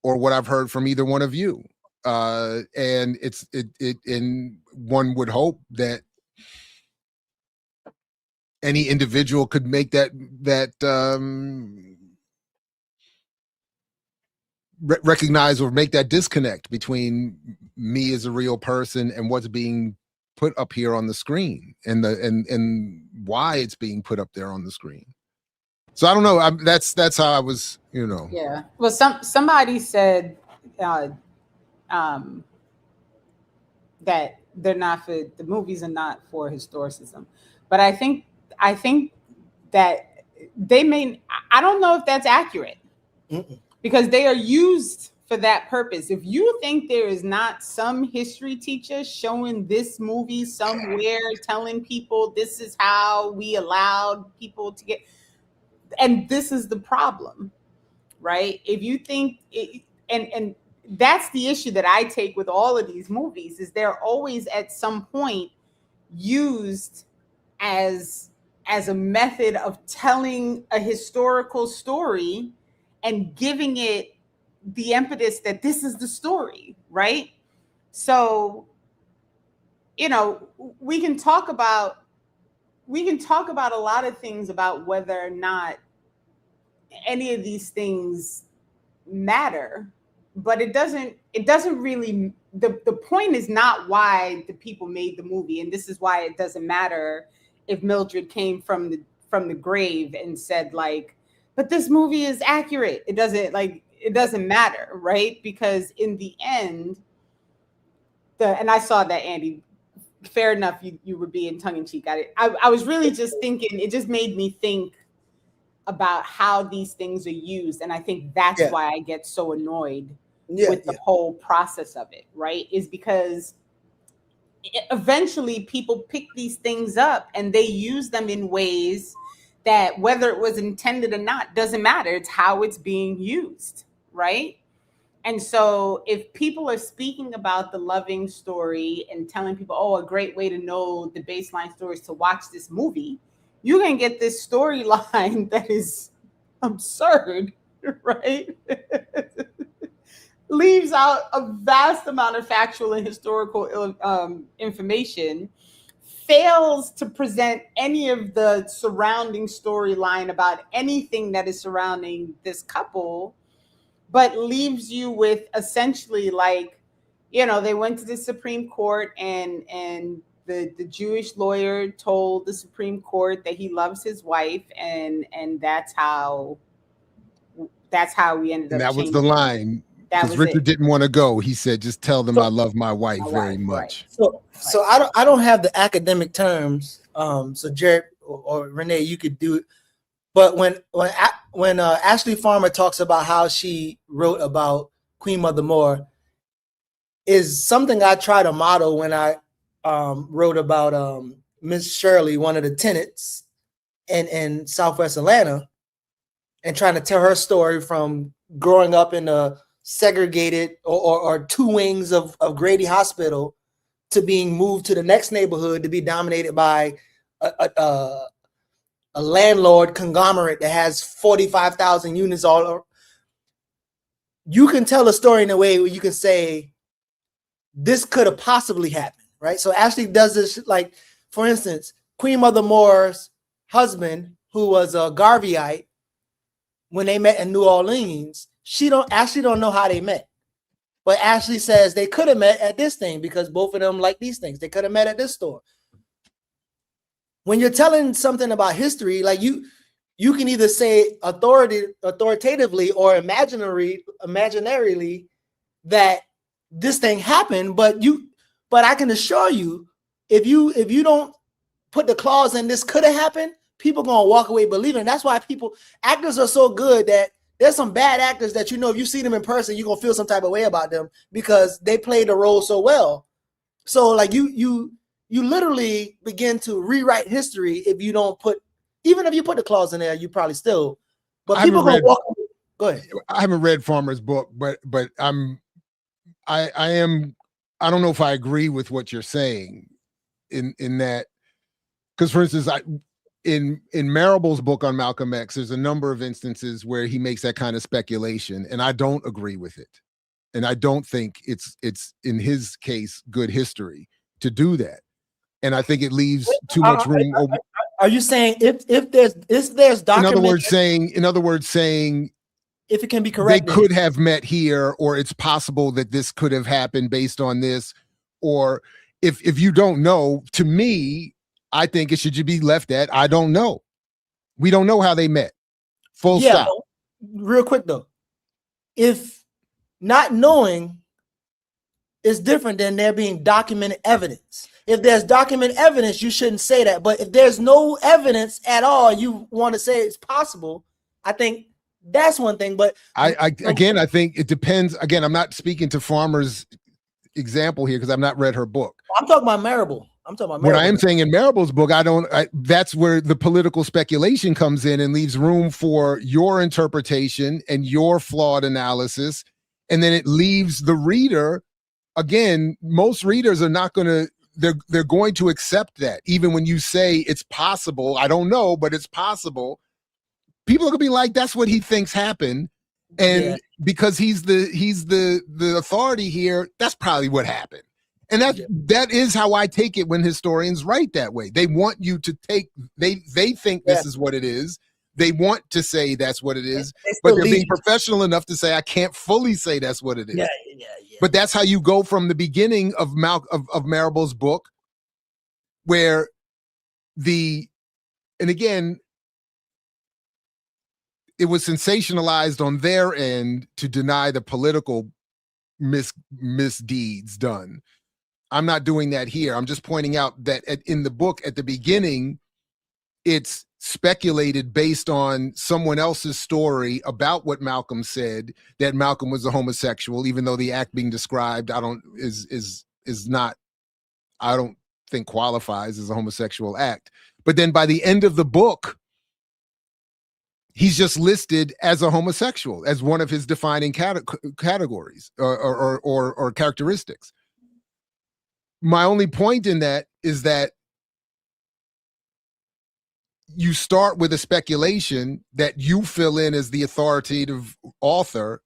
Speaker 1: or what I've heard from either one of you. And and one would hope that any individual could make that recognize or make that disconnect between me as a real person and what's being put up here on the screen and why it's being put up there on the screen. So I don't know. That's how I was,
Speaker 3: Yeah. Well, somebody said that they're not for the movies are not for historicism, but I think that they may. I don't know if that's accurate. Mm-mm. Because they are used for that purpose. If you think there is not some history teacher showing this movie somewhere, telling people this is how we allowed people to get, and this is the problem, right? If you think, and that's the issue that I take with all of these movies, is they're always at some point used as a method of telling a historical story and giving it the impetus that this is the story, right? So, we can talk about we can talk about a lot of things about whether or not any of these things matter, but it doesn't really, the point is not why the people made the movie, and this is why it doesn't matter if Mildred came from the grave and said like, but this movie is accurate. It doesn't matter, right? Because in the end, and I saw that, Andy, fair enough, you were being tongue-in-cheek at it. I was really just thinking, it just made me think about how these things are used, and I think that's why I get so annoyed with the whole process of it, right? Is because eventually people pick these things up and they use them in ways that, whether it was intended or not, doesn't matter. It's how it's being used, right? And so if people are speaking about the loving story and telling people, oh, a great way to know the baseline story is to watch this movie, you're going to get this storyline that is absurd, right? Leaves out a vast amount of factual and historical information, fails to present any of the surrounding storyline about anything that is surrounding this couple, but leaves you with essentially like, you know, they went to the Supreme Court and the Jewish lawyer told the Supreme Court that he loves his wife, and that's how we ended up.
Speaker 1: And that was the line. Because Richard didn't want to go. He said, just tell them I love my wife very much.
Speaker 4: Right. So I don't have the academic terms. So Jared or Renee, you could do it. But when Ashley Farmer talks about how she wrote about Queen Mother Moore, is something I try to model when I wrote about Miss Shirley, one of the tenants in Southwest Atlanta, and trying to tell her story from growing up in a segregated or two wings of Grady Hospital to being moved to the next neighborhood to be dominated by a landlord conglomerate that has 45,000 units all over. You can tell a story in a way where you can say this could have possibly happened, right? So Ashley does this, like, for instance, Queen Mother Moore's husband, who was a Garveyite, when they met in New Orleans, Ashley don't know how they met. But Ashley says they could have met at this thing because both of them like these things. They could have met at this store. When you're telling something about history, like you can either say authoritatively or imaginarily that this thing happened, but I can assure you, if you don't put the clause in this could have happened, people gonna walk away believing. That's why actors are so good that there's some bad actors that, you know, if you see them in person, you're gonna feel some type of way about them because they played the role so well. So like you literally begin to rewrite history if you don't even if you put the clause in there, you probably still. But people gonna walk away. Go ahead.
Speaker 1: I haven't read Farmer's book, but I don't know if I agree with what you're saying in that, because for instance, in Marable's book on Malcolm X, there's a number of instances where he makes that kind of speculation, and I don't agree with it. And I don't think it's in his case good history to do that. And I think it leaves too much room.
Speaker 4: Are you saying if there's document?
Speaker 1: In other words, saying
Speaker 4: if it can be corrected,
Speaker 1: they could have met here, or it's possible that this could have happened based on this, or if you don't know, to me, I think it should be left at, I don't know. We don't know how they met. Full stop.
Speaker 4: Real quick though, if not knowing is different than there being documented evidence. If there's documented evidence, you shouldn't say that. But if there's no evidence at all, you want to say it's possible, I think that's one thing. But
Speaker 1: I think it depends. Again, I'm not speaking to Farmer's example here because I've not read her book.
Speaker 4: I'm talking about Marable.
Speaker 1: What I am saying in Marable's book, that's where the political speculation comes in and leaves room for your interpretation and your flawed analysis. And then it leaves the reader, again, most readers are not going to, they're going to accept that. Even when you say it's possible, I don't know, but it's possible. People are going to be like, that's what he thinks happened. And because he's the authority here, that's probably what happened. And that is how I take it when historians write that way. They want you to take, they think this is what it is. They want to say that's what it is, but they're being professional enough to say, I can't fully say that's what it is.
Speaker 4: Yeah.
Speaker 1: But that's how you go from the beginning of Marable's book, where and again, it was sensationalized on their end to deny the political misdeeds done. I'm not doing that here. I'm just pointing out that in the book at the beginning, it's speculated based on someone else's story about what Malcolm said, that Malcolm was a homosexual, even though the act being described, I don't think qualifies as a homosexual act. But then by the end of the book, he's just listed as a homosexual, as one of his defining categories or characteristics. My only point in that is that you start with a speculation that you fill in as the authoritative author.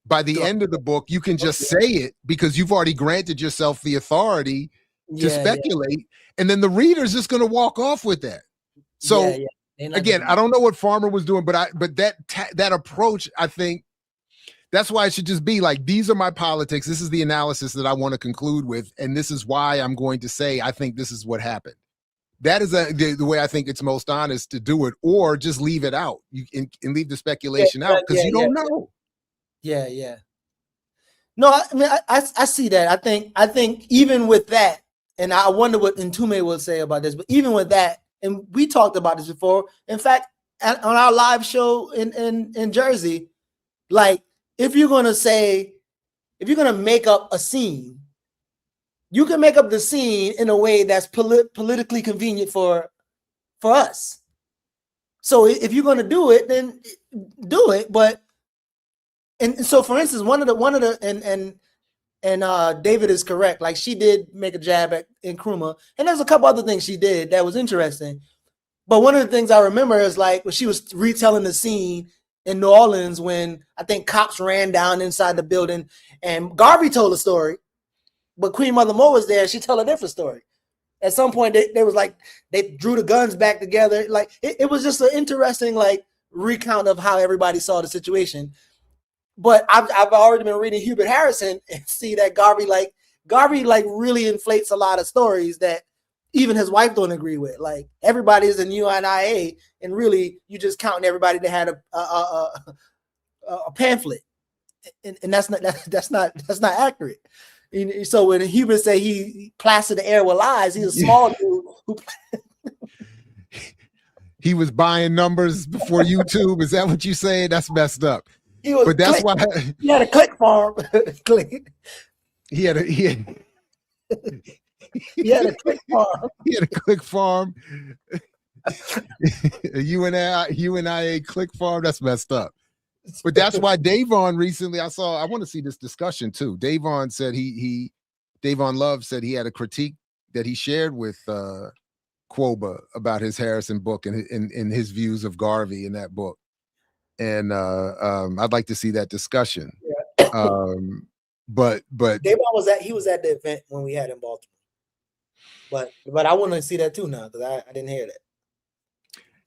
Speaker 1: By the end of the book, you can just say it because you've already granted yourself the authority to speculate. And then the reader's just going to walk off with that. So again, I don't know what Farmer was doing, but that approach, I think, that's why it should just be like, these are my politics. This is the analysis that I want to conclude with. And this is why I'm going to say, I think this is what happened. That is the way I think it's most honest to do it, or just leave it out. You can leave the speculation out because you don't know.
Speaker 4: Yeah. No, I mean, I see that. I think even with that, and I wonder what Ntume will say about this, but even with that, and we talked about this before. In fact, on our live show in Jersey, like, if you're going to make up a scene, you can make up the scene in a way that's politically convenient for us. So if you're going to do it, then do it. But and so, for instance, one of the David is correct. Like, she did make a jab at Nkrumah, and there's a couple other things she did that was interesting. But one of the things I remember is like when she was retelling the scene in New Orleans when I think cops ran down inside the building, and Garvey told a story, but Queen Mother Mo was there. She told a different story. At some point, they was like, they drew the guns back together. Like, it was just an interesting like recount of how everybody saw the situation. But I've already been reading Hubert Harrison and see that Garvey really inflates a lot of stories that even his wife don't agree with. Like, everybody's in UNIA, and really you just counting everybody that had a pamphlet, and that's not accurate. And so when Hubert say he plastered the air with lies, he's a small dude who.
Speaker 1: He was buying numbers before YouTube. Is that what you saying? That's messed up.
Speaker 4: But that's why he had a click farm.
Speaker 1: He had a
Speaker 4: click farm.
Speaker 1: He had a click farm. A UNIA click farm. That's messed up. But that's why Davon recently, I want to see this discussion too. Davon said Davon Love said he had a critique that he shared with Quoba about his Harrison book and his views of Garvey in that book. And I'd like to see that discussion. Yeah. But
Speaker 4: Davon was at the event when we had in Baltimore. But I want to see that too now because I didn't hear that.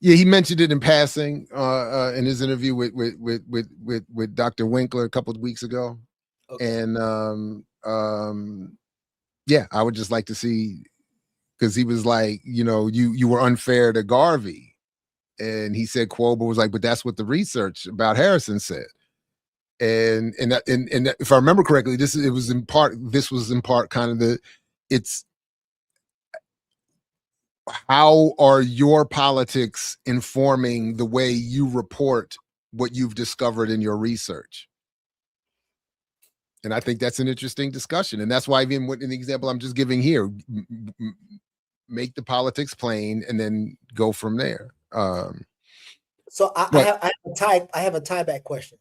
Speaker 1: Yeah, he mentioned it in passing in his interview with Dr. Winkler a couple of weeks ago. Okay. And yeah, I would just like to see, because he was like, you were unfair to Garvey. And he said Quoba was like, but that's what the research about Harrison said. And if I remember correctly, this was in part kind of it's how are your politics informing the way you report what you've discovered in your research? And I think that's an interesting discussion. And that's why even in the example I'm just giving here, make the politics plain and then go from there.
Speaker 4: So I have a tieback question.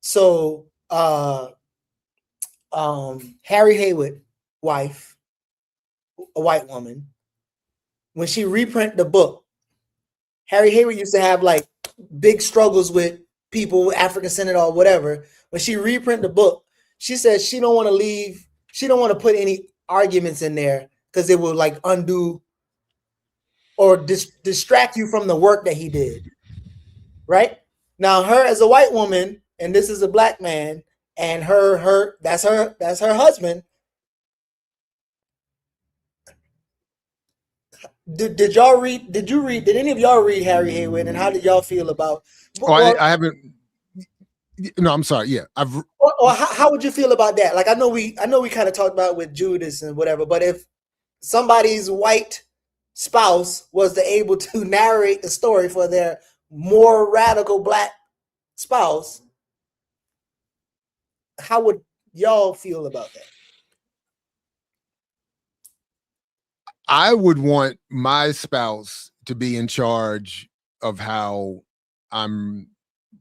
Speaker 4: So Harry Haywood wife, a white woman, when she reprinted the book, Harry Haywood used to have like big struggles with people, African Senate or whatever. When she reprinted the book, she said she don't want to leave. She don't want to put any arguments in there because it will like undo or distract you from the work that he did. Right? Now, her as a white woman, and this is a black man, and that's her husband. Did any of y'all read Harry Haywood, and how did y'all feel about?
Speaker 1: I haven't. No, I'm sorry. Yeah,
Speaker 4: Or how would you feel about that? Like I know we kind of talked about with Judas and whatever, but if somebody's white spouse was able to narrate the story for their more radical black spouse, how would y'all feel about that?
Speaker 1: I would want my spouse to be in charge of how I'm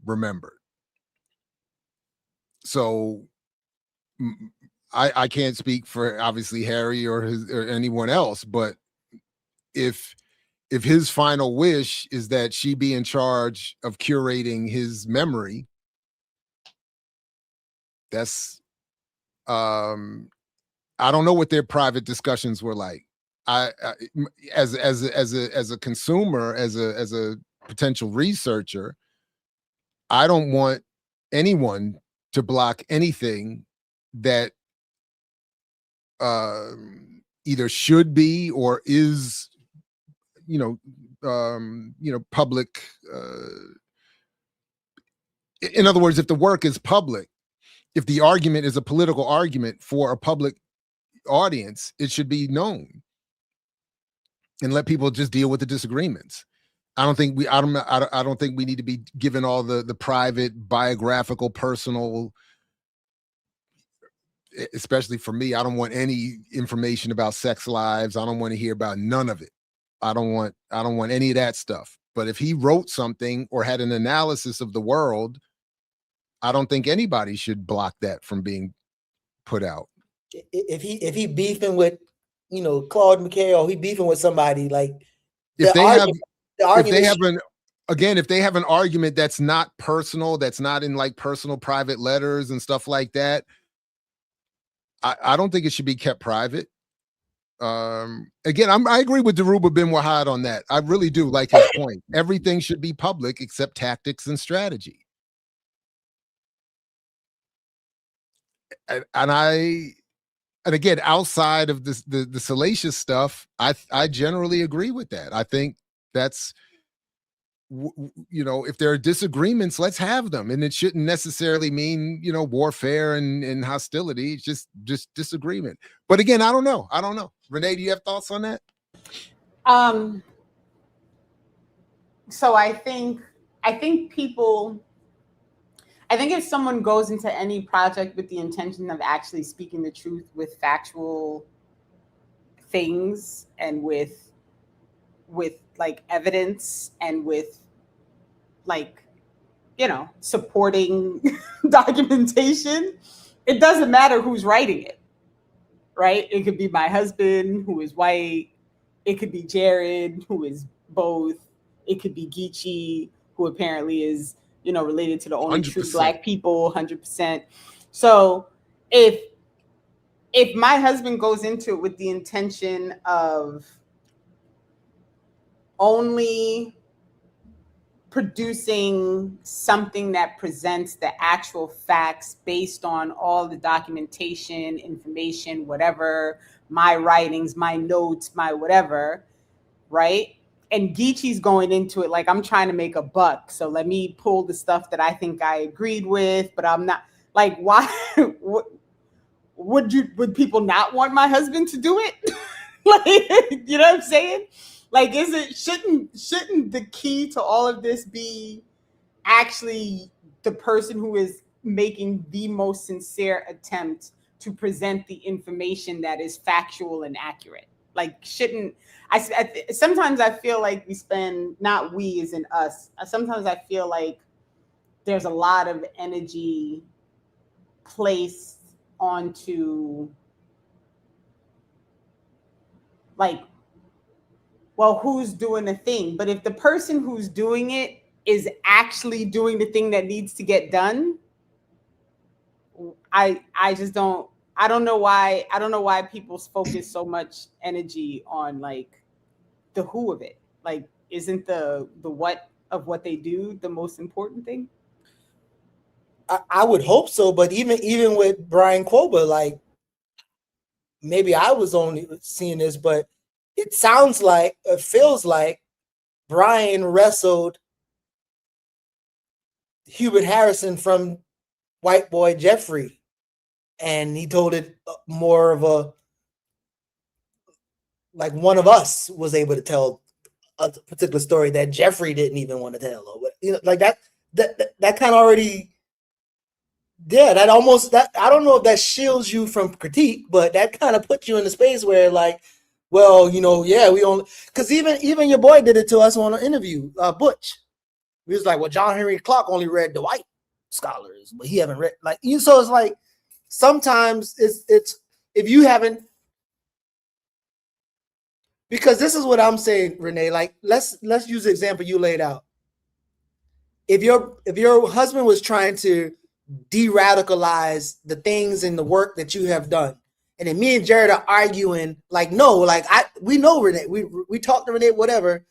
Speaker 1: remembered. So I can't speak for obviously Harry or anyone else, but if his final wish is that she be in charge of curating his memory, that's I don't know what their private discussions were like. As a consumer, as a potential researcher, I don't want anyone to block anything that either should be or is, public. In other words, if the work is public, if the argument is a political argument for a public audience, it should be known and let people just deal with the disagreements. I don't think we need to be given all the private, biographical, personal. Especially for me, I don't want any information about sex lives. I don't want to hear about none of it. I don't want any of that stuff. But if he wrote something or had an analysis of the world, I don't think anybody should block that from being put out.
Speaker 4: If he beefing with, Claude McKay, or he beefing with somebody, like
Speaker 1: if they have an argument that's not personal, that's not in like personal private letters and stuff like that, I don't think it should be kept private. Again, I agree with Dhoruba bin Wahad on that. I really do like his point. Everything should be public except tactics and strategy. And again, outside of the salacious stuff, I generally agree with that. I think that's, if there are disagreements, let's have them, and it shouldn't necessarily mean warfare and hostility. It's just disagreement. But again, I don't know. Renee, do you have thoughts on that?
Speaker 3: So I think if someone goes into any project with the intention of actually speaking the truth with factual things and with like evidence and with supporting documentation, it doesn't matter who's writing it, right? It could be my husband who is white. It could be Jared who is both. It could be Geechee who apparently is, related to the only 100%. True Black people, 100%. So if my husband goes into it with the intention of only producing something that presents the actual facts based on all the documentation, information, whatever, my writings, my notes, my whatever, right? And Geechee's going into it like, I'm trying to make a buck, so let me pull the stuff that I think I agreed with, but I'm not. Like, why? Would people not want my husband to do it? Like, you know what I'm saying? Like, shouldn't the key to all of this be actually the person who is making the most sincere attempt to present the information that is factual and accurate? Like, sometimes I feel like we spend, not we as in us, sometimes I feel like there's a lot of energy placed onto like, well, who's doing the thing? But if the person who's doing it is actually doing the thing that needs to get done, I just don't I don't know why people focus so much energy on like the who of it. Like, isn't the what of what they do the most important thing?
Speaker 4: I would hope so, but even with Brian Koba, like maybe I was only seeing this, but it feels like Brian wrestled Hubert Harrison from White Boy Jeffrey, and he told it more of a like one of us was able to tell a particular story that Jeffrey didn't even want to tell, or like that kind of already. Yeah, that I don't know if that shields you from critique, but that kind of puts you in the space where like, well, yeah, we only because even your boy did it to us on an interview, Butch. He was like, well, John Henry Clark only read the white scholars, but he haven't read like you. So it's like sometimes it's if you haven't, because this is what I'm saying, Renee. Like let's use the example you laid out. If your husband was trying to de-radicalize the things in the work that you have done, and then me and Jared are arguing like, no, like we know Renee, we talked to Renee, whatever.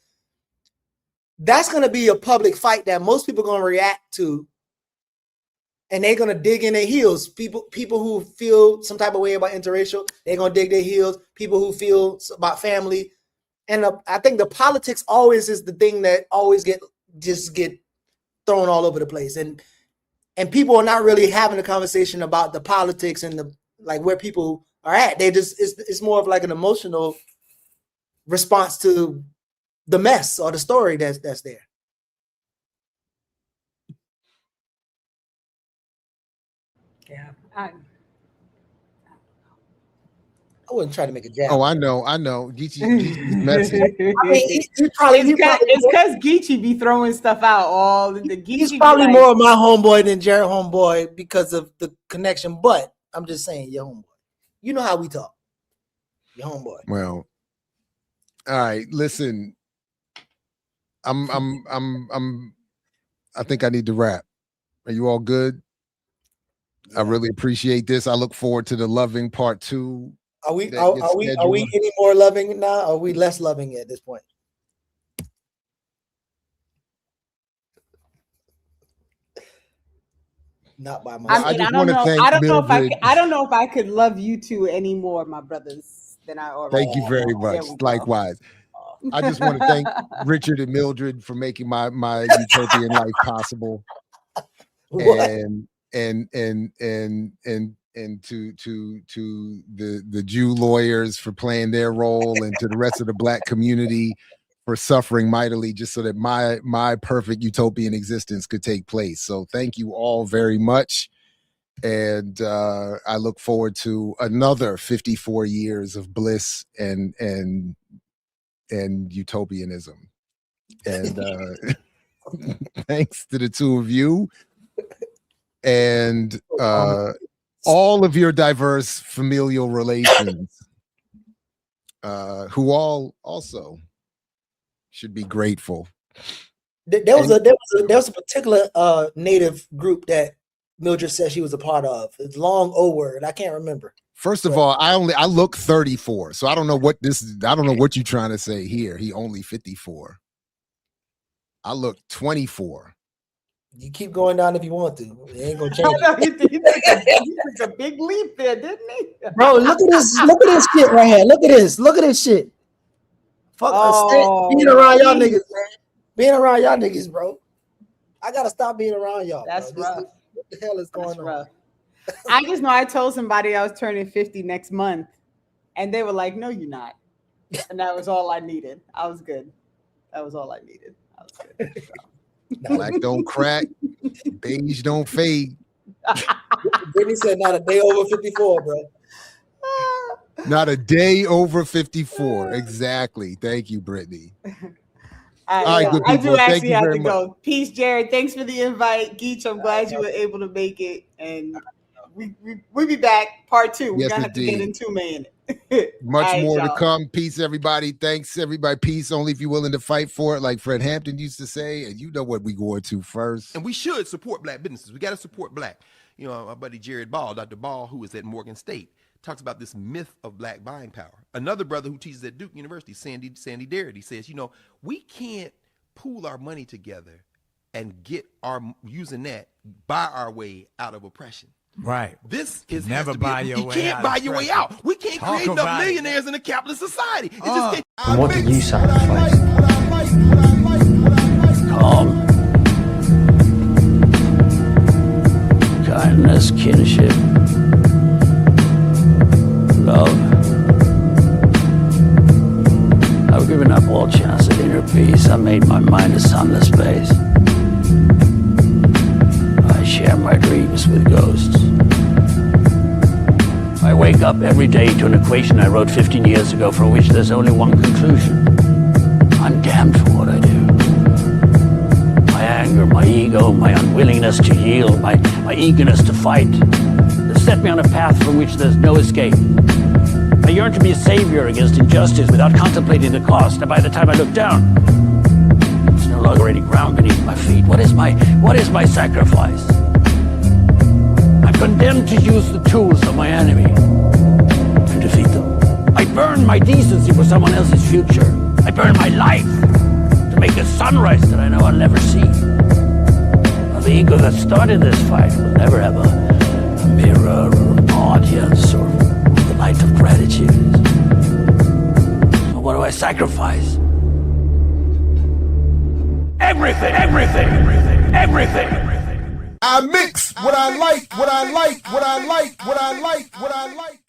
Speaker 4: That's going to be a public fight that most people are going to react to, and they're going to dig in their heels. People who feel some type of way about interracial, they're going to dig their heels. People who feel about family, and I think the politics always is the thing that always get thrown all over the place, and people are not really having a conversation about the politics and the like where people are at. They just it's more of like an emotional response to the mess or the story that's there.
Speaker 3: Yeah,
Speaker 4: I wouldn't try to make a jab.
Speaker 1: Oh, I know. Geechee's messy.
Speaker 4: I mean,
Speaker 3: it's because Geechee be throwing stuff out all the Geechee.
Speaker 4: He's probably like, more of my homeboy than Jared homeboy because of the connection. But I'm just saying, your homeboy. You know how we talk. Your homeboy.
Speaker 1: Well, all right. Listen, I think I need to wrap. Are you all good? Yeah. I really appreciate this. I look forward to the loving part 2.
Speaker 4: Are we any more loving now? Or are we less loving at this point? Not by my.
Speaker 3: I don't know if I could love you two any more, my brothers, than I already.
Speaker 1: Thank you very much. Likewise. I just want to thank Richard and Mildred for making my utopian life possible, and to the Jew lawyers for playing their role, and to the rest of the Black community for suffering mightily just so that my perfect utopian existence could take place. So thank you all very much. And I look forward to another 54 years of bliss and utopianism. And thanks to the two of you and all of your diverse familial relations, who all also should be grateful.
Speaker 4: There was a particular Native group that Mildred said she was a part of. It's long O word. I can't remember.
Speaker 1: First of all, I look 34, so I don't know what you're trying to say here. He only 54. I look 24.
Speaker 4: You keep going down if you want to. It ain't gonna change.
Speaker 3: He took a big leap there, didn't he?
Speaker 4: Bro, look at this shit right here. Look at this shit. Fuck being around y'all niggas, man. Being around y'all niggas, bro. I gotta stop being around y'all.
Speaker 3: That's
Speaker 4: bro.
Speaker 3: rough.
Speaker 4: What the hell is going on?
Speaker 3: I just know I told somebody I was turning 50 next month, and they were like, "No, you're not," and that was all I needed. I was good. That was all I needed. I was good. So.
Speaker 1: Black don't crack, beige don't fade.
Speaker 4: Brittany said, "Not a day over 54, bro."
Speaker 1: Not a day over 54. Exactly. Thank you, Brittany.
Speaker 3: All right, good people. I do actually have to go. Peace, Jared. Thanks for the invite. Geech, I'm glad you were able to make it. And we'll be back. Part 2. We're going to have to get in 2 man.
Speaker 1: Much more to come. Peace, everybody. Thanks, everybody. Peace only if you're willing to fight for it, like Fred Hampton used to say. And you know what we going to first.
Speaker 2: And we should support Black businesses. We got to support Black.
Speaker 6: you know, my buddy Jared Ball, Dr. Ball, who is at Morgan State, talks about this myth of black buying power. Another brother who teaches at Duke University, Sandy Darity, says, you know, we can't pool our money together and using that, buy our way out of oppression.
Speaker 7: Right.
Speaker 6: This is
Speaker 7: Never buy your way out.
Speaker 6: You can't buy your way out. We can't create enough millionaires in a capitalist society. It just can't.
Speaker 8: And what did you sacrifice? Calm, kindness, kinship, love. I've given up all chance at inner peace. I made my mind a sunless space. I share my dreams with ghosts. I wake up every day to an equation I wrote 15 years ago for which there's only one conclusion. I'm damned for what I do. My anger, my ego, my unwillingness to yield, my eagerness to fight have set me on a path from which there's no escape. I yearn to be a savior against injustice without contemplating the cost, and by the time I look down, there's no longer any ground beneath my feet. What is my sacrifice? I'm condemned to use the tools of my enemy to defeat them. I burn my decency for someone else's future. I burn my life to make a sunrise that I know I'll never see. Now, the ego that started this fight will never have a mirror or an audience or the light of gratitude. So what do I sacrifice? Everything, everything, everything, everything.
Speaker 2: I mix what I like, what I like, what I like, what I like, what I like.